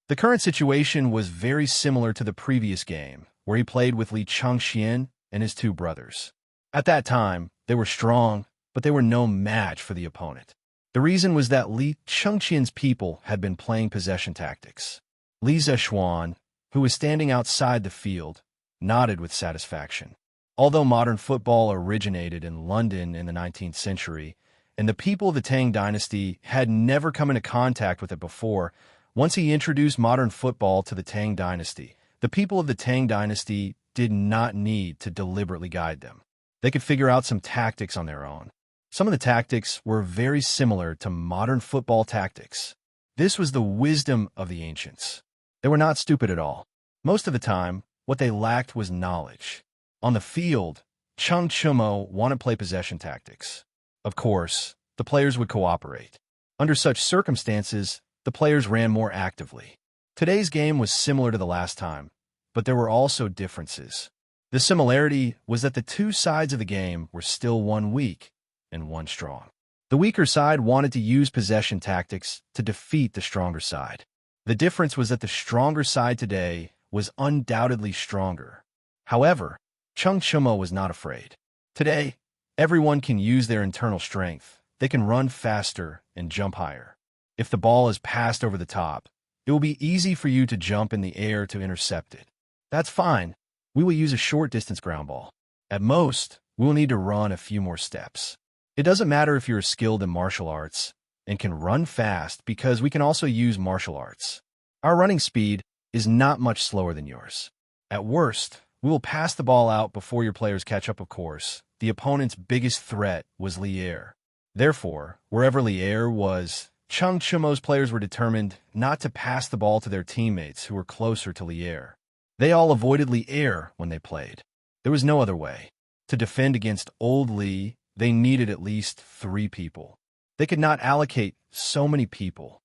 The current situation was very similar to the previous game, where he played with Li Changxian and his two brothers. At that time, they were strong, but they were no match for the opponent. The reason was that Li Changxian's people had been playing possession tactics. Li Zexuan, who was standing outside the field, nodded with satisfaction. Although modern football originated in London in the 19th century, and the people of the Tang Dynasty had never come into contact with it before. Once he introduced modern football to the Tang Dynasty, the people of the Tang Dynasty did not need to deliberately guide them. They could figure out some tactics on their own. Some of the tactics were very similar to modern football tactics. This was the wisdom of the ancients. They were not stupid at all. Most of the time, what they lacked was knowledge. On the field, Chung Chumo wanted to play possession tactics. Of course, the players would cooperate. Under such circumstances, the players ran more actively. Today's game was similar to the last time, but there were also differences. The similarity was that the two sides of the game were still one weak and one strong. The weaker side wanted to use possession tactics to defeat the stronger side. The difference was that the stronger side today was undoubtedly stronger. However, Chung Chumo was not afraid. Today, everyone can use their internal strength. They can run faster and jump higher. If the ball is passed over the top, it will be easy for you to jump in the air to intercept it. That's fine. We will use a short-distance ground ball. At most, we will need to run a few more steps. It doesn't matter if you're skilled in martial arts and can run fast because we can also use martial arts. Our running speed is not much slower than yours. At worst, we will pass the ball out before your players catch up, of course. The opponent's biggest threat was Lier. Therefore, wherever Lier was, Chung Chumo's players were determined not to pass the ball to their teammates who were closer to Lier. They all avoided Lier when they played. There was no other way. To defend against old Li, they needed at least 3 people. They could not allocate so many people.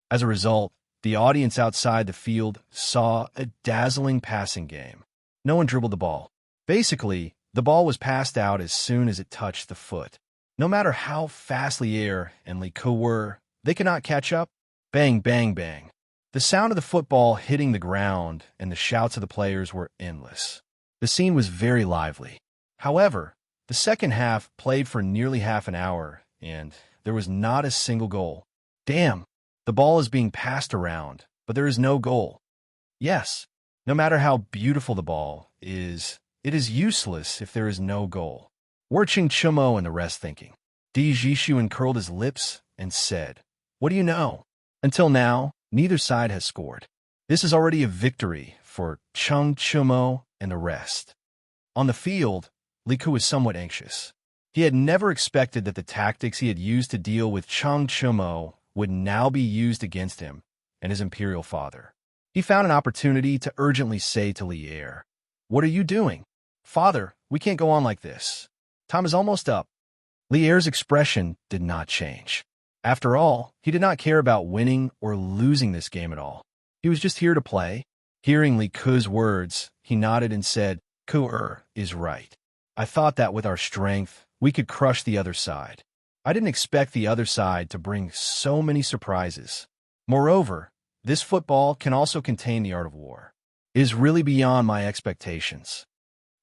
As a result, the audience outside the field saw a dazzling passing game. No one dribbled the ball. Basically, the ball was passed out as soon as it touched the foot. No matter how fast Lier and Li Ku were, they could not catch up. Bang, bang, bang. The sound of the football hitting the ground and the shouts of the players were endless. The scene was very lively. However, the second half played for nearly half an hour, and there was not a single goal. Damn, the ball is being passed around, but there is no goal. Yes, no matter how beautiful the ball is, it is useless if there is no goal. Were Chung Chumo and the rest thinking. Di Jishuan curled his lips and said, "What do you know?" Until now, neither side has scored. This is already a victory for Chung Chumo and the rest. On the field, Li Ku was somewhat anxious. He had never expected that the tactics he had used to deal with Chung Chumo would now be used against him and his imperial father. He found an opportunity to urgently say to Lier, "What are you doing? Father, we can't go on like this. Time is almost up." Lier's expression did not change. After all, he did not care about winning or losing this game at all. He was just here to play. Hearing Li Ku's words, he nodded and said, "Ku is right. I thought that with our strength, we could crush the other side. I didn't expect the other side to bring so many surprises. Moreover, this football can also contain the art of war. It is really beyond my expectations."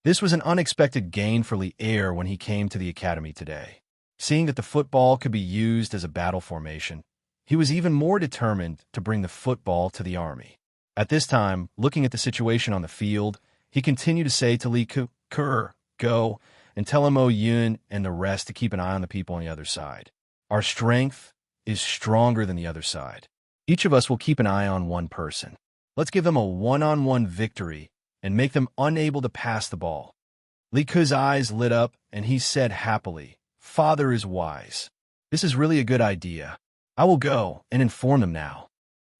This was an unexpected gain for Lier when he came to the academy today. Seeing that the football could be used as a battle formation, he was even more determined to bring the football to the army. At this time, looking at the situation on the field, he continued to say to Li Ku, "Go, and tell him Yun and the rest to keep an eye on the people on the other side. Our strength is stronger than the other side. Each of us will keep an eye on one person. Let's give them a one-on-one victory and make them unable to pass the ball." Li Ku's eyes lit up, and he said happily, "Father is wise. This is really a good idea. I will go and inform them now."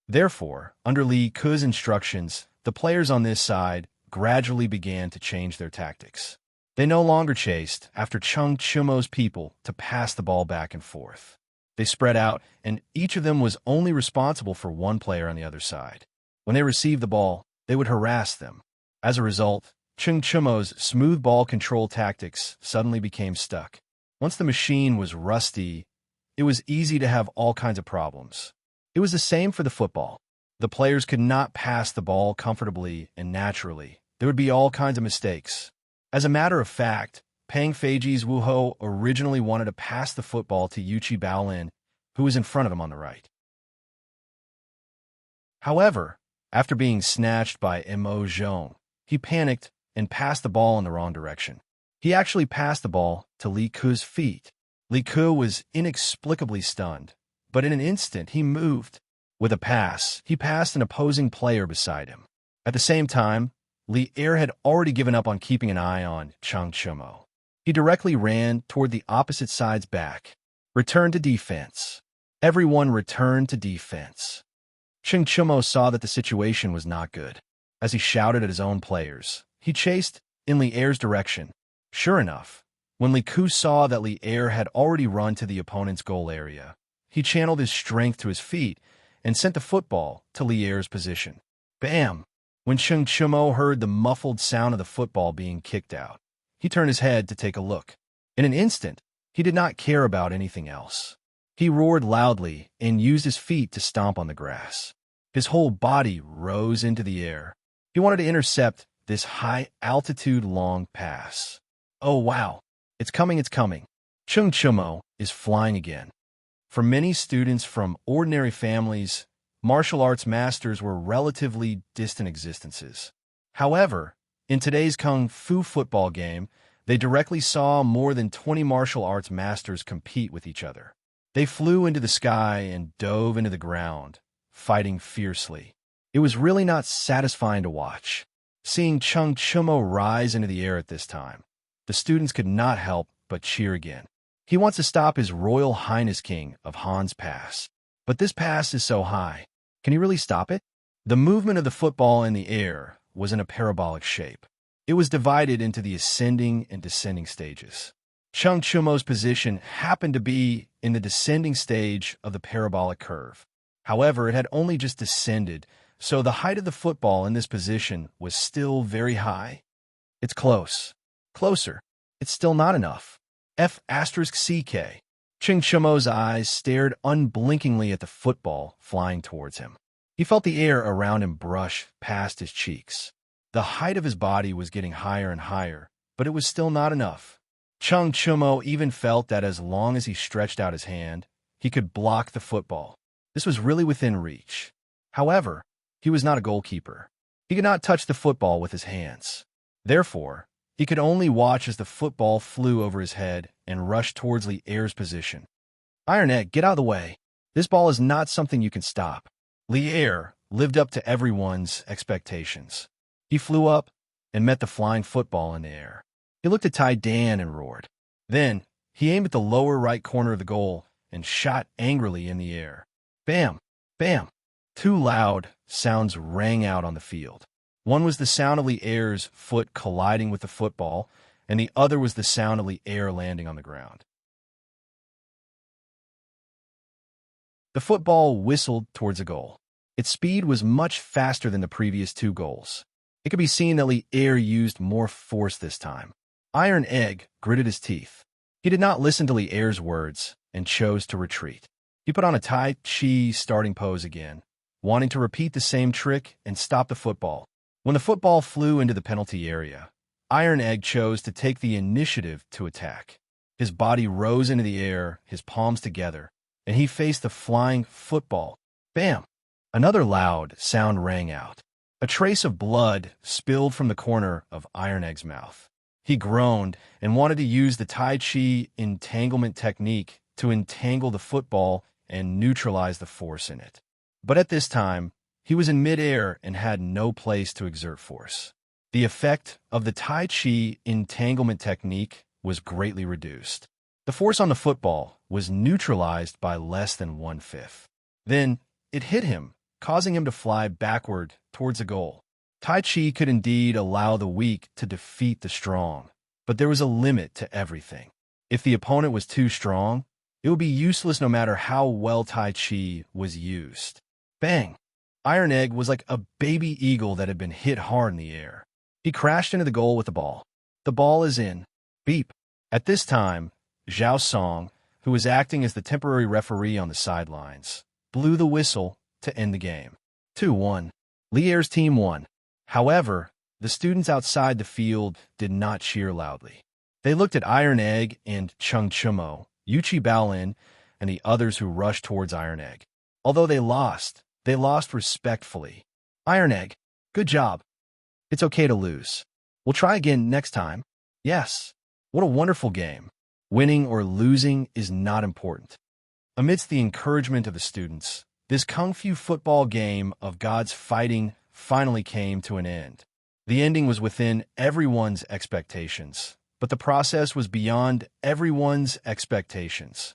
Therefore, under Li Ku's instructions, the players on this side gradually began to change their tactics. They no longer chased after Chung Chumo's people to pass the ball back and forth. They spread out, and each of them was only responsible for one player on the other side. When they received the ball, they would harass them. As a result, Chung Chumo's smooth ball control tactics suddenly became stuck. Once the machine was rusty, it was easy to have all kinds of problems. It was the same for the football. The players could not pass the ball comfortably and naturally. There would be all kinds of mistakes. As a matter of fact, Pang Feiji's Wu Ho originally wanted to pass the football to Yuchi Baolin, who was in front of him on the right. However, after being snatched by Mo Zhong, he panicked and passed the ball in the wrong direction. He actually passed the ball to Li Ku's feet. Li Ku was inexplicably stunned, but in an instant he moved. With a pass, he passed an opposing player beside him. At the same time, Li Er had already given up on keeping an eye on Chang Chumo. He directly ran toward the opposite side's back. Return to defense. Everyone returned to defense. Chang Chumo saw that the situation was not good. As he shouted at his own players, he chased in Li Er's direction. Sure enough, when Li Ku saw that Li Er had already run to the opponent's goal area, he channeled his strength to his feet and sent the football to Li Er's position. Bam! When Chang Chumo heard the muffled sound of the football being kicked out, he turned his head to take a look. In an instant, he did not care about anything else. He roared loudly and used his feet to stomp on the grass. His whole body rose into the air. He wanted to intercept this high-altitude long pass. Oh wow, it's coming, it's coming. Chang Chumo is flying again. For many students from ordinary families, martial arts masters were relatively distant existences. However, in today's Kung Fu football game, they directly saw more than 20 martial arts masters compete with each other. They flew into the sky and dove into the ground, fighting fiercely. It was really not satisfying to watch. Seeing Chang Chumo rise into the air at this time, the students could not help but cheer again. He wants to stop his Royal Highness King of Han's pass. But this pass is so high. Can he really stop it? The movement of the football in the air was in a parabolic shape. It was divided into the ascending and descending stages. Chang Chumo's position happened to be in the descending stage of the parabolic curve. However, it had only just descended, so the height of the football in this position was still very high. It's close. Closer. It's still not enough. F*CK. Chang Chumo's eyes stared unblinkingly at the football flying towards him. He felt the air around him brush past his cheeks. The height of his body was getting higher and higher, but it was still not enough. Chang Chumo even felt that as long as he stretched out his hand, he could block the football. This was really within reach. However, he was not a goalkeeper. He could not touch the football with his hands. Therefore, he could only watch as the football flew over his head and rushed towards Li Er's position. Iron Egg, get out of the way. This ball is not something you can stop. Li Er lived up to everyone's expectations. He flew up and met the flying football in the air. He looked at Tai Dan and roared. Then, he aimed at the lower right corner of the goal and shot angrily in the air. Bam! Bam! Two loud sounds rang out on the field. One was the sound of Li Er's foot colliding with the football, and the other was the sound of Li Er landing on the ground. The football whistled towards a goal. Its speed was much faster than the previous two goals. It could be seen that Li Er used more force this time. Iron Egg gritted his teeth. He did not listen to Li Er's words and chose to retreat. He put on a Tai Chi starting pose again, wanting to repeat the same trick and stop the football. When the football flew into the penalty area, Iron Egg chose to take the initiative to attack. His body rose into the air, his palms together, and he faced the flying football. Bam! Another loud sound rang out. A trace of blood spilled from the corner of Iron Egg's mouth. He groaned and wanted to use the Tai Chi entanglement technique to entangle the football and neutralize the force in it. But at this time, he was in midair and had no place to exert force. The effect of the Tai Chi entanglement technique was greatly reduced. The force on the football was neutralized by less than 1/5. Then, it hit him, causing him to fly backward towards a goal. Tai Chi could indeed allow the weak to defeat the strong, but there was a limit to everything. If the opponent was too strong, it would be useless no matter how well Tai Chi was used. Bang! Iron Egg was like a baby eagle that had been hit hard in the air. He crashed into the goal with the ball. The ball is in. Beep. At this time, Zhao Song, who was acting as the temporary referee on the sidelines, blew the whistle to end the game. 2-1. Li Er's team won. However, the students outside the field did not cheer loudly. They looked at Iron Egg and Chang Chumo, Yuchi Baolin, and the others who rushed towards Iron Egg. Although they lost respectfully. Iron Egg, good job. It's okay to lose. We'll try again next time. Yes. What a wonderful game. Winning or losing is not important. Amidst the encouragement of the students, this Kung Fu football game of gods fighting finally came to an end. The ending was within everyone's expectations, but the process was beyond everyone's expectations.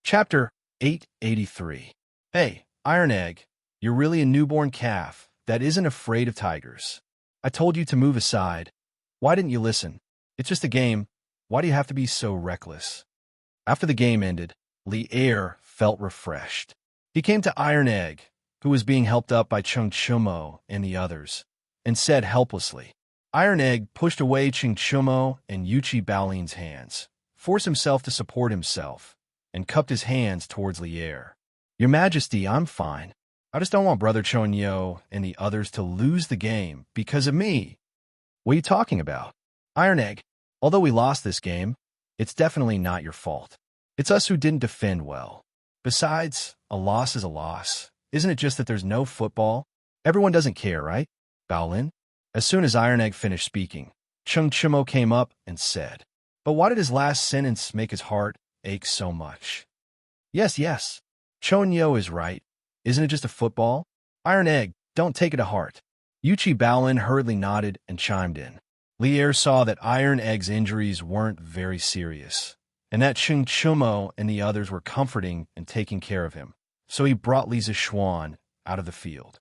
Chapter 883. Hey, Iron Egg, you're really a newborn calf that isn't afraid of tigers. I told you to move aside. Why didn't you listen? It's just a game. Why do you have to be so reckless? After the game ended, Li'er felt refreshed. He came to Iron Egg, who was being helped up by Chung Chumo and the others, and said helplessly. Iron Egg pushed away Chung Chumo and Yuchi Baolin's hands, forced himself to support himself, and cupped his hands towards Li'er. Your Majesty, I'm fine. I just don't want Brother Chonyo and the others to lose the game because of me. What are you talking about? Iron Egg, although we lost this game, it's definitely not your fault. It's us who didn't defend well. Besides, a loss is a loss. Isn't it just that there's no football? Everyone doesn't care, right? Baolin? As soon as Iron Egg finished speaking, Chung Chimo came up and said, but why did his last sentence make his heart ache so much? Yes. Chonyo is right. Isn't it just a football? Iron Egg, don't take it to heart. Yuchi Baolin hurriedly nodded and chimed in. Li'er saw that Iron Egg's injuries weren't very serious, and that Chung Chumo and the others were comforting and taking care of him. So he brought Lisa Xuan out of the field.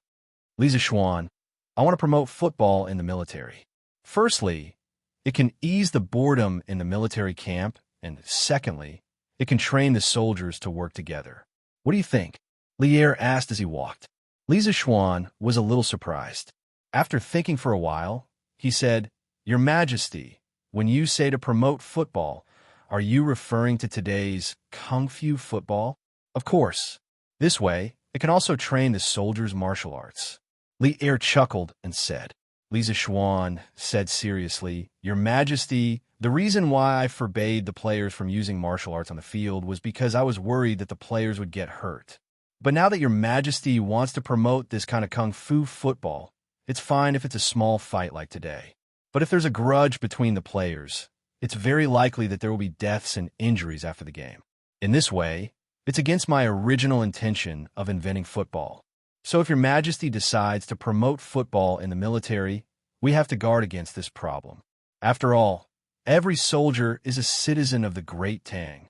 Lisa Xuan, I want to promote football in the military. Firstly, it can ease the boredom in the military camp, and secondly, it can train the soldiers to work together. What do you think? Li'er asked as he walked. Lisa Xuan was a little surprised. After thinking for a while, he said, Your Majesty, when you say to promote football, are you referring to today's Kung Fu football? Of course. This way, it can also train the soldiers' martial arts. Li'er chuckled and said. Lisa Xuan said seriously, Your Majesty, the reason why I forbade the players from using martial arts on the field was because I was worried that the players would get hurt. But now that Your Majesty wants to promote this kind of Kung Fu football, it's fine if it's a small fight like today. But if there's a grudge between the players, it's very likely that there will be deaths and injuries after the game. In this way, it's against my original intention of inventing football. So if Your Majesty decides to promote football in the military, we have to guard against this problem. After all, every soldier is a citizen of the great Tang.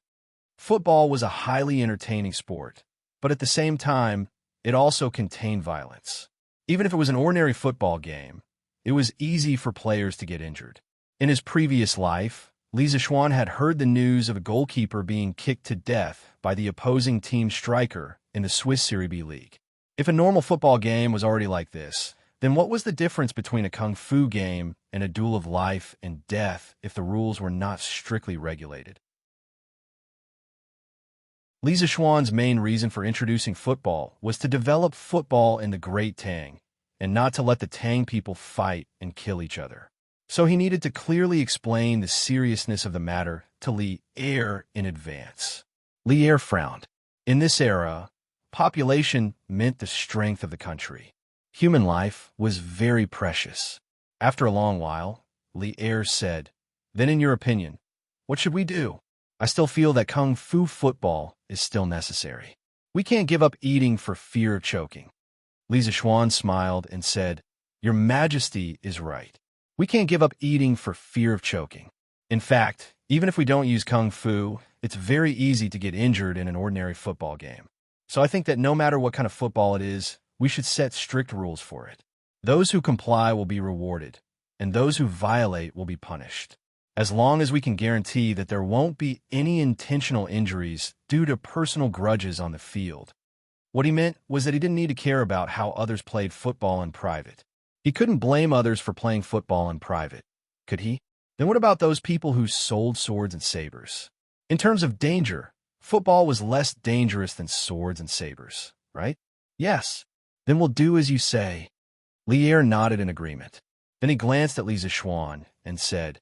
Football was a highly entertaining sport, but at the same time, it also contained violence. Even if it was an ordinary football game, it was easy for players to get injured. In his previous life, Li Zixuan had heard the news of a goalkeeper being kicked to death by the opposing team striker in the Swiss Serie B League. If a normal football game was already like this, then what was the difference between a kung fu game and a duel of life and death if the rules were not strictly regulated? Li Zixuan's main reason for introducing football was to develop football in the Great Tang, and not to let the Tang people fight and kill each other. So he needed to clearly explain the seriousness of the matter to Li'er in advance. Li'er frowned. In this era, population meant the strength of the country. Human life was very precious. After a long while, Li'er said, Then in your opinion, what should we do? I still feel that Kung Fu football is still necessary. We can't give up eating for fear of choking. Li Zixuan smiled and said, Your Majesty is right. We can't give up eating for fear of choking. In fact, even if we don't use Kung Fu, it's very easy to get injured in an ordinary football game. So I think that no matter what kind of football it is, we should set strict rules for it. Those who comply will be rewarded, and those who violate will be punished. As long as we can guarantee that there won't be any intentional injuries due to personal grudges on the field. What he meant was that he didn't need to care about how others played football in private. He couldn't blame others for playing football in private, could he? Then what about those people who sold swords and sabers? In terms of danger, football was less dangerous than swords and sabers, right? Yes. Then we'll do as you say. Li'er nodded in agreement. Then he glanced at Li Zixuan and said,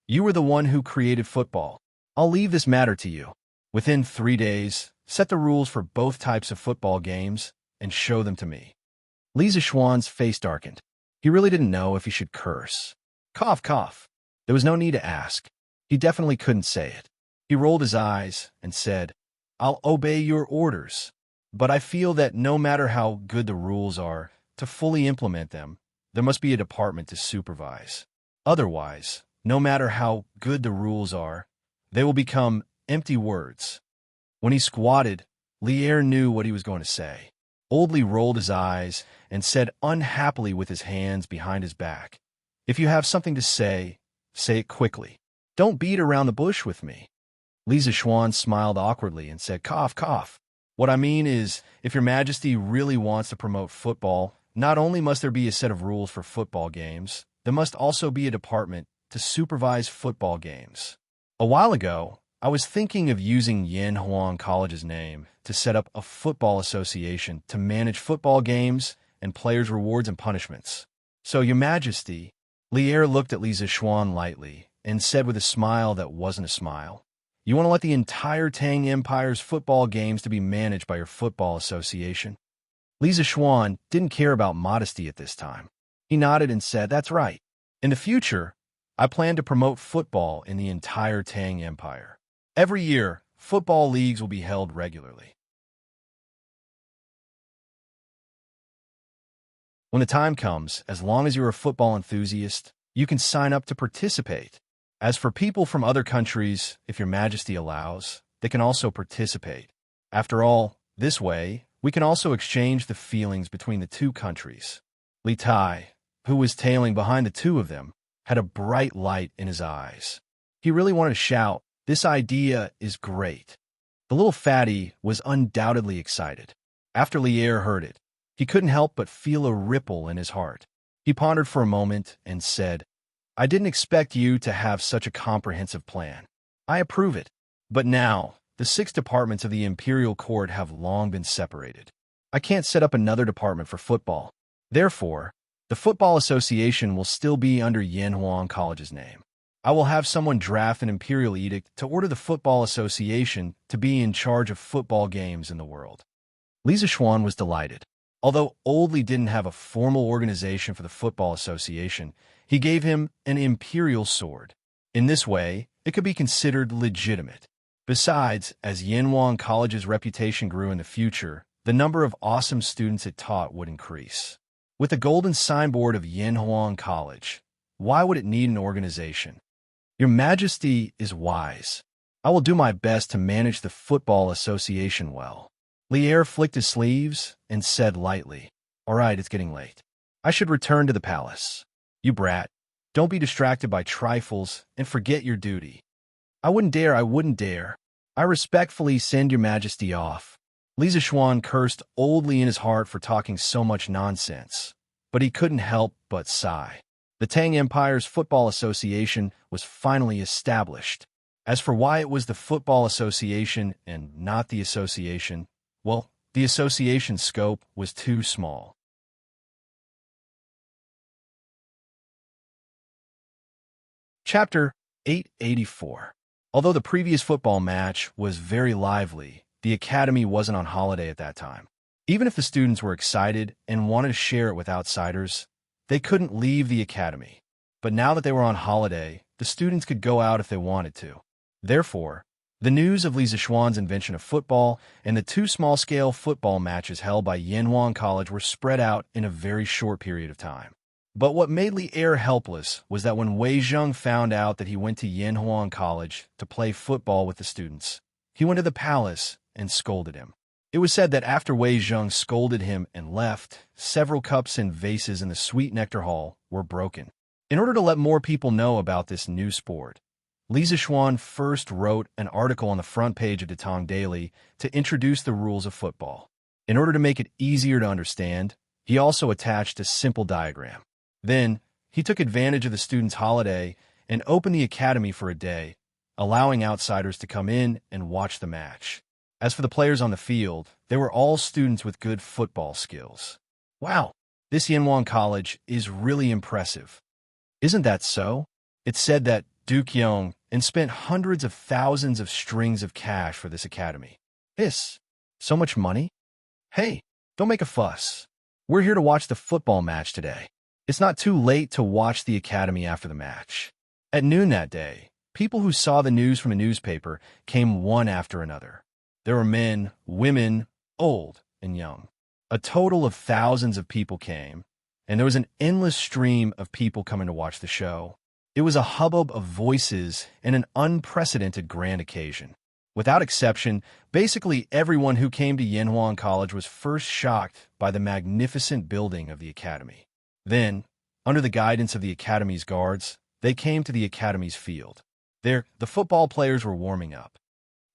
You were the one who created football. I'll leave this matter to you. Within 3 days, set the rules for both types of football games and show them to me. Li Zixuan's face darkened. He really didn't know if he should curse. Cough, cough. There was no need to ask. He definitely couldn't say it. He rolled his eyes and said, "I'll obey your orders. But I feel that no matter how good the rules are, to fully implement them, there must be a department to supervise. Otherwise, no matter how good the rules are, they will become empty words." When he squatted, Lier knew what he was going to say. Oldley rolled his eyes and said unhappily with his hands behind his back, "If you have something to say it quickly. Don't beat around the bush with me." Li Zixuan smiled awkwardly and said, "Cough, cough. What I mean is, if your majesty really wants to promote football, not only must there be a set of rules for football games, there must also be a department to supervise football games. A while ago, I was thinking of using Yanhuang College's name to set up a football association to manage football games and players' rewards and punishments. So, Your Majesty," Lier looked at Li Zixuan lightly and said with a smile that wasn't a smile, "you want to let the entire Tang Empire's football games to be managed by your football association?" Li Zixuan didn't care about modesty at this time. He nodded and said, "That's right. In the future, I plan to promote football in the entire Tang Empire. Every year, football leagues will be held regularly. When the time comes, as long as you're a football enthusiast, you can sign up to participate. As for people from other countries, if Your Majesty allows, they can also participate. After all, this way, we can also exchange the feelings between the two countries." Li Tai, who was tailing behind the two of them, had a bright light in his eyes. He really wanted to shout, "This idea is great." The little fatty was undoubtedly excited. After Lier heard it, he couldn't help but feel a ripple in his heart. He pondered for a moment and said, "I didn't expect you to have such a comprehensive plan. I approve it. But now, the 6 departments of the Imperial Court have long been separated. I can't set up another department for football. Therefore, the Football Association will still be under Yanhuang College's name. I will have someone draft an imperial edict to order the Football Association to be in charge of football games in the world." Li Zixuan was delighted. Although Oldley didn't have a formal organization for the Football Association, he gave him an imperial sword. In this way, it could be considered legitimate. Besides, as Yanhuang College's reputation grew in the future, the number of awesome students it taught would increase. With the golden signboard of Yanhuang College, why would it need an organization? Your Majesty is wise. I will do my best to manage the Football Association well. Lier flicked his sleeves and said lightly, "All right, it's getting late. I should return to the palace. You brat, don't be distracted by trifles and forget your duty." I wouldn't dare. I respectfully send Your Majesty off." Li Zixuan cursed Oldley in his heart for talking so much nonsense, but he couldn't help but sigh. The Tang Empire's Football Association was finally established. As for why it was the Football Association and not the association, well, the association's scope was too small. Chapter 884. Although the previous football match was very lively, the academy wasn't on holiday at that time. Even if the students were excited and wanted to share it with outsiders, they couldn't leave the academy. But now that they were on holiday, the students could go out if they wanted to. Therefore, the news of Li Zixuan's invention of football and the 2 small-scale football matches held by Yanhuang College were spread out in a very short period of time. But what made Li Er helpless was that when Wei Zheng found out that he went to Yanhuang College to play football with the students, he went to the palace and scolded him. It was said that after Wei Zheng scolded him and left, several cups and vases in the Sweet Nectar Hall were broken. In order to let more people know about this new sport, Li Zixuan first wrote an article on the front page of the Tang Daily to introduce the rules of football. In order to make it easier to understand, he also attached a simple diagram. Then, he took advantage of the students' holiday and opened the academy for a day, allowing outsiders to come in and watch the match. As for the players on the field, they were all students with good football skills. Wow, this Yanhuang College is really impressive. Isn't that so? It's said that Duke Yong and spent hundreds of thousands of strings of cash for this academy. So much money? Hey, don't make a fuss. We're here to watch the football match today. It's not too late to watch the academy after the match. At noon that day, people who saw the news from a newspaper came one after another. There were men, women, old and young. A total of thousands of people came, and there was an endless stream of people coming to watch the show. It was a hubbub of voices and an unprecedented grand occasion. Without exception, basically everyone who came to Yenhuang College was first shocked by the magnificent building of the academy. Then, under the guidance of the academy's guards, they came to the academy's field. There, the football players were warming up.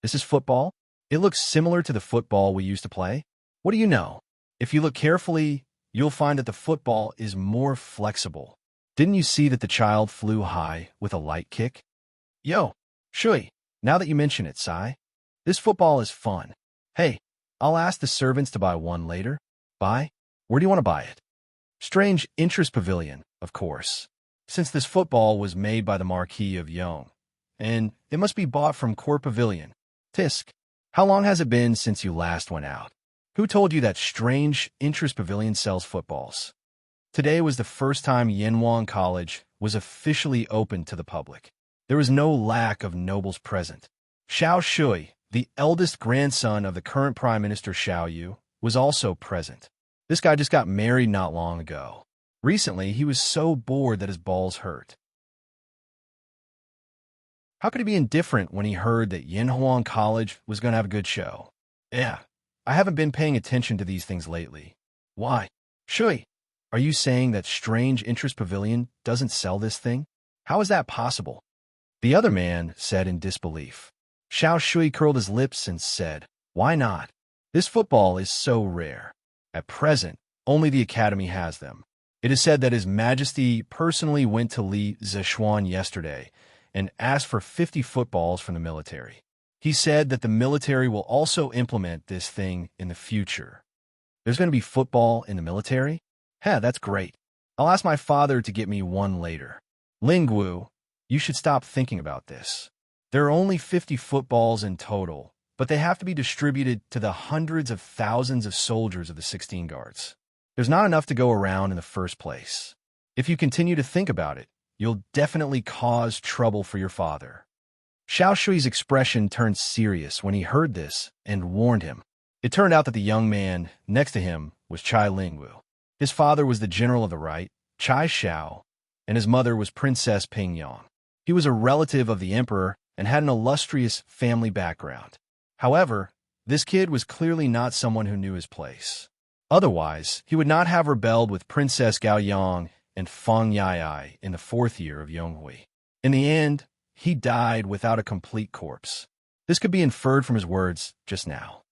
This is football? It looks similar to the football we used to play. What do you know? If you look carefully, you'll find that the football is more flexible. Didn't you see that the child flew high with a light kick? Yo, Shui, now that you mention it, Sai, this football is fun. Hey, I'll ask the servants to buy one later. Buy? Where do you want to buy it? Strange Interest Pavilion, of course, since this football was made by the Marquis of Yong, and it must be bought from Court Pavilion. Tisk, how long has it been since you last went out? Who told you that Strange Interest Pavilion sells footballs? Today was the first time Yenhuang College was officially open to the public. There was no lack of nobles present. Xiao Shui, the eldest grandson of the current Prime Minister Xiao Yu, was also present. This guy just got married not long ago. Recently, he was so bored that his balls hurt. How could he be indifferent when he heard that Yenhuang College was going to have a good show? Yeah, I haven't been paying attention to these things lately. Why? Shui, are you saying that Strange Interest Pavilion doesn't sell this thing? How is that possible? The other man said in disbelief. Xiao Shui curled his lips and said, why not? This football is so rare. At present, only the academy has them. It is said that His Majesty personally went to Li Zishuan yesterday and asked for 50 footballs from the military. He said that the military will also implement this thing in the future. There's going to be football in the military? Yeah, that's great. I'll ask my father to get me one later. Lingwu, you should stop thinking about this. There are only 50 footballs in total, but they have to be distributed to the hundreds of thousands of soldiers of the 16 guards. There's not enough to go around in the first place. If you continue to think about it, you'll definitely cause trouble for your father. Xiao Shui's expression turned serious when he heard this and warned him. It turned out that the young man next to him was Chai Lingwu. His father was the general of the right, Chai Xiao, and his mother was Princess Pingyang. He was a relative of the emperor and had an illustrious family background. However, this kid was clearly not someone who knew his place. Otherwise, he would not have rebelled with Princess Gao Yang and Feng Yai in the 4th year of Yonghui. In the end, he died without a complete corpse. This could be inferred from his words just now.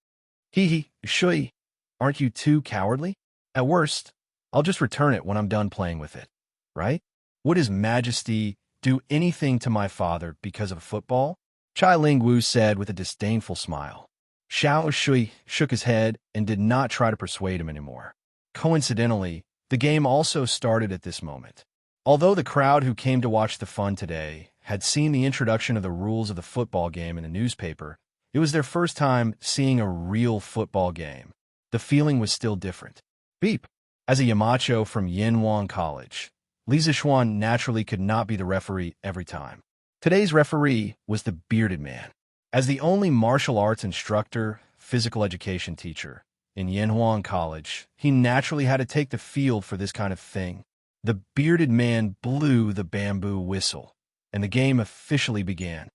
Shui, aren't you too cowardly? At worst, I'll just return it when I'm done playing with it, right? Would His Majesty do anything to my father because of football? Chai Lingwu said with a disdainful smile. Xiao Shui shook his head and did not try to persuade him anymore. Coincidentally, the game also started at this moment. Although the crowd who came to watch the fun today had seen the introduction of the rules of the football game in the newspaper, it was their first time seeing a real football game. The feeling was still different. Beep! As a Yamacho from Yenhuang College, Li Zishuan naturally could not be the referee every time. Today's referee was the bearded man. As the only martial arts instructor, physical education teacher in Yenhuang College, he naturally had to take the field for this kind of thing. The bearded man blew the bamboo whistle, and the game officially began.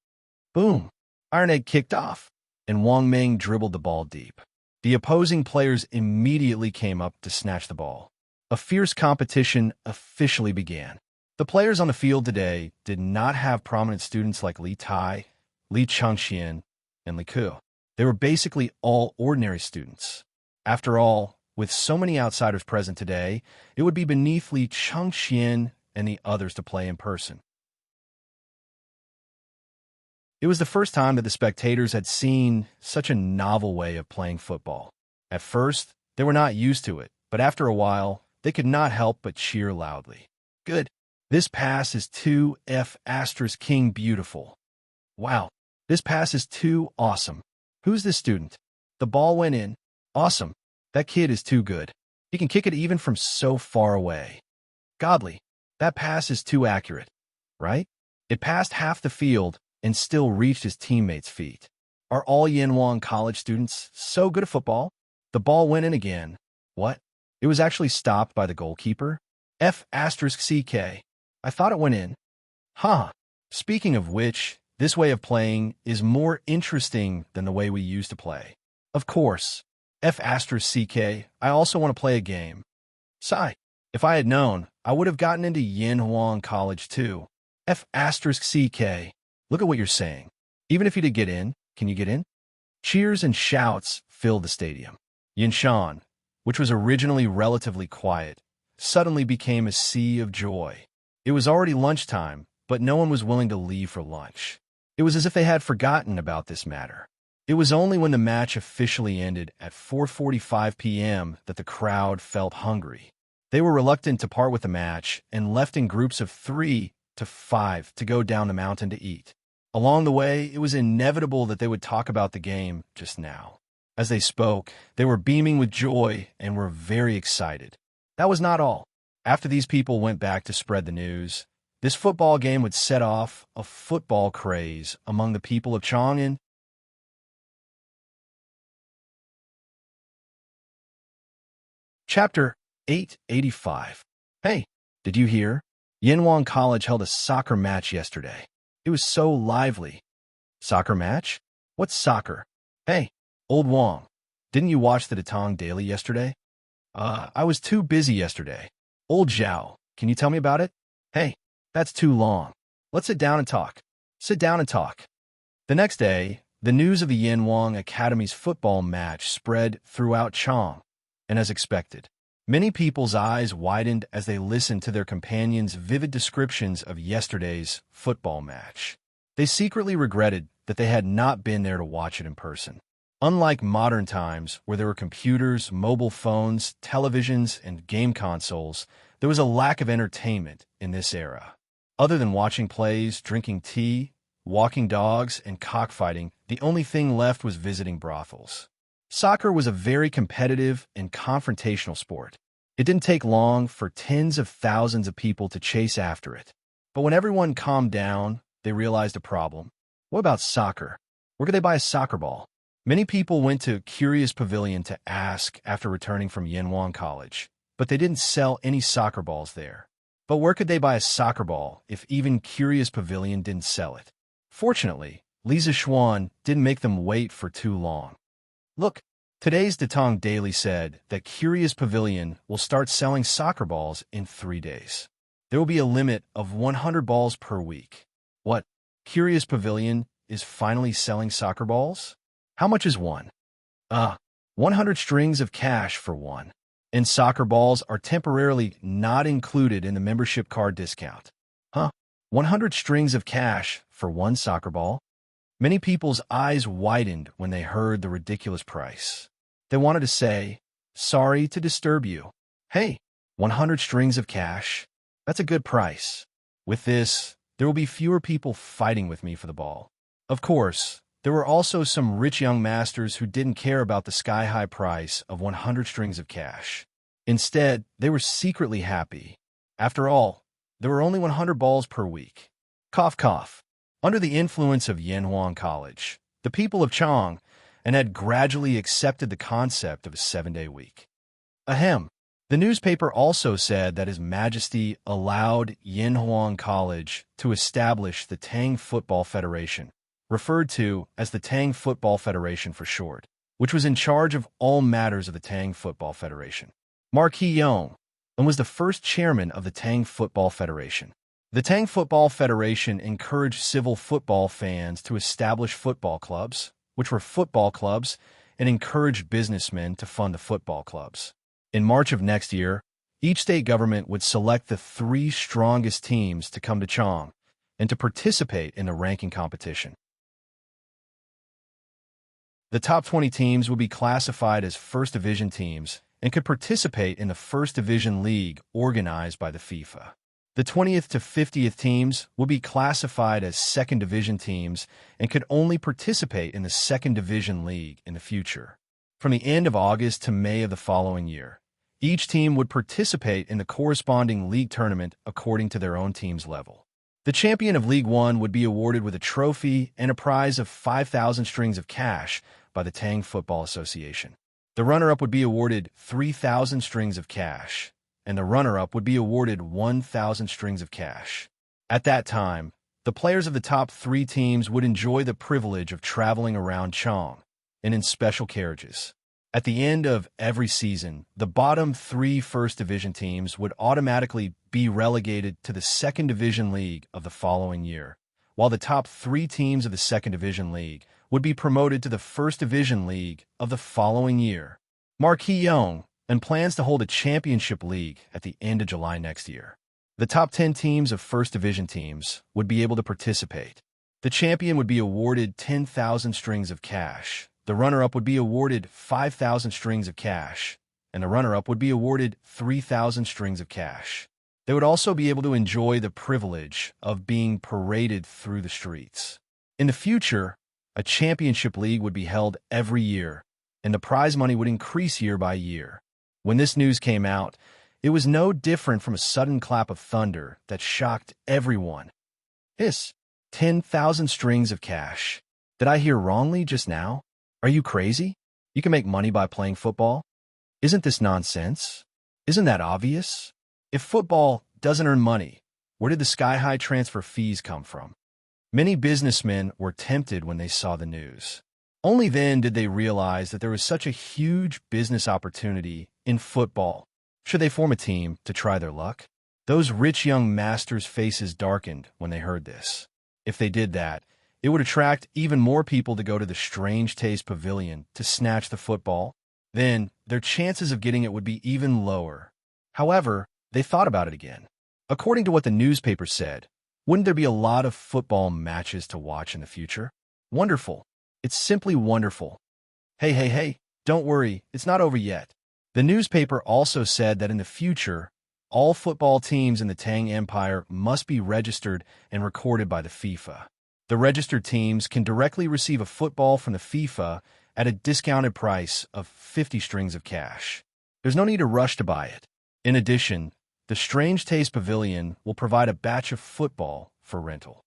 Boom! Iron Egg kicked off, and Wang Meng dribbled the ball deep. The opposing players immediately came up to snatch the ball. A fierce competition officially began. The players on the field today did not have prominent students like Li Tai, Li Chengxian, and Li Ku. They were basically all ordinary students. After all, with so many outsiders present today, it would be beneath Li Chengxian and the others to play in person. It was the first time that the spectators had seen such a novel way of playing football. At first, they were not used to it, but after a while, they could not help but cheer loudly. Good. This pass is too King beautiful. Wow. This pass is too awesome. Who's this student? The ball went in. Awesome. That kid is too good. He can kick it even from so far away. Godly, that pass is too accurate, right? It passed half the field and still reached his teammates' feet. Are all Yenwang College students so good at football? The ball went in again. What? It was actually stopped by the goalkeeper? F***CK. I thought it went in. Huh. Speaking of which, this way of playing is more interesting than the way we used to play. Of course. F***CK. I also want to play a game. Sigh. If I had known, I would have gotten into Yenwang College too. F***CK. Look at what you're saying. Even if you did get in, can you get in? Cheers and shouts filled the stadium. Yinshan, which was originally relatively quiet, suddenly became a sea of joy. It was already lunchtime, but no one was willing to leave for lunch. It was as if they had forgotten about this matter. It was only when the match officially ended at 4:45 p.m. that the crowd felt hungry. They were reluctant to part with the match and left in groups of 3 to 5 to go down the mountain to eat. Along the way, it was inevitable that they would talk about the game just now. As they spoke, they were beaming with joy and were very excited. That was not all. After these people went back to spread the news, this football game would set off a football craze among the people of Chang'an. Chapter 885. Hey, did you hear? Yenwang College held a soccer match yesterday. It was so lively. Soccer match? What's soccer? Hey, Old Wong, didn't you watch the Tang Daily yesterday? I was too busy yesterday. Old Zhao, can you tell me about it? Hey, that's too long. Let's sit down and talk. Sit down and talk. The next day, the news of the Yenwang Academy's football match spread throughout Chang, and as expected, many people's eyes widened as they listened to their companions' vivid descriptions of yesterday's football match. They secretly regretted that they had not been there to watch it in person. Unlike modern times, where there were computers, mobile phones, televisions, and game consoles, there was a lack of entertainment in this era. Other than watching plays, drinking tea, walking dogs, and cockfighting, the only thing left was visiting brothels. Soccer was a very competitive and confrontational sport. It didn't take long for tens of thousands of people to chase after it. But when everyone calmed down, they realized a problem. What about soccer? Where could they buy a soccer ball? Many people went to Curious Pavilion to ask after returning from Yenwang College, but they didn't sell any soccer balls there. But where could they buy a soccer ball if even Curious Pavilion didn't sell it? Fortunately, Lisa Xuan didn't make them wait for too long. Look, today's Datong Daily said that Curious Pavilion will start selling soccer balls in 3 days. There will be a limit of 100 balls per week. What? Curious Pavilion is finally selling soccer balls? How much is one? 100 strings of cash for one. And soccer balls are temporarily not included in the membership card discount. 100 strings of cash for one soccer ball? Many people's eyes widened when they heard the ridiculous price. They wanted to say, sorry to disturb you. Hey, 100 strings of cash? That's a good price. With this, there will be fewer people fighting with me for the ball. Of course, there were also some rich young masters who didn't care about the sky-high price of 100 strings of cash. Instead, they were secretly happy. After all, there were only 100 balls per week. Cough, cough. Under the influence of Yenwang College, the people of Chang and had gradually accepted the concept of a 7-day week. Ahem. The newspaper also said that His Majesty allowed Yenwang College to establish the Tang Football Federation, referred to as the Tang Football Federation for short, which was in charge of all matters of the Tang Football Federation. Marquis Yong, and was the first chairman of the Tang Football Federation. The Tang Football Federation encouraged civil football fans to establish football clubs, which were football clubs, and encouraged businessmen to fund the football clubs. In March of next year, each state government would select the 3 strongest teams to come to Chang and to participate in the ranking competition. The top 20 teams would be classified as First Division teams and could participate in the First Division League organized by the FIFA. The 20th to 50th teams would be classified as Second Division teams and could only participate in the Second Division League in the future. From the end of August to May of the following year, Each team would participate in the corresponding league tournament according to their own team's level. The champion of League One would be awarded with a trophy and a prize of 5,000 strings of cash by the Tang Football Association. The runner-up would be awarded 3,000 strings of cash, and the runner-up would be awarded 1,000 strings of cash. At that time, the players of the top 3 teams would enjoy the privilege of traveling around Chang and in special carriages. At the end of every season, the bottom 3 First Division teams would automatically be relegated to the Second Division League of the following year, while the top 3 teams of the Second Division League would be promoted to the First Division League of the following year. Marquee Young and plans to hold a championship league at the end of July next year. The top 10 teams of First Division teams would be able to participate. The champion would be awarded 10,000 strings of cash. The runner-up would be awarded 5,000 strings of cash, and the runner-up would be awarded 3,000 strings of cash. They would also be able to enjoy the privilege of being paraded through the streets. In the future, a championship league would be held every year, and the prize money would increase year by year. When this news came out, it was no different from a sudden clap of thunder that shocked everyone. 10,000 strings of cash. Did I hear wrongly just now? Are you crazy? You can make money by playing football? Isn't this nonsense? Isn't that obvious? If football doesn't earn money, where did the sky-high transfer fees come from? Many businessmen were tempted when they saw the news. Only then did they realize that there was such a huge business opportunity in football. Should they form a team to try their luck? Those rich young masters' faces darkened when they heard this. If they did that, it would attract even more people to go to the Strange Taste Pavilion to snatch the football. Then, their chances of getting it would be even lower. However, they thought about it again. According to what the newspaper said, wouldn't there be a lot of football matches to watch in the future? Wonderful. It's simply wonderful. Hey, don't worry, it's not over yet. The newspaper also said that in the future, all football teams in the Tang Empire must be registered and recorded by the FIFA. The registered teams can directly receive a football from the FIFA at a discounted price of 50 strings of cash. There's no need to rush to buy it. In addition, the Strange Taste Pavilion will provide a batch of football for rental.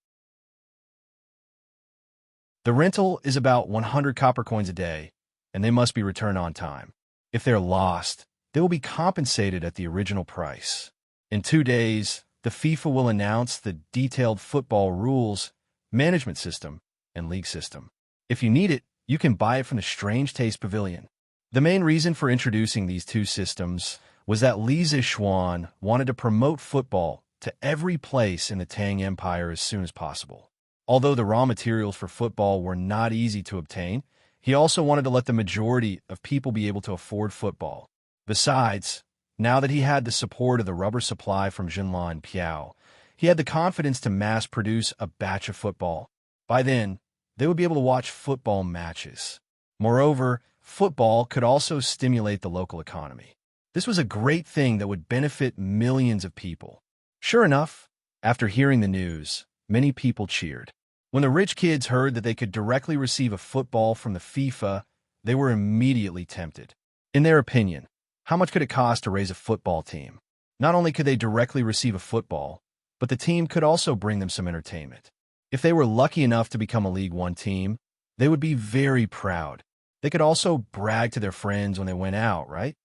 The rental is about 100 copper coins a day, and they must be returned on time. If they're lost, they will be compensated at the original price. In 2 days, the FIFA will announce the detailed football rules, management system, and league system. If you need it, you can buy it from the Strange Taste Pavilion. The main reason for introducing these 2 systems was that Li Zishuan wanted to promote football to every place in the Tang Empire as soon as possible. Although the raw materials for football were not easy to obtain, he also wanted to let the majority of people be able to afford football. Besides, now that he had the support of the rubber supply from Jinla and Piao, he had the confidence to mass-produce a batch of football. By then, they would be able to watch football matches. Moreover, football could also stimulate the local economy. This was a great thing that would benefit millions of people. Sure enough, after hearing the news, many people cheered. When the rich kids heard that they could directly receive a football from the FIFA, they were immediately tempted. In their opinion, how much could it cost to raise a football team? Not only could they directly receive a football, but the team could also bring them some entertainment. If they were lucky enough to become a League One team, they would be very proud. They could also brag to their friends when they went out, right?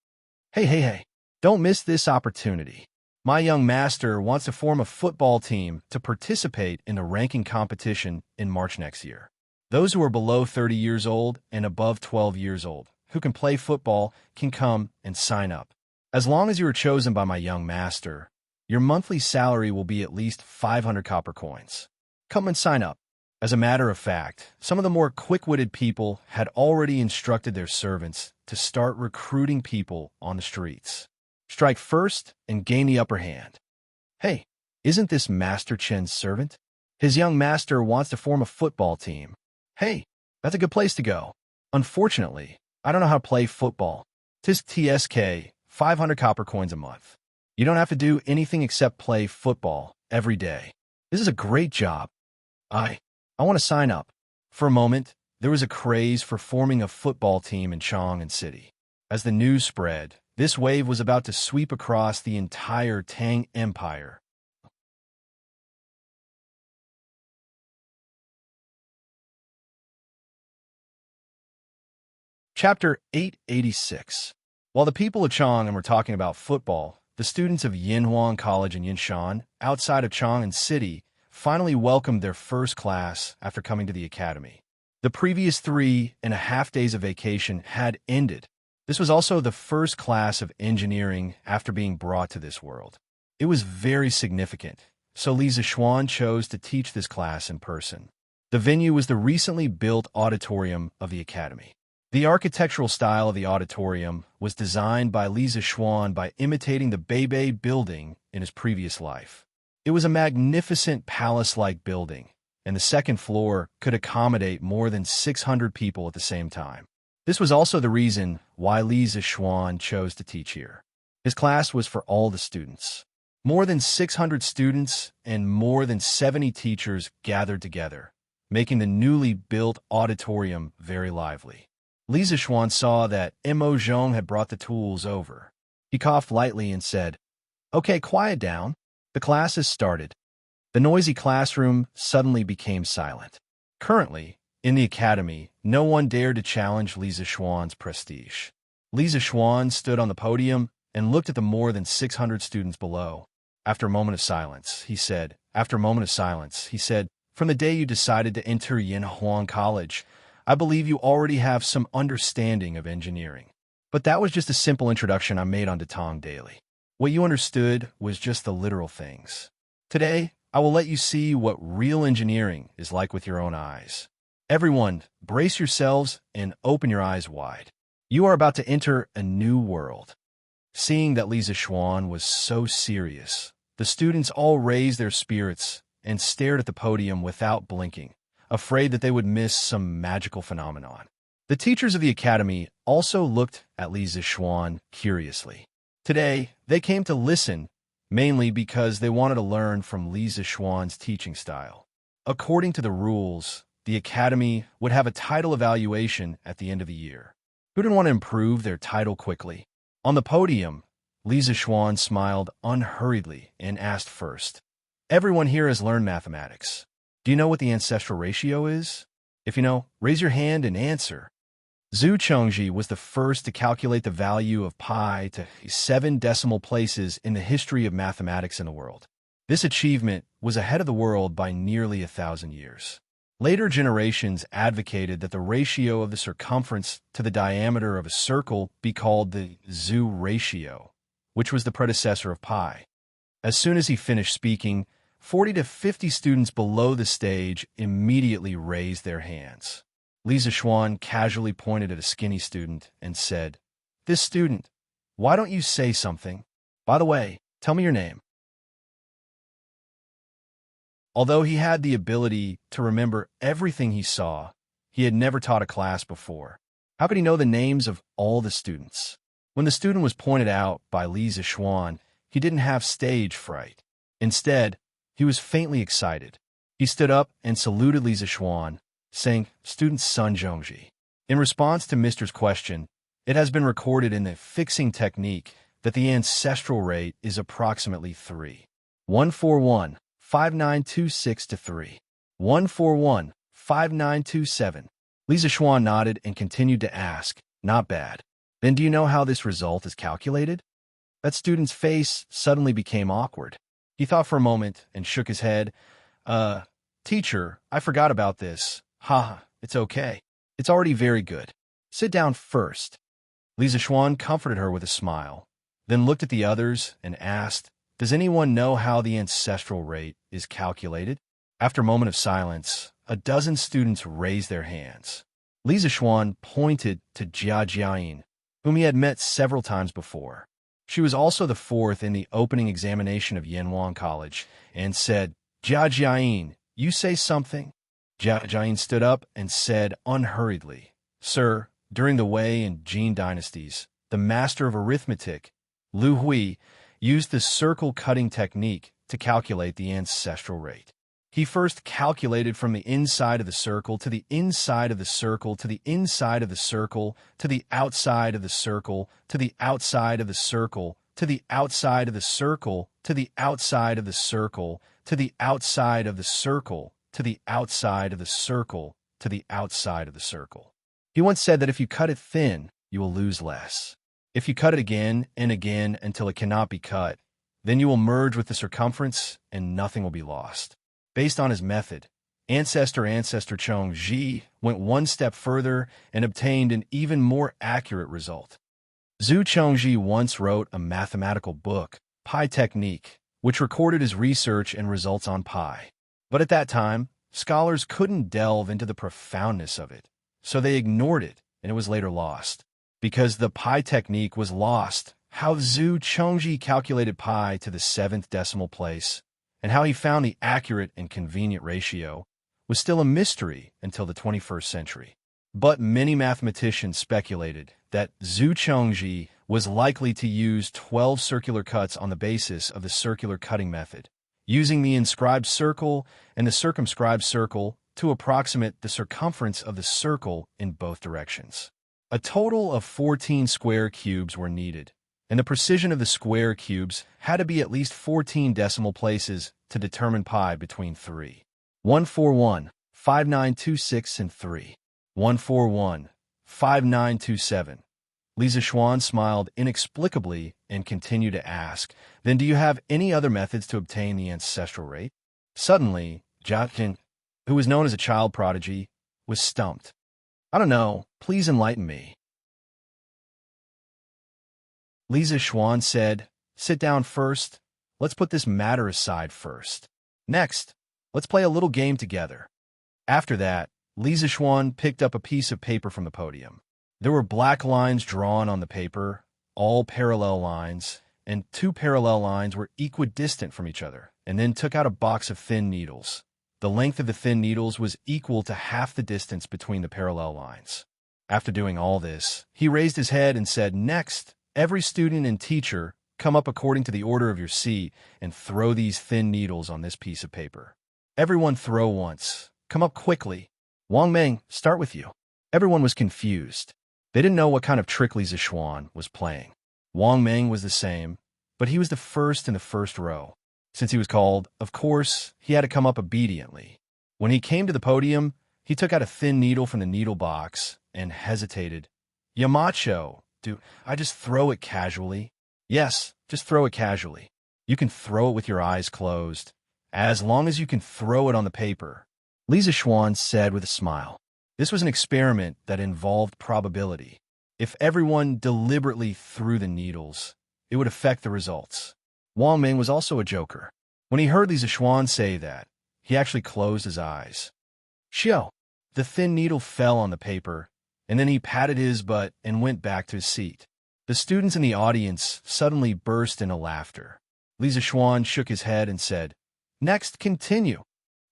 Hey, don't miss this opportunity. My young master wants to form a football team to participate in the ranking competition in March next year. Those who are below 30 years old and above 12 years old who can play football can come and sign up. As long as you are chosen by my young master, your monthly salary will be at least 500 copper coins. Come and sign up. As a matter of fact, some of the more quick-witted people had already instructed their servants to start recruiting people on the streets. Strike first and gain the upper hand. Hey, isn't this Master Chen's servant? His young master wants to form a football team. Hey, that's a good place to go. Unfortunately, I don't know how to play football. TSK, 500 copper coins a month. You don't have to do anything except play football every day. This is a great job. I want to sign up. For a moment, there was a craze for forming a football team in Chang'an City. As the news spread, This wave was about to sweep across the entire Tang Empire. Chapter 886. While the people of Chang'an were talking about football, the students of Yinhuang College in Yinshan, outside of Chang'an City, finally welcomed their first class after coming to the academy. The previous 3.5 days of vacation had ended. This was also the first class of engineering after being brought to this world. It was very significant, so Li Zixuan chose to teach this class in person. The venue was the recently built auditorium of the academy. The architectural style of the auditorium was designed by Li Zixuan by imitating the Beibei building in his previous life. It was a magnificent palace-like building, and the second floor could accommodate more than 600 people at the same time. This was also the reason why Li Zixuan chose to teach here. His class was for all the students. More than 600 students and more than 70 teachers gathered together, making the newly built auditorium very lively. Li Zixuan saw that Mo Zhong had brought the tools over. He coughed lightly and said, "Okay, quiet down. The class has started." The noisy classroom suddenly became silent. Currently, in the academy, no one dared to challenge Li Zixuan's prestige. Li Zixuan stood on the podium and looked at the more than 600 students below. After a moment of silence, he said, "From the day you decided to enter Yinhuang College, I believe you already have some understanding of engineering. But that was just a simple introduction I made onto Tang daily. What you understood was just the literal things. Today, I will let you see what real engineering is like with your own eyes. Everyone, brace yourselves and open your eyes wide. You are about to enter a new world." Seeing that Li Zixuan was so serious, the students all raised their spirits and stared at the podium without blinking, afraid that they would miss some magical phenomenon. The teachers of the academy also looked at Li Zixuan curiously. Today, they came to listen, mainly because they wanted to learn from Li Zixuan's teaching style. According to the rules, the academy would have a title evaluation at the end of the year. Who didn't want to improve their title quickly? On the podium, Li Zixuan smiled unhurriedly and asked first, "Everyone here has learned mathematics. Do you know what the ancestral ratio is? If you know, raise your hand and answer." Zhu Chengji was the first to calculate the value of pi to 7 decimal places in the history of mathematics in the world. This achievement was ahead of the world by nearly 1,000 years. Later generations advocated that the ratio of the circumference to the diameter of a circle be called the Zhu ratio, which was the predecessor of pi. As soon as he finished speaking, 40 to 50 students below the stage immediately raised their hands. Li Zixuan casually pointed at a skinny student and said, "This student, why don't you say something? By the way, tell me your name." Although he had the ability to remember everything he saw, he had never taught a class before. How could he know the names of all the students? When the student was pointed out by Li Zixuan, he didn't have stage fright. Instead, he was faintly excited. He stood up and saluted Li Zixuan, saying, "Student Sun Zhongji." In response to Mr.'s question, it has been recorded in the fixing technique that the ancestral rate is approximately 3.141. 5926 to 3.141. 5927. Li Zixuan nodded and continued to ask, "Not bad. Then do you know how this result is calculated?" That student's face suddenly became awkward. He thought for a moment and shook his head. Teacher, I forgot about this. Haha, it's okay. It's already very good. Sit down first." Li Zixuan comforted her with a smile, then looked at the others and asked, "Does anyone know how the ancestral rate is calculated?" After a moment of silence, a dozen students raised their hands. Li Zixuan pointed to Jia Jiayin, whom he had met several times before. She was also the fourth in the opening examination of Yinhuang College, and said, "Jia Jiayin, you say something?" Jia Jiayin stood up and said unhurriedly, "Sir, during the Wei and Jin dynasties, the master of arithmetic, Lu Hui, used the circle-cutting technique to calculate the ancestral rate. He first calculated from the inside of the circle to the inside of the circle to the inside of the circle to the outside of the circle to the outside of the circle to the outside of the circle to the outside of the circle to the outside of the circle to the outside of the circle to the outside of the circle. He once said that if you cut it thin, you will lose less. If you cut it again and again until it cannot be cut, then you will merge with the circumference and nothing will be lost. Based on his method, ancestor Chong Ji went one step further and obtained an even more accurate result. Zhu Chongji once wrote a mathematical book, Pi Technique, which recorded his research and results on pi. But at that time, scholars couldn't delve into the profoundness of it, so they ignored it, and it was later lost. Because the pi technique was lost, how Zhu Chongji calculated pi to the 7th decimal place, and how he found the accurate and convenient ratio, was still a mystery until the 21st century. But many mathematicians speculated that Zhu Chongji was likely to use 12 circular cuts on the basis of the circular cutting method, using the inscribed circle and the circumscribed circle to approximate the circumference of the circle in both directions. A total of 14 square cubes were needed, and the precision of the square cubes had to be at least 14 decimal places to determine pi between 3, 141, 5926 and 3, 141, 5927. Lisa Xuan smiled inexplicably and continued to ask, "Then do you have any other methods to obtain the ancestral rate?" Suddenly, Jia Jin, who was known as a child prodigy, was stumped. "I don't know. Please enlighten me." Lisa Xuan said, "Sit down first. Let's put this matter aside first. Next, let's play a little game together." After that, Lisa Xuan picked up a piece of paper from the podium. There were black lines drawn on the paper, all parallel lines, and 2 parallel lines were equidistant from each other, and then took out a box of thin needles. The length of the thin needles was equal to half the distance between the parallel lines. After doing all this, he raised his head and said, "Next, every student and teacher, come up according to the order of your seat and throw these thin needles on this piece of paper. Everyone throw once. Come up quickly. Wang Meng, start with you." Everyone was confused. They didn't know what kind of trick Lisa Xuan was playing. Wang Meng was the same, but he was the first in the first row. Since he was called, of course, he had to come up obediently. When he came to the podium, he took out a thin needle from the needle box and hesitated. "Yamacho, do I just throw it casually?" "Yes, just throw it casually. You can throw it with your eyes closed, as long as you can throw it on the paper," Lisa Xuan said with a smile. This was an experiment that involved probability. If everyone deliberately threw the needles, it would affect the results. Wang Ming was also a joker. When he heard Lisa Xuan say that, he actually closed his eyes. "Xiao!" The thin needle fell on the paper, and then he patted his butt and went back to his seat. The students in the audience suddenly burst into laughter. Lisa Xuan shook his head and said, "Next, continue."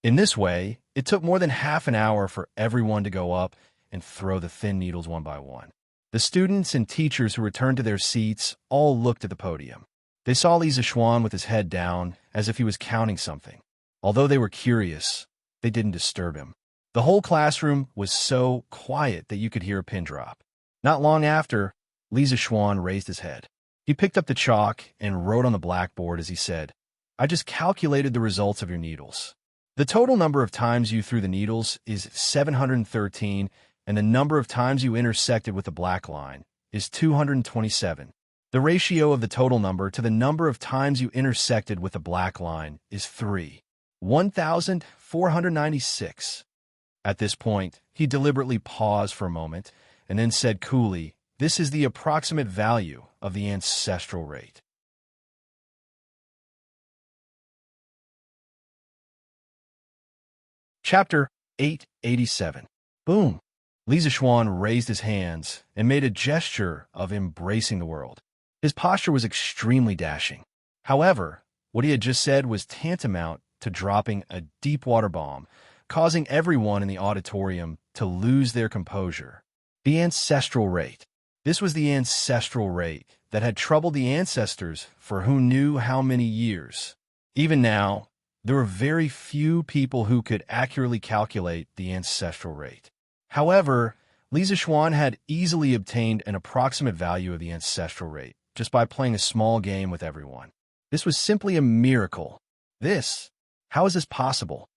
In this way, it took more than half an hour for everyone to go up and throw the thin needles one by one. The students and teachers who returned to their seats all looked at the podium. They saw Lisa Xuan with his head down, as if he was counting something. Although they were curious, they didn't disturb him. The whole classroom was so quiet that you could hear a pin drop. Not long after, Lisa Xuan raised his head. He picked up the chalk and wrote on the blackboard as he said, "I just calculated the results of your needles. The total number of times you threw the needles is 713, and the number of times you intersected with the black line is 227. The ratio of the total number to the number of times you intersected with the black line is 3, 1,496. At this point, he deliberately paused for a moment and then said coolly, "This is the approximate value of the ancestral rate." Chapter 887. Boom! Lisa Xuan raised his hands and made a gesture of embracing the world. His posture was extremely dashing. However, what he had just said was tantamount to dropping a deep water bomb, causing everyone in the auditorium to lose their composure. The ancestral rate. This was the ancestral rate that had troubled the ancestors for who knew how many years. Even now, There were very few people who could accurately calculate the ancestral rate. However, Li Zixuan had easily obtained an approximate value of the ancestral rate just by playing a small game with everyone. This was simply a miracle. How is this possible?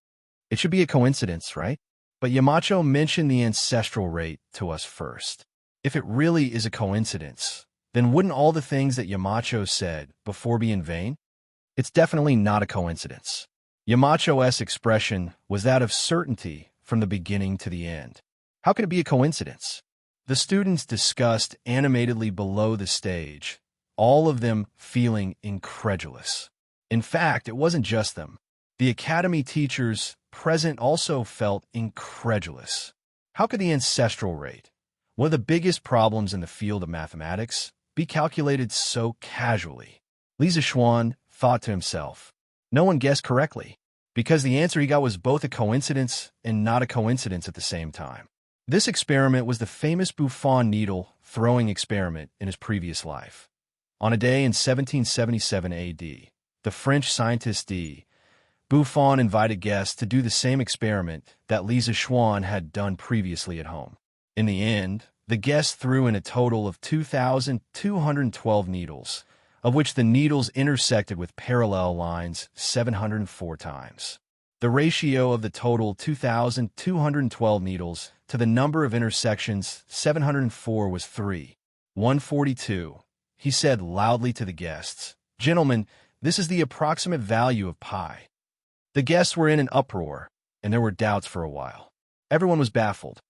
It should be a coincidence, right? But Yamacho mentioned the ancestral rate to us first. If it really is a coincidence, then wouldn't all the things that Yamacho said before be in vain? It's definitely not a coincidence. Yamacho's expression was that of certainty from the beginning to the end. How could it be a coincidence? The students discussed animatedly below the stage, all of them feeling incredulous. In fact, it wasn't just them. The academy teachers present also felt incredulous. How could the ancestral rate, one of the biggest problems in the field of mathematics, be calculated so casually? Li Zixuan thought to himself. No one guessed correctly, because the answer he got was both a coincidence and not a coincidence at the same time. This experiment was the famous Buffon needle throwing experiment in his previous life. On a day in 1777 AD, the French scientist Buffon invited guests to do the same experiment that Li Zixuan had done previously at home. In the end, the guests threw in a total of 2,212 needles, of which the needles intersected with parallel lines 704 times. The ratio of the total 2,212 needles to the number of intersections 704 was 3:142. He said loudly to the guests, "Gentlemen, this is the approximate value of pi." The guests were in an uproar, and there were doubts for a while. Everyone was baffled.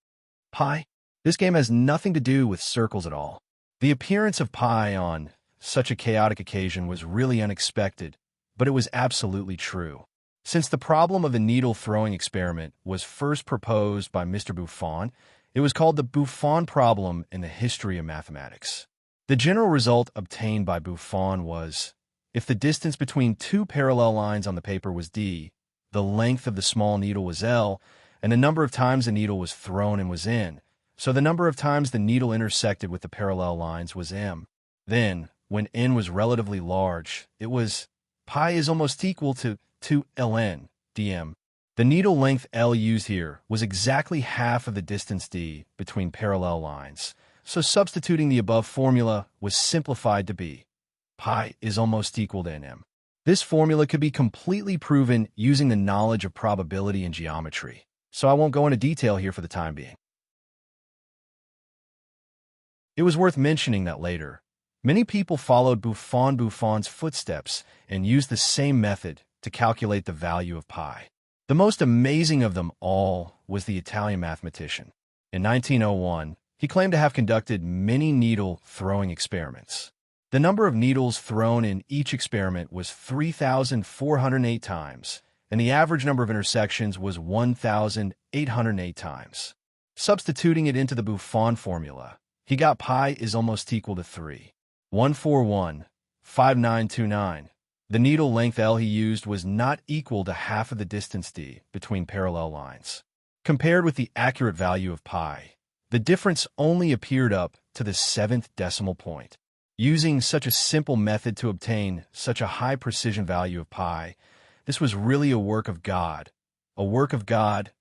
Pi? This game has nothing to do with circles at all. The appearance of pi on such a chaotic occasion was really unexpected, but it was absolutely true. Since the problem of the needle-throwing experiment was first proposed by Mr. Buffon, it was called the Buffon problem in the history of mathematics. The general result obtained by Buffon was, if the distance between two parallel lines on the paper was d, the length of the small needle was L, and the number of times the needle was thrown in was N, so the number of times the needle intersected with the parallel lines was M. Then, when N was relatively large, it was pi is almost equal to 2ln dm. The needle length L used here was exactly half of the distance d between parallel lines, so substituting the above formula was simplified to be pi is almost equal to nm. This formula could be completely proven using the knowledge of probability and geometry, so I won't go into detail here for the time being. It was worth mentioning that later, many people followed Buffon's footsteps and used the same method to calculate the value of pi. The most amazing of them all was the Italian mathematician. In 1901, he claimed to have conducted many needle-throwing experiments. The number of needles thrown in each experiment was 3,408 times, and the average number of intersections was 1,808 times. Substituting it into the Buffon formula, he got pi is almost equal to 3.1415929. The needle length L he used was not equal to half of the distance d between parallel lines. Compared with the accurate value of pi, the difference only appeared up to the 7th decimal point. Using such a simple method to obtain such a high precision value of pi, this was really a work of God. A work of God,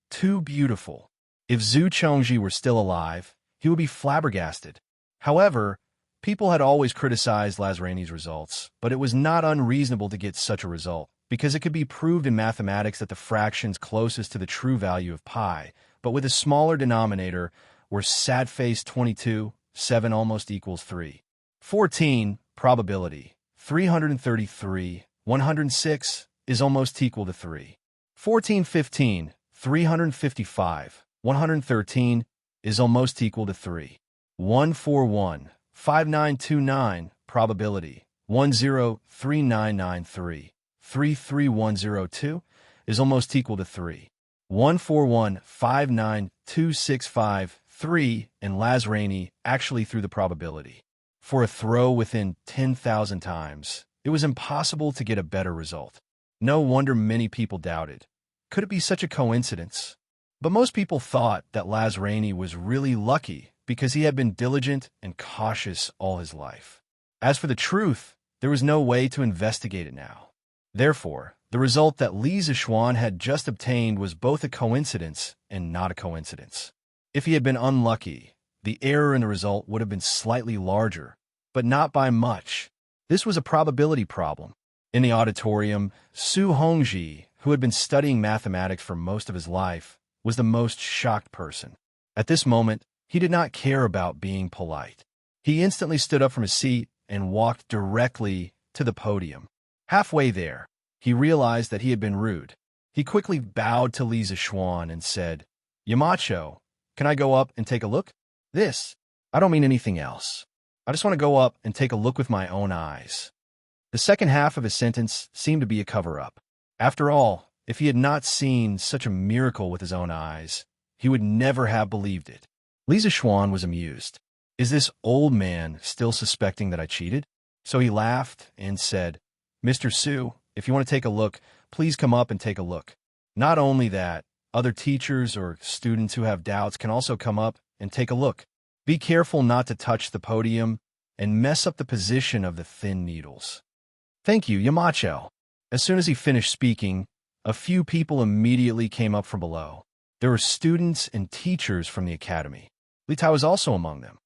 too beautiful. If Zhu Chongji were still alive, he would be flabbergasted. However, people had always criticized Lazarani's results, but it was not unreasonable to get such a result, because it could be proved in mathematics that the fractions closest to the true value of pi, but with a smaller denominator, were sad-face 22, 7 almost equals 3. 14, probability, 333, 106, is almost equal to 3. 14, 15, 355, 113, is almost equal to 3. 141, 5929, probability, 103993, 33102, is almost equal to 3. 141, 59265, 3, and Lazarani actually threw the probability. For a throw within 10,000 times, it was impossible to get a better result. No wonder many people doubted. Could it be such a coincidence? But most people thought that Lazarani was really lucky because he had been diligent and cautious all his life. As for the truth, there was no way to investigate it now. Therefore, The result that Li Zixuan had just obtained was both a coincidence and not a coincidence. If he had been unlucky, the error in the result would have been slightly larger, but not by much. This was a probability problem. In the auditorium, Su Hongji, who had been studying mathematics for most of his life, was the most shocked person. At this moment, he did not care about being polite. He instantly stood up from his seat and walked directly to the podium. Halfway there, he realized that he had been rude. He quickly bowed to Li Zixuan and said, "Yamacho, can I go up and take a look?" I don't mean anything else. I just want to go up and take a look with my own eyes." The second half of his sentence seemed to be a cover-up. After all, if he had not seen such a miracle with his own eyes, he would never have believed it. Li Zixuan was amused. Is this old man still suspecting that I cheated? So he laughed and said, "Mr. Su, if you want to take a look, please come up and take a look. Not only that, other teachers or students who have doubts can also come up and take a look. Be careful not to touch the podium and mess up the position of the thin needles." "Thank you, Yamacho." As soon as he finished speaking, a few people immediately came up from below. There were students and teachers from the academy. Li Tai was also among them.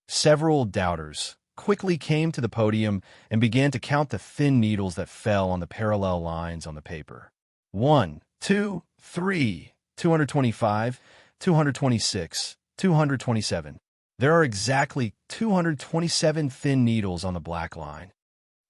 Several doubters quickly came to the podium and began to count the thin needles that fell on the parallel lines on the paper. 1, 2, 3, 225, 226, 227. There are exactly 227 thin needles on the black line.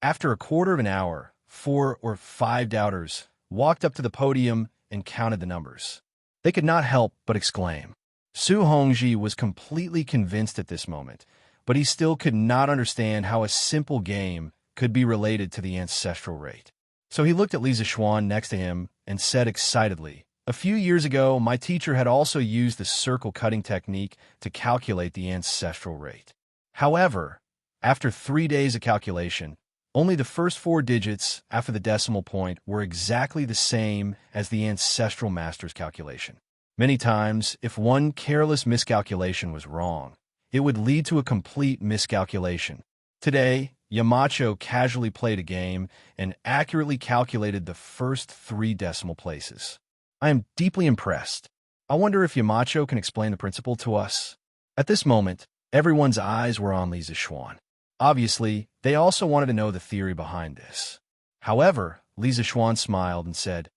After a quarter of an hour, 4 or 5 doubters walked up to the podium and counted the numbers. They could not help but exclaim. Su Hongji was completely convinced at this moment, but he still could not understand how a simple game could be related to the ancestral rate. So he looked at Li Zixuan next to him and said excitedly, "A few years ago, my teacher had also used the circle cutting technique to calculate the ancestral rate. However, after 3 days of calculation, only the first 4 digits after the decimal point were exactly the same as the ancestral master's calculation. Many times, if one careless miscalculation was wrong, it would lead to a complete miscalculation. Today, Yamacho casually played a game and accurately calculated the first 3 decimal places. I am deeply impressed. I wonder if Yamacho can explain the principle to us." At this moment, everyone's eyes were on Li Zixuan. Obviously, they also wanted to know the theory behind this. However, Li Zixuan smiled and said,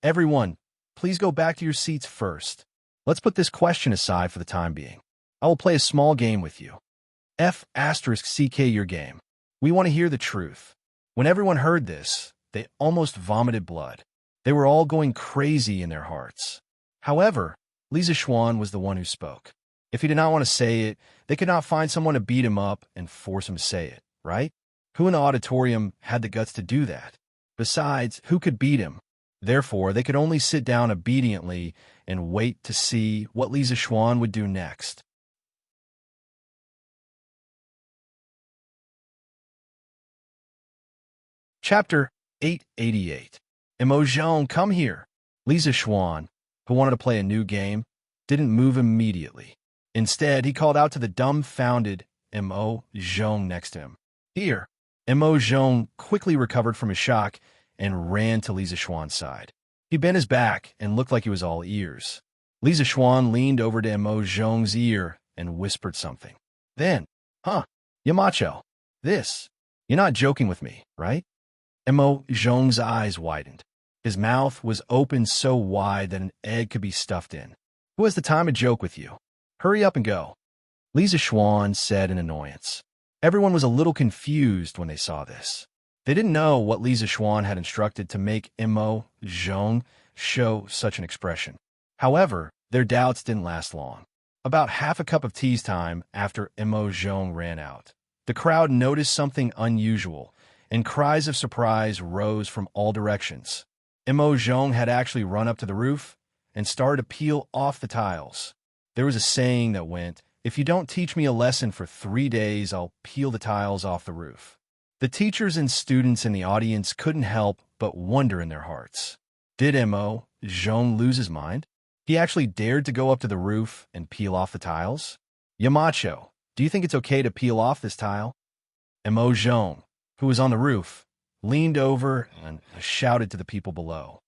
"Everyone, please go back to your seats first. Let's put this question aside for the time being. I will play a small game with you. F*CK your game. We want to hear the truth." When everyone heard this, they almost vomited blood. They were all going crazy in their hearts. However, Li Zixuan was the one who spoke. If he did not want to say it, they could not find someone to beat him up and force him to say it, right? Who in the auditorium had the guts to do that? Besides, who could beat him? Therefore, they could only sit down obediently and wait to see what Li Zixuan would do next. Chapter 888. Emotion, come here. Li Zixuan, who wanted to play a new game, didn't move immediately. Instead, he called out to the dumbfounded Mo Zhong next to him. "Here." Mo Zhong quickly recovered from his shock and ran to Li Zixuan's side. He bent his back and looked like he was all ears. Li Zixuan leaned over to Mo Zhong's ear and whispered something. Then, Yamacho, you're not joking with me, right? Mo Zhong's eyes widened. His mouth was open so wide that an egg could be stuffed in. "Who has the time to joke with you? Hurry up and go," Li Zixuan said in annoyance. Everyone was a little confused when they saw this. They didn't know what Li Zixuan had instructed to make Mo Zhong show such an expression. However, their doubts didn't last long. About half a cup of tea's time after Mo Zhong ran out, the crowd noticed something unusual, and cries of surprise rose from all directions. Mo Zhong had actually run up to the roof and started to peel off the tiles. There was a saying that went, "If you don't teach me a lesson for 3 days, I'll peel the tiles off the roof." The teachers and students in the audience couldn't help but wonder in their hearts. Did Mo Zhong lose his mind? He actually dared to go up to the roof and peel off the tiles? "Yamacho, do you think it's okay to peel off this tile?" Mo Zhong, who was on the roof, leaned over and shouted to the people below.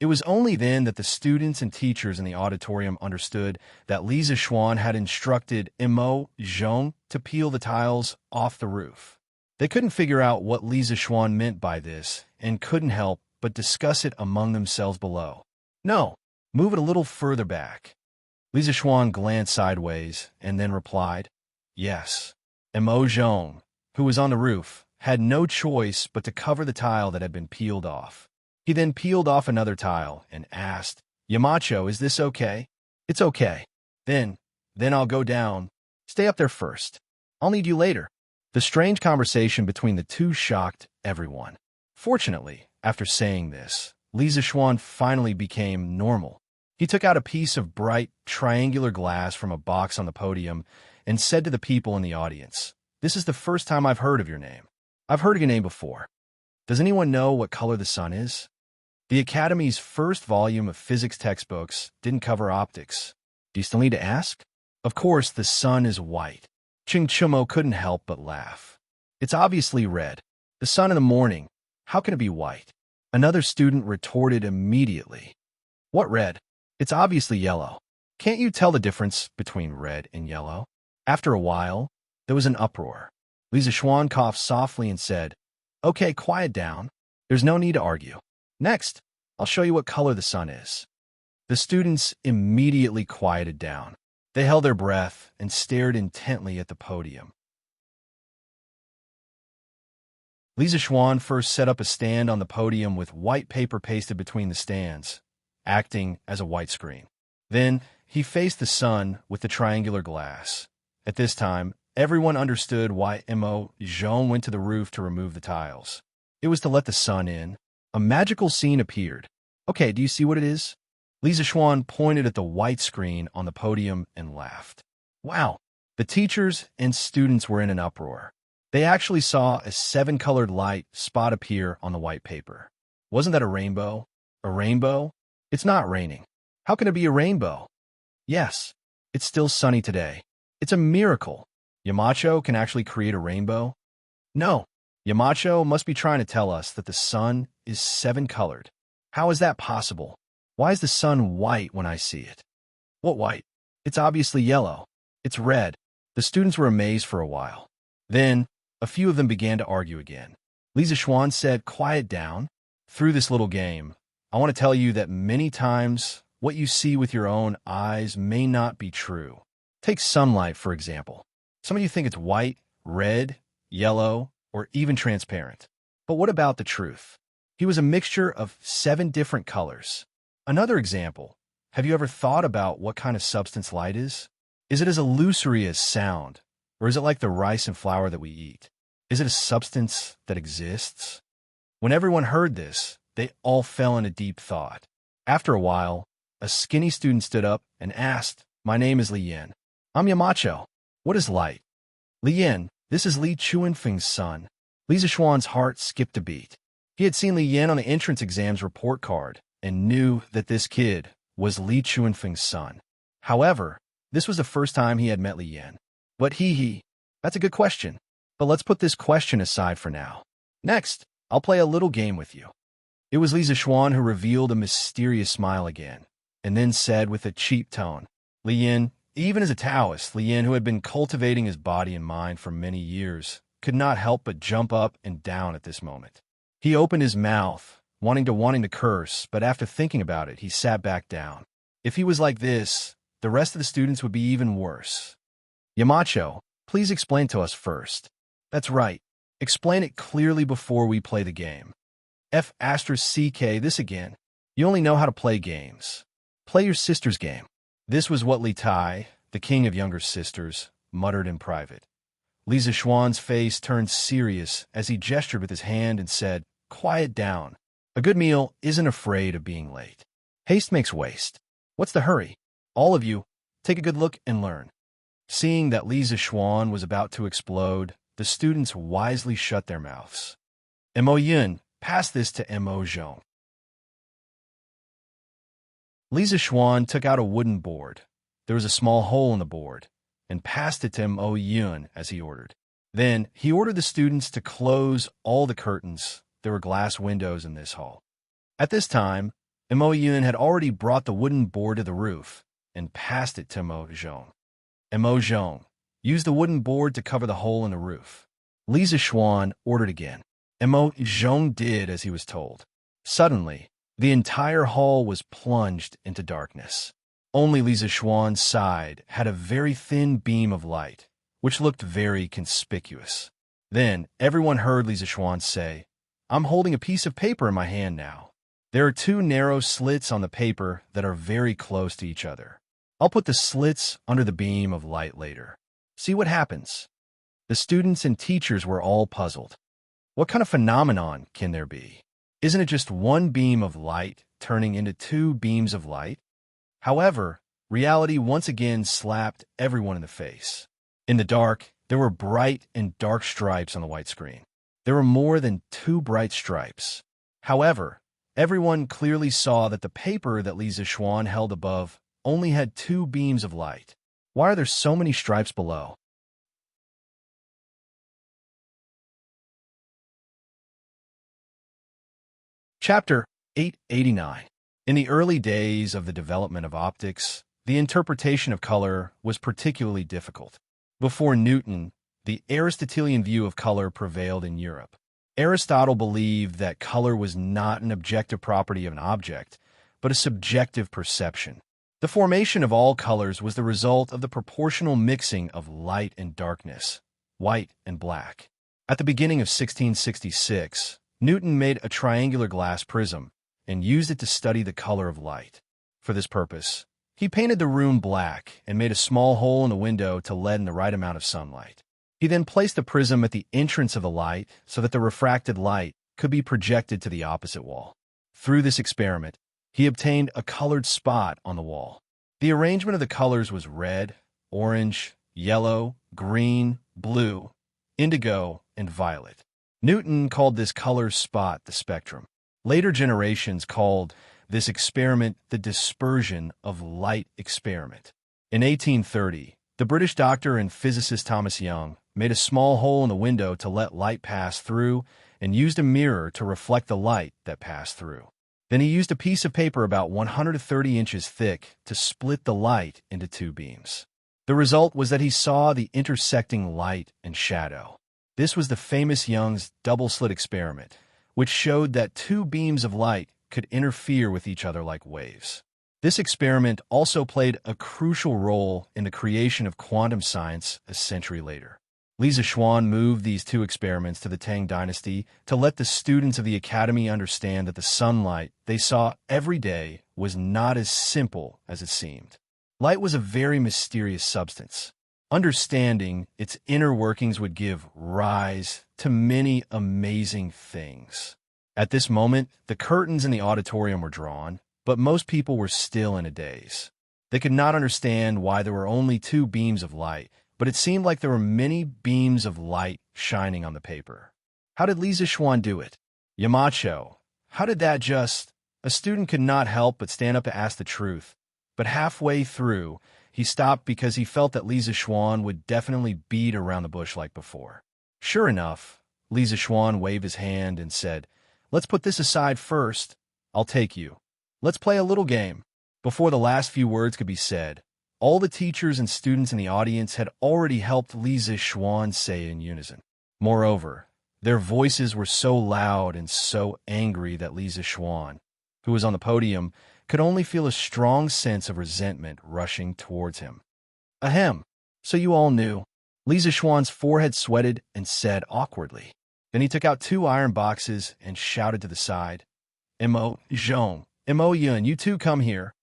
It was only then that the students and teachers in the auditorium understood that Li Zixuan had instructed Mo Zhong to peel the tiles off the roof. They couldn't figure out what Li Zixuan meant by this and couldn't help but discuss it among themselves below. No, move it a little further back. Li Zixuan glanced sideways and then replied, yes. Mo Zhong, who was on the roof, had no choice but to cover the tile that had been peeled off. He then peeled off another tile and asked, Yamacho, is this okay? It's okay. Then I'll go down. Stay up there first. I'll need you later. The strange conversation between the two shocked everyone. Fortunately, after saying this, Li Zixuan finally became normal. He took out a piece of bright, triangular glass from a box on the podium and said to the people in the audience, this is the first time I've heard of your name. I've heard of your name before. Does anyone know what color the sun is? The Academy's first volume of physics textbooks didn't cover optics. Do you still need to ask? Of course, the sun is white. Ching Chumo couldn't help but laugh. It's obviously red. The sun in the morning. How can it be white? Another student retorted immediately. What red? It's obviously yellow. Can't you tell the difference between red and yellow? After a while, there was an uproar. Li Zixuan coughed softly and said, okay, quiet down. There's no need to argue. Next, I'll show you what color the sun is. The students immediately quieted down. They held their breath and stared intently at the podium. Li Zixuan first set up a stand on the podium with white paper pasted between the stands, acting as a white screen. Then, he faced the sun with the triangular glass. At this time, everyone understood why Mo Zhong went to the roof to remove the tiles. It was to let the sun in. A magical scene appeared. Okay, do you see what it is? Li Zixuan pointed at the white screen on the podium and laughed. Wow! The teachers and students were in an uproar. They actually saw a 7-colored light spot appear on the white paper. Wasn't that a rainbow? A rainbow? It's not raining. How can it be a rainbow? Yes, it's still sunny today. It's a miracle. Yamacho can actually create a rainbow? No. Yamacho must be trying to tell us that the sun is 7-colored. How is that possible? Why is the sun white when I see it? What white? It's obviously yellow. It's red. The students were amazed for a while. Then, a few of them began to argue again. Li Zixuan said, quiet down. Through this little game, I want to tell you that many times what you see with your own eyes may not be true. Take sunlight, for example. Some of you think it's white, red, yellow, or even transparent. But what about the truth? He was a mixture of 7 different colors. Another example, have you ever thought about what kind of substance light is? Is it as illusory as sound, or is it like the rice and flour that we eat? Is it a substance that exists? When everyone heard this, they all fell into deep thought. After a while, a skinny student stood up and asked, my name is Li Yin. I'm Yamacho. What is light? Li Yin, this is Li Chuanfeng's son. Li Zixuan's heart skipped a beat. He had seen Li Yin on the entrance exam's report card and knew that this kid was Li Chuanfeng's son. However, this was the first time he had met Li Yin. But that's a good question. But let's put this question aside for now. Next, I'll play a little game with you. It was Li Zixuan who revealed a mysterious smile again, and then said with a cheap tone, Li Yin, even as a Taoist, Li Yin, who had been cultivating his body and mind for many years, could not help but jump up and down at this moment. He opened his mouth, wanting to curse, but after thinking about it, he sat back down. If he was like this, the rest of the students would be even worse. Yamacho, please explain to us first. That's right. Explain it clearly before we play the game. F***, this again. You only know how to play games. Play your sister's game. This was what Li Tai, the king of younger sisters, muttered in private. Li Zixuan's face turned serious as he gestured with his hand and said, quiet down. A good meal isn't afraid of being late. Haste makes waste. What's the hurry? All of you, take a good look and learn. Seeing that Li Zixuan was about to explode, the students wisely shut their mouths. Mo Yun, pass this to Mo Zhong. Li Zixuan took out a wooden board. There was a small hole in the board, and passed it to Mo Yun as he ordered. Then he ordered the students to close all the curtains. There were glass windows in this hall. At this time, Mo Yun had already brought the wooden board to the roof and passed it to Mo Zhong. Mo Zhong used the wooden board to cover the hole in the roof. Li Zixuan ordered again. Mo Zhong did as he was told. Suddenly, the entire hall was plunged into darkness. Only Li Zixuan's side had a very thin beam of light, which looked very conspicuous. Then everyone heard Li Zixuan say, "I'm holding a piece of paper in my hand now. There are two narrow slits on the paper that are very close to each other. I'll put the slits under the beam of light later. See what happens." The students and teachers were all puzzled. What kind of phenomenon can there be? Isn't it just one beam of light turning into two beams of light? However, reality once again slapped everyone in the face. In the dark, there were bright and dark stripes on the white screen. There were more than two bright stripes. However, everyone clearly saw that the paper that Li Zixuan held above only had two beams of light. Why are there so many stripes below? Chapter 889. In the early days of the development of optics, the interpretation of color was particularly difficult. Before Newton, the Aristotelian view of color prevailed in Europe. Aristotle believed that color was not an objective property of an object, but a subjective perception. The formation of all colors was the result of the proportional mixing of light and darkness, white and black. At the beginning of 1666, Newton made a triangular glass prism and used it to study the color of light. For this purpose, he painted the room black and made a small hole in the window to let in the right amount of sunlight. He then placed the prism at the entrance of the light so that the refracted light could be projected to the opposite wall. Through this experiment, he obtained a colored spot on the wall. The arrangement of the colors was red, orange, yellow, green, blue, indigo, and violet. Newton called this color spot the spectrum. Later generations called this experiment the dispersion of light experiment. In 1830, the British doctor and physicist Thomas Young made a small hole in the window to let light pass through and used a mirror to reflect the light that passed through. Then he used a piece of paper about 130 inches thick to split the light into two beams. The result was that he saw the intersecting light and shadow. This was the famous Young's double-slit experiment, which showed that two beams of light could interfere with each other like waves. This experiment also played a crucial role in the creation of quantum science a century later. Li Zixuan moved these two experiments to the Tang Dynasty to let the students of the academy understand that the sunlight they saw every day was not as simple as it seemed. Light was a very mysterious substance. Understanding its inner workings would give rise to many amazing things. At this moment, the curtains in the auditorium were drawn, but most people were still in a daze. They could not understand why there were only two beams of light, but it seemed like there were many beams of light shining on the paper. How did Li Zixuan do it? Yamacho, how did that just... A student could not help but stand up to ask the truth, but halfway through, he stopped because he felt that Li Zixuan would definitely beat around the bush like before. Sure enough, Li Zixuan waved his hand and said, "Let's put this aside first. I'll take you. Let's play a little game." Before the last few words could be said, all the teachers and students in the audience had already helped Li Zixuan say in unison. Moreover, their voices were so loud and so angry that Li Zixuan, who was on the podium, could only feel a strong sense of resentment rushing towards him. Ahem, so you all knew. Li Zixuan's forehead sweated and said awkwardly. Then he took out two iron boxes and shouted to the side, "Mo Zhong, Mo Yun, you two come here."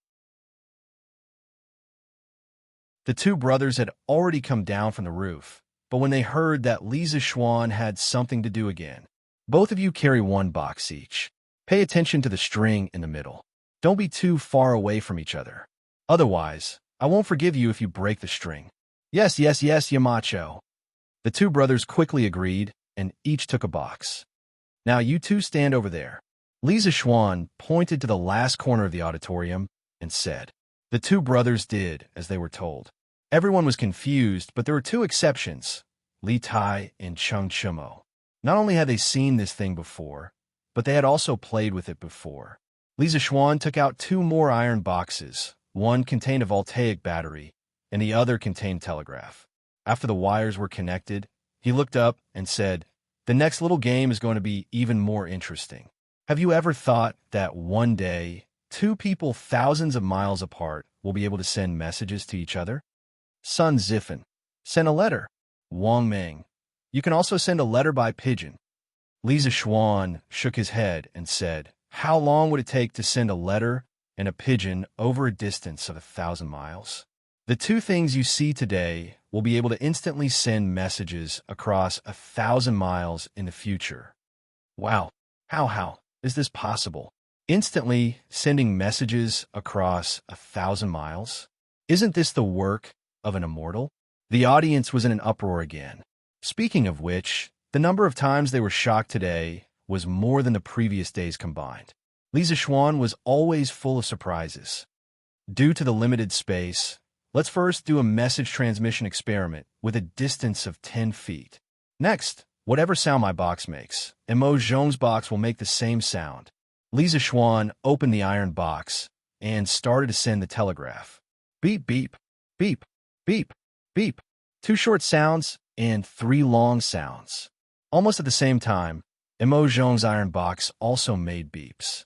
The two brothers had already come down from the roof, but when they heard that Li Zixuan had something to do again, "Both of you carry one box each. Pay attention to the string in the middle. Don't be too far away from each other. Otherwise, I won't forgive you if you break the string." Yes, Yamacho. The two brothers quickly agreed, and each took a box. "Now you two stand over there." Li Zixuan pointed to the last corner of the auditorium and said. The two brothers did as they were told. Everyone was confused, but there were two exceptions. Li Tai, and Cheng Chimo. Not only had they seen this thing before, but they had also played with it before. Li Zishuan took out 2 more iron boxes. One contained a voltaic battery, and the other contained telegraph. After the wires were connected, he looked up and said, "The next little game is going to be even more interesting. Have you ever thought that one day, 2 people thousands of miles apart will be able to send messages to each other?" Sun Zifan. Send a letter. Wang Meng. You can also send a letter by pigeon. Li Zishuan shook his head and said, "How long would it take to send a letter and a pigeon over a distance of 1,000 miles? The 2 things you see today will be able to instantly send messages across 1,000 miles in the future." Wow, how is this possible? Instantly sending messages across 1,000 miles? Isn't this the work of an immortal? The audience was in an uproar again. Speaking of which, the number of times they were shocked today was more than the previous days combined. Li Zishuan was always full of surprises. Due to the limited space, let's first do a message transmission experiment with a distance of 10 feet. Next, whatever sound my box makes, Mo Zhong's box will make the same sound. Li Zishuan opened the iron box and started to send the telegraph. Beep, beep, beep, beep, beep. 2 short sounds and 3 long sounds. Almost at the same time, Mo Zhong's iron box also made beeps.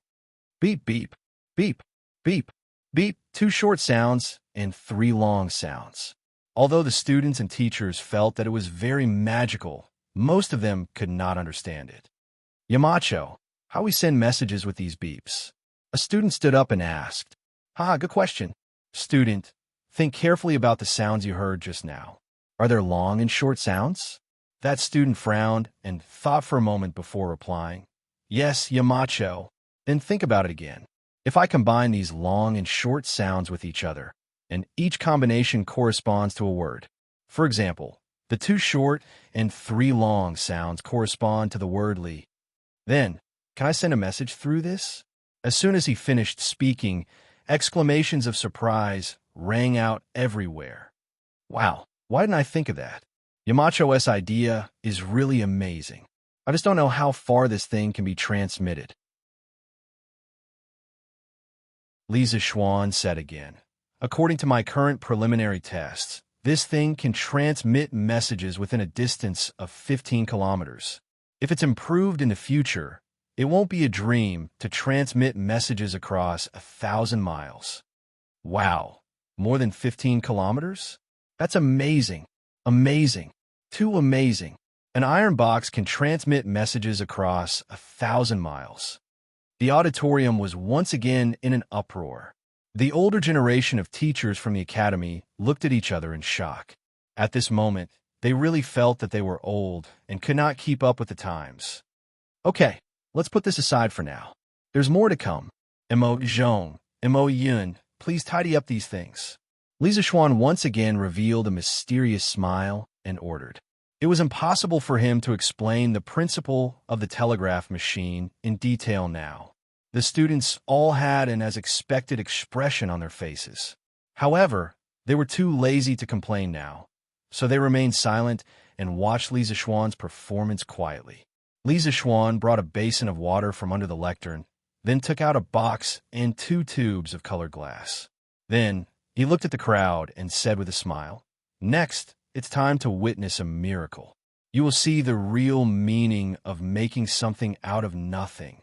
Beep, beep, beep, beep, beep. 2 short sounds and 3 long sounds. Although the students and teachers felt that it was very magical, most of them could not understand it. "Yamacho, how we send messages with these beeps?" A student stood up and asked. Good question. Student, think carefully about the sounds you heard just now. Are there long and short sounds? That student frowned and thought for a moment before replying. Yes, Yamacho. Then think about it again. If I combine these long and short sounds with each other, and each combination corresponds to a word. For example, the 2 short and 3 long sounds correspond to the word Li. Then, can I send a message through this? As soon as he finished speaking, exclamations of surprise rang out everywhere. Wow, why didn't I think of that? Yamacho's idea is really amazing. I just don't know how far this thing can be transmitted. Li Zishuan said again, "According to my current preliminary tests, this thing can transmit messages within a distance of 15 kilometers. If it's improved in the future, it won't be a dream to transmit messages across 1,000 miles. Wow, more than 15 kilometers? That's amazing. Amazing. Too amazing. An iron box can transmit messages across 1,000 miles. The auditorium was once again in an uproar. The older generation of teachers from the academy looked at each other in shock. At this moment, they really felt that they were old and could not keep up with the times. Okay, let's put this aside for now. There's more to come. Mo Zhong, Mo Yun, please tidy up these things. Li Zishuan once again revealed a mysterious smile and ordered. It was impossible for him to explain the principle of the telegraph machine in detail now. The students all had an as expected expression on their faces. However, they were too lazy to complain now, so they remained silent and watched Li Zishuan's performance quietly. Li Zishuan brought a basin of water from under the lectern, then took out a box and 2 tubes of colored glass. Then, he looked at the crowd and said with a smile, "Next, it's time to witness a miracle. You will see the real meaning of making something out of nothing."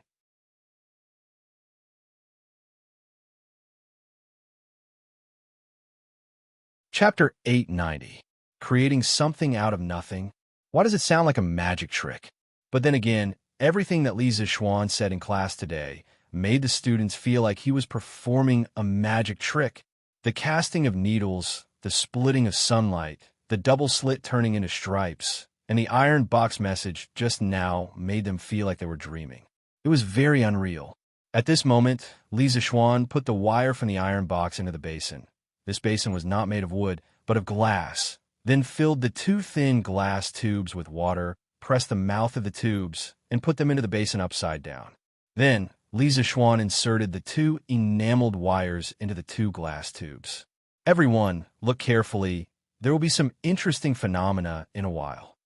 Chapter 890. Creating something out of nothing. Why does it sound like a magic trick? But then again, everything that Li Zishuan said in class today made the students feel like he was performing a magic trick. The casting of needles, the splitting of sunlight, the double slit turning into stripes, and the iron box message just now made them feel like they were dreaming. It was very unreal. At this moment, Li Zishuan put the wire from the iron box into the basin. This basin was not made of wood, but of glass, then filled the 2 thin glass tubes with water, pressed the mouth of the tubes, and put them into the basin upside down. Then, Li Zishuan inserted the 2 enameled wires into the 2 glass tubes. Everyone, look carefully. There will be some interesting phenomena in a while.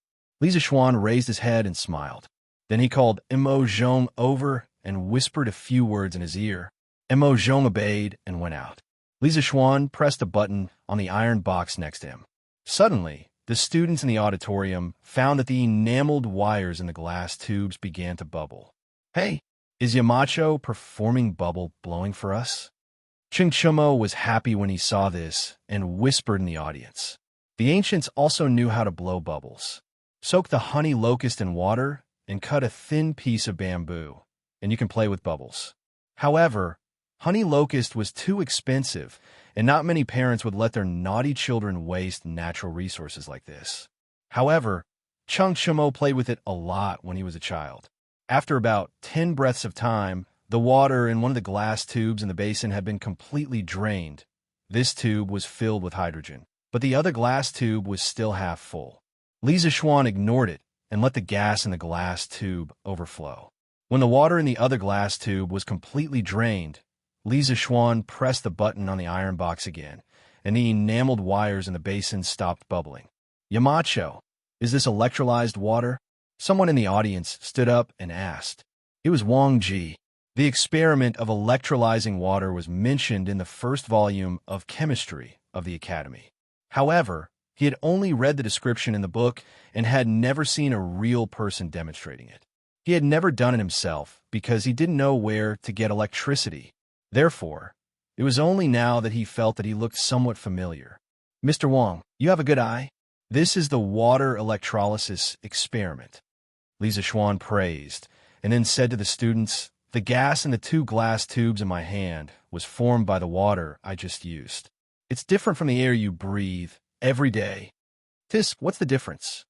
Li Zixuan raised his head and smiled. Then he called Emo Zhong over and whispered a few words in his ear. Emo Zhong obeyed and went out. Li Zixuan pressed a button on the iron box next to him. Suddenly, the students in the auditorium found that the enameled wires in the glass tubes began to bubble. Hey, is Yamacho performing bubble blowing for us? Ching Chumo was happy when he saw this and whispered in the audience. The ancients also knew how to blow bubbles. Soak the honey locust in water and cut a thin piece of bamboo, and you can play with bubbles. However, honey locust was too expensive, and not many parents would let their naughty children waste natural resources like this. However, Chung Chumo played with it a lot when he was a child. After about 10 breaths of time, the water in one of the glass tubes in the basin had been completely drained. This tube was filled with hydrogen, but the other glass tube was still half full. Li Zixuan ignored it and let the gas in the glass tube overflow. When the water in the other glass tube was completely drained, Li Zixuan pressed the button on the iron box again, and the enameled wires in the basin stopped bubbling. Yamacho, is this electrolyzed water? Someone in the audience stood up and asked. It was Wang Ji. The experiment of electrolyzing water was mentioned in the first volume of Chemistry of the Academy. However, he had only read the description in the book and had never seen a real person demonstrating it. He had never done it himself because he didn't know where to get electricity. Therefore, it was only now that he felt that he looked somewhat familiar. Mr. Wang, you have a good eye? This is the water electrolysis experiment. Li Zixuan praised, and then said to the students, the gas in the 2 glass tubes in my hand was formed by the water I just used. It's different from the air you breathe every day. Tisk, what's the difference?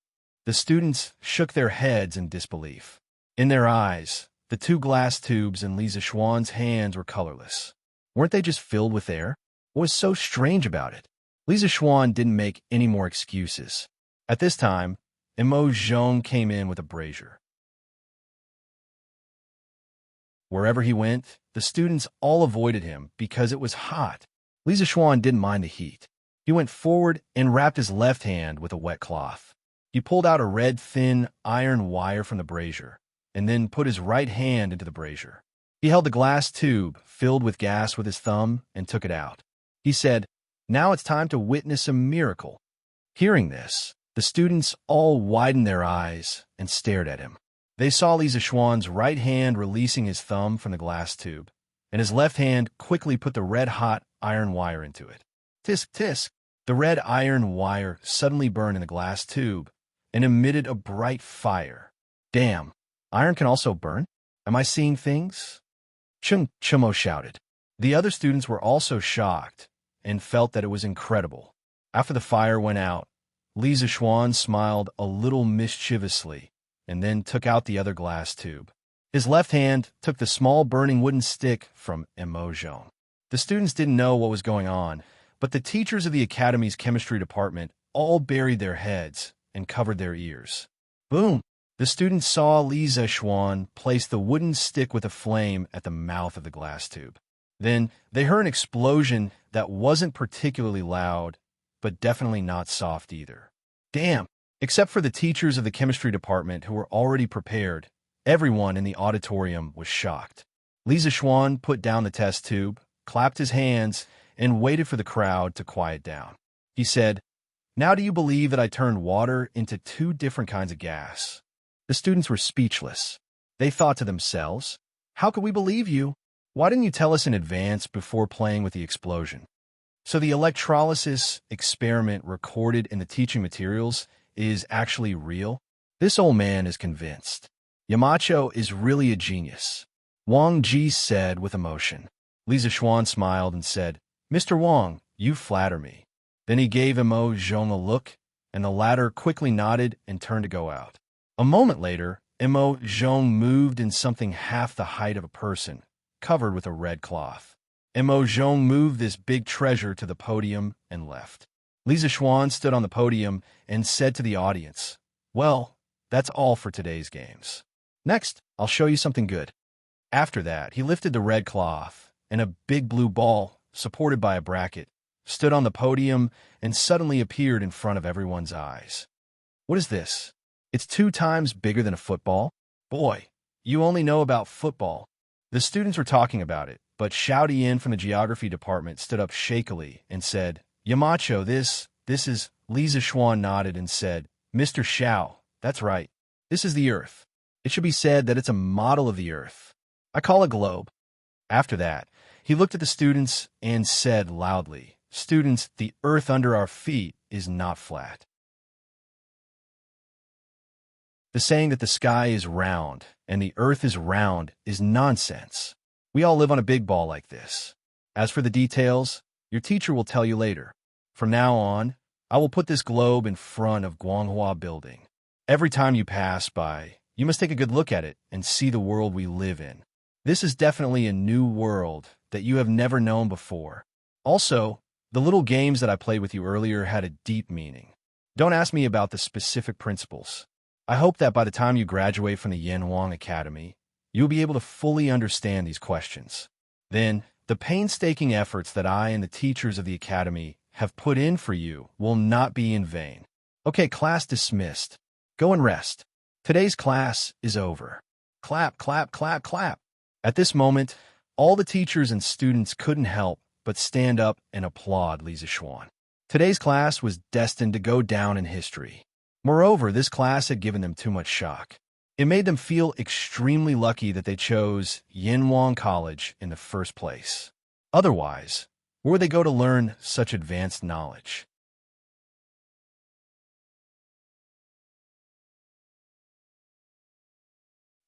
The students shook their heads in disbelief. In their eyes, the 2 glass tubes in Li Zixuan's hands were colorless. Weren't they just filled with air? What was so strange about it? Li Zixuan didn't make any more excuses. At this time, Emo Zhong came in with a brazier. Wherever he went, the students all avoided him because it was hot. Li Zixuan didn't mind the heat. He went forward and wrapped his left hand with a wet cloth. He pulled out a red, thin iron wire from the brazier, and then put his right hand into the brazier. He held the glass tube filled with gas with his thumb and took it out. He said, now it's time to witness a miracle. Hearing this, the students all widened their eyes and stared at him. They saw Li Zixuan's right hand releasing his thumb from the glass tube, and his left hand quickly put the red-hot iron wire into it. Tisk, tisk! The red iron wire suddenly burned in the glass tube and emitted a bright fire. Damn, iron can also burn? Am I seeing things? Chung Chumo shouted. The other students were also shocked and felt that it was incredible. After the fire went out, Li Zixuan smiled a little mischievously and then took out the other glass tube. His left hand took the small burning wooden stick from Emo Zhong. The students didn't know what was going on, but the teachers of the Academy's chemistry department all buried their heads and covered their ears. Boom! The students saw Li Zixuan place the wooden stick with a flame at the mouth of the glass tube. Then they heard an explosion that wasn't particularly loud, but definitely not soft either. Damn! Except for the teachers of the chemistry department who were already prepared, everyone in the auditorium was shocked. Li Zixuan put down the test tube, clapped his hands, and waited for the crowd to quiet down. He said, now do you believe that I turned water into 2 different kinds of gas? The students were speechless. They thought to themselves, how could we believe you? Why didn't you tell us in advance before playing with the explosion? So the electrolysis experiment recorded in the teaching materials is actually real? This old man is convinced. Yamacho is really a genius. Wang Ji said with emotion. Li Zixuan smiled and said, Mr. Wang, you flatter me. Then he gave Emo Zhong a look, and the latter quickly nodded and turned to go out. A moment later, Emo Zhong moved in something half the height of a person, covered with a red cloth. Emo Zhong moved this big treasure to the podium and left. Li Zixuan stood on the podium and said to the audience, well, that's all for today's games. Next, I'll show you something good. After that, he lifted the red cloth, and a big blue ball, supported by a bracket, stood on the podium and suddenly appeared in front of everyone's eyes. What is this? It's 2 times bigger than a football. Boy, you only know about football. The students were talking about it, but Xiao Dian from the geography department stood up shakily and said, Yamacho, this is... Li Zixuan nodded and said, Mr. Xiao, that's right. This is the Earth. It should be said that it's a model of the Earth. I call a globe. After that, he looked at the students and said loudly, Students, the Earth under our feet is not flat. The saying that the sky is round and the Earth is round is nonsense. We all live on a big ball like this. As for the details, your teacher will tell you later. From now on, I will put this globe in front of Guanghua Building. Every time you pass by, you must take a good look at it and see the world we live in. This is definitely a new world that you have never known before. Also, the little games that I played with you earlier had a deep meaning. Don't ask me about the specific principles. I hope that by the time you graduate from the Yanhuang Academy, you'll be able to fully understand these questions. Then, the painstaking efforts that I and the teachers of the Academy have put in for you will not be in vain. Okay, class dismissed. Go and rest. Today's class is over. Clap, clap, clap, clap. At this moment, all the teachers and students couldn't help but stand up and applaud Li Zixuan. Today's class was destined to go down in history. Moreover, this class had given them too much shock. It made them feel extremely lucky that they chose Yanhuang College in the first place. Otherwise, where would they go to learn such advanced knowledge?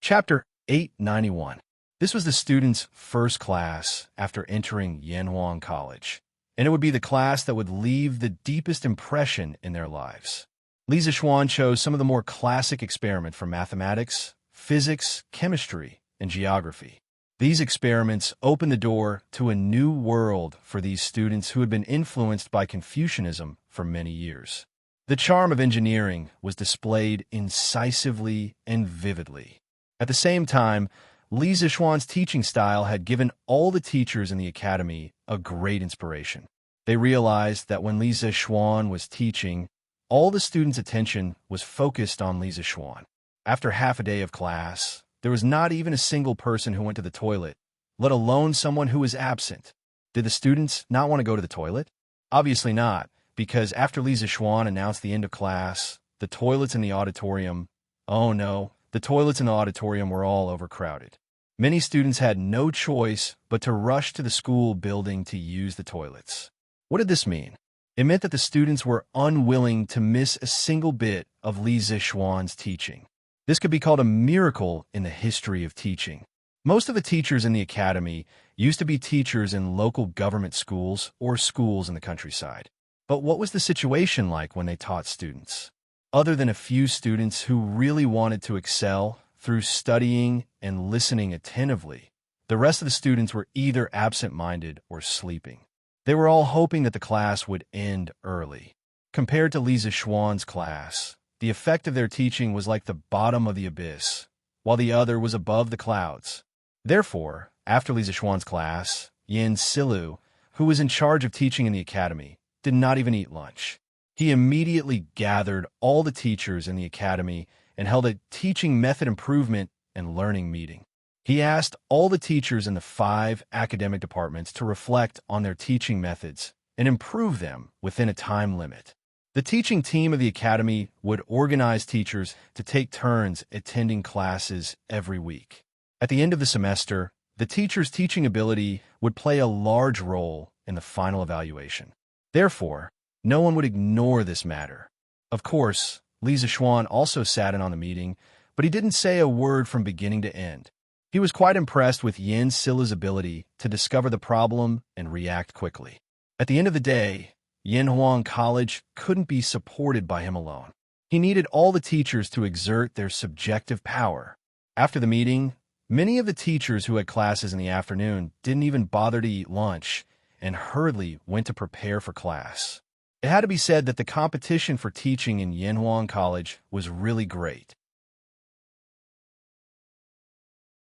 Chapter 891. This was the students' first class after entering Yanhuang College, and it would be the class that would leave the deepest impression in their lives. Li Zixuan chose some of the more classic experiments from mathematics, physics, chemistry, and geography. These experiments opened the door to a new world for these students who had been influenced by Confucianism for many years. The charm of engineering was displayed incisively and vividly. At the same time, Li Zixuan's teaching style had given all the teachers in the academy a great inspiration. They realized that when Li Zixuan was teaching, all the students' attention was focused on Li Zixuan. After half a day of class, there was not even a single person who went to the toilet, let alone someone who was absent. Did the students not want to go to the toilet? Obviously not, because after Li Zixuan announced the end of class, the toilets in the auditorium, oh no, the toilets in the auditorium were all overcrowded. Many students had no choice but to rush to the school building to use the toilets. What did this mean? It meant that the students were unwilling to miss a single bit of Li Zixuan's teaching. This could be called a miracle in the history of teaching. Most of the teachers in the academy used to be teachers in local government schools or schools in the countryside. But what was the situation like when they taught students? Other than a few students who really wanted to excel through studying and listening attentively, the rest of the students were either absent-minded or sleeping. They were all hoping that the class would end early. Compared to Li Zixuan's class, the effect of their teaching was like the bottom of the abyss, while the other was above the clouds. Therefore, after Li Zixuan's class, Yin Silu, who was in charge of teaching in the academy, did not even eat lunch. He immediately gathered all the teachers in the academy and held a teaching method improvement and learning meeting. He asked all the teachers in the 5 academic departments to reflect on their teaching methods and improve them within a time limit. The teaching team of the academy would organize teachers to take turns attending classes every week. At the end of the semester, the teacher's teaching ability would play a large role in the final evaluation. Therefore, no one would ignore this matter. Of course, Li Zixuan also sat in on the meeting, but he didn't say a word from beginning to end. He was quite impressed with Yin Sila's ability to discover the problem and react quickly. At the end of the day, Yanhuang College couldn't be supported by him alone. He needed all the teachers to exert their subjective power. After the meeting, many of the teachers who had classes in the afternoon didn't even bother to eat lunch and hurriedly went to prepare for class. It had to be said that the competition for teaching in Yanhuang College was really great.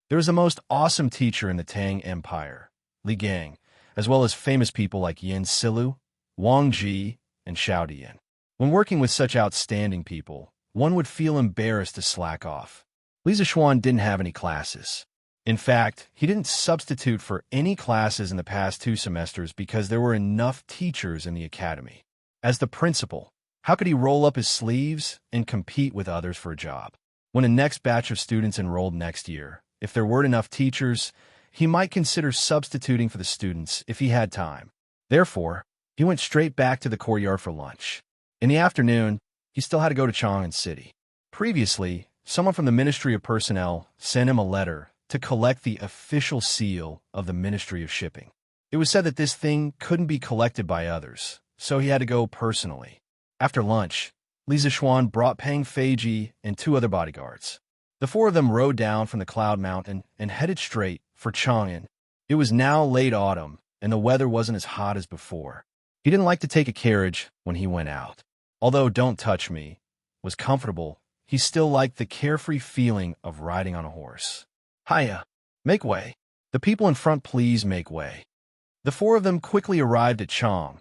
There was a most awesome teacher in the Tang Empire, Li Gang, as well as famous people like Yin Silu, Wang Ji, and Xiao Dian. When working with such outstanding people, one would feel embarrassed to slack off. Li Zishuan didn't have any classes. In fact, he didn't substitute for any classes in the past 2 semesters because there were enough teachers in the academy. As the principal, how could he roll up his sleeves and compete with others for a job? When the next batch of students enrolled next year, if there weren't enough teachers, he might consider substituting for the students if he had time. Therefore, he went straight back to the courtyard for lunch. In the afternoon, he still had to go to Chang'an City. Previously, someone from the Ministry of Personnel sent him a letter to collect the official seal of the Ministry of Shipping. It was said that this thing couldn't be collected by others, so he had to go personally. After lunch, Li Zishuan brought Pang Feiji and 2 other bodyguards. The 4 of them rode down from the Cloud Mountain and headed straight for Chang'an. It was now late autumn, and the weather wasn't as hot as before. He didn't like to take a carriage when he went out. Although Don't Touch Me was comfortable, he still liked the carefree feeling of riding on a horse. Hiya! Make way! The people in front, please make way. The 4 of them quickly arrived at Chang'an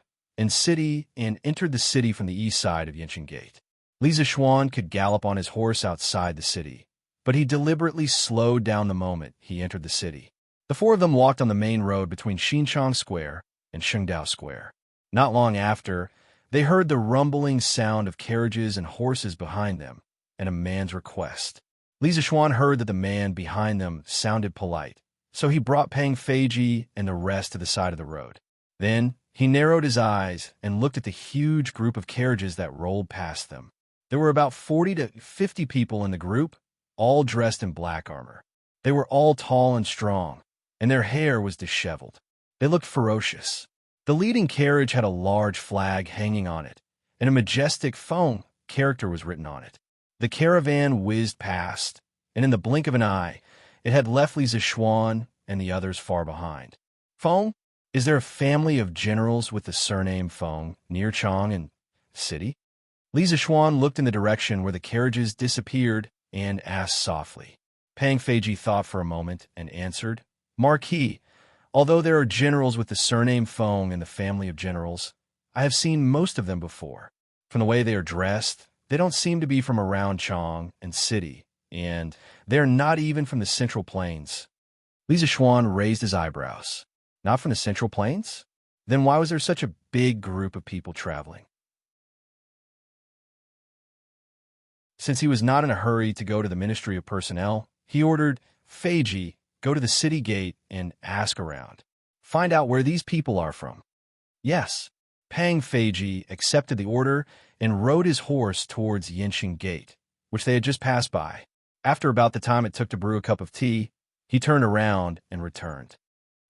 City and entered the city from the east side of Yanqing Gate. Li Zishuan could gallop on his horse outside the city, but he deliberately slowed down the moment he entered the city. The 4 of them walked on the main road between Xinchang Square and Shengdao Square. Not long after, they heard the rumbling sound of carriages and horses behind them, and a man's request. Li Zishuan heard that the man behind them sounded polite, so he brought Pang Feiji and the rest to the side of the road. Then, he narrowed his eyes and looked at the huge group of carriages that rolled past them. There were about 40 to 50 people in the group, all dressed in black armor. They were all tall and strong, and their hair was disheveled. They looked ferocious. The leading carriage had a large flag hanging on it, and a majestic Feng character was written on it. The caravan whizzed past, and in the blink of an eye, it had left Li Zishuan and the others far behind. Feng? Is there a family of generals with the surname Feng near Chang'an City? Li Zishuan looked in the direction where the carriages disappeared and asked softly. Pang Feiji thought for a moment and answered, Marquis, although there are generals with the surname Feng in the family of generals, I have seen most of them before. From the way they are dressed, they don't seem to be from around Chang'an City, and they're not even from the Central Plains. Li Zishuan raised his eyebrows. Not from the Central Plains? Then why was there such a big group of people traveling? Since he was not in a hurry to go to the Ministry of Personnel, he ordered Feiji, go to the city gate and ask around. Find out where these people are from. Yes. Pang Feiji accepted the order and rode his horse towards Yanqing Gate, which they had just passed by. After about the time it took to brew a cup of tea, he turned around and returned.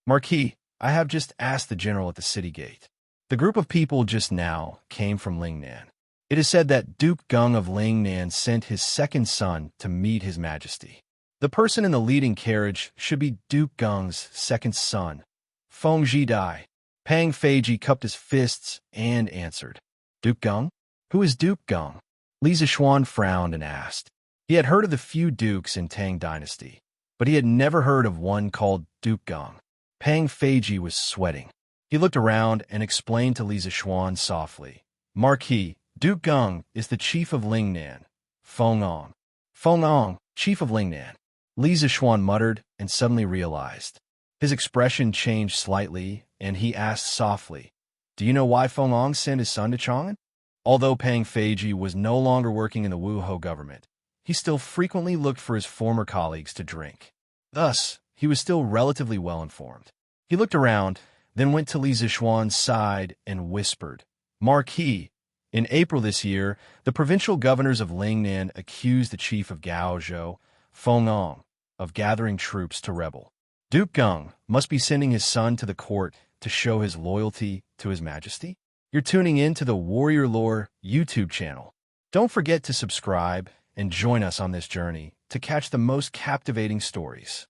Marquis, I have just asked the general at the city gate. The group of people just now came from Lingnan. It is said that Duke Gung of Lingnan sent his 2nd son to meet His Majesty. The person in the leading carriage should be Duke Gung's 2nd son, Feng Jidai. Pang Feiji cupped his fists and answered, Duke Gung? Who is Duke Gung? Li Zishuan frowned and asked. He had heard of the few dukes in Tang Dynasty, but he had never heard of one called Duke Gung. Pang Feiji was sweating. He looked around and explained to Li Zishuan softly, Marquis, Duke Gung is the chief of Lingnan, Feng Ong. Feng Ong, chief of Lingnan. Li Zishuan muttered and suddenly realized. His expression changed slightly, and he asked softly, Do you know why Feng Ong sent his son to Chang'an? Although Pang Feiji was no longer working in the Wuhou government, he still frequently looked for his former colleagues to drink. Thus, he was still relatively well informed. He looked around, then went to Li Zishuan's side and whispered, Marquis, in April this year, the provincial governors of Lingnan accused the chief of Gaozhou, Feng Ong, of gathering troops to rebel. Duke Gung must be sending his son to the court to show his loyalty to His Majesty. You're tuning in to the Warrior Lore YouTube channel. Don't forget to subscribe and join us on this journey to catch the most captivating stories.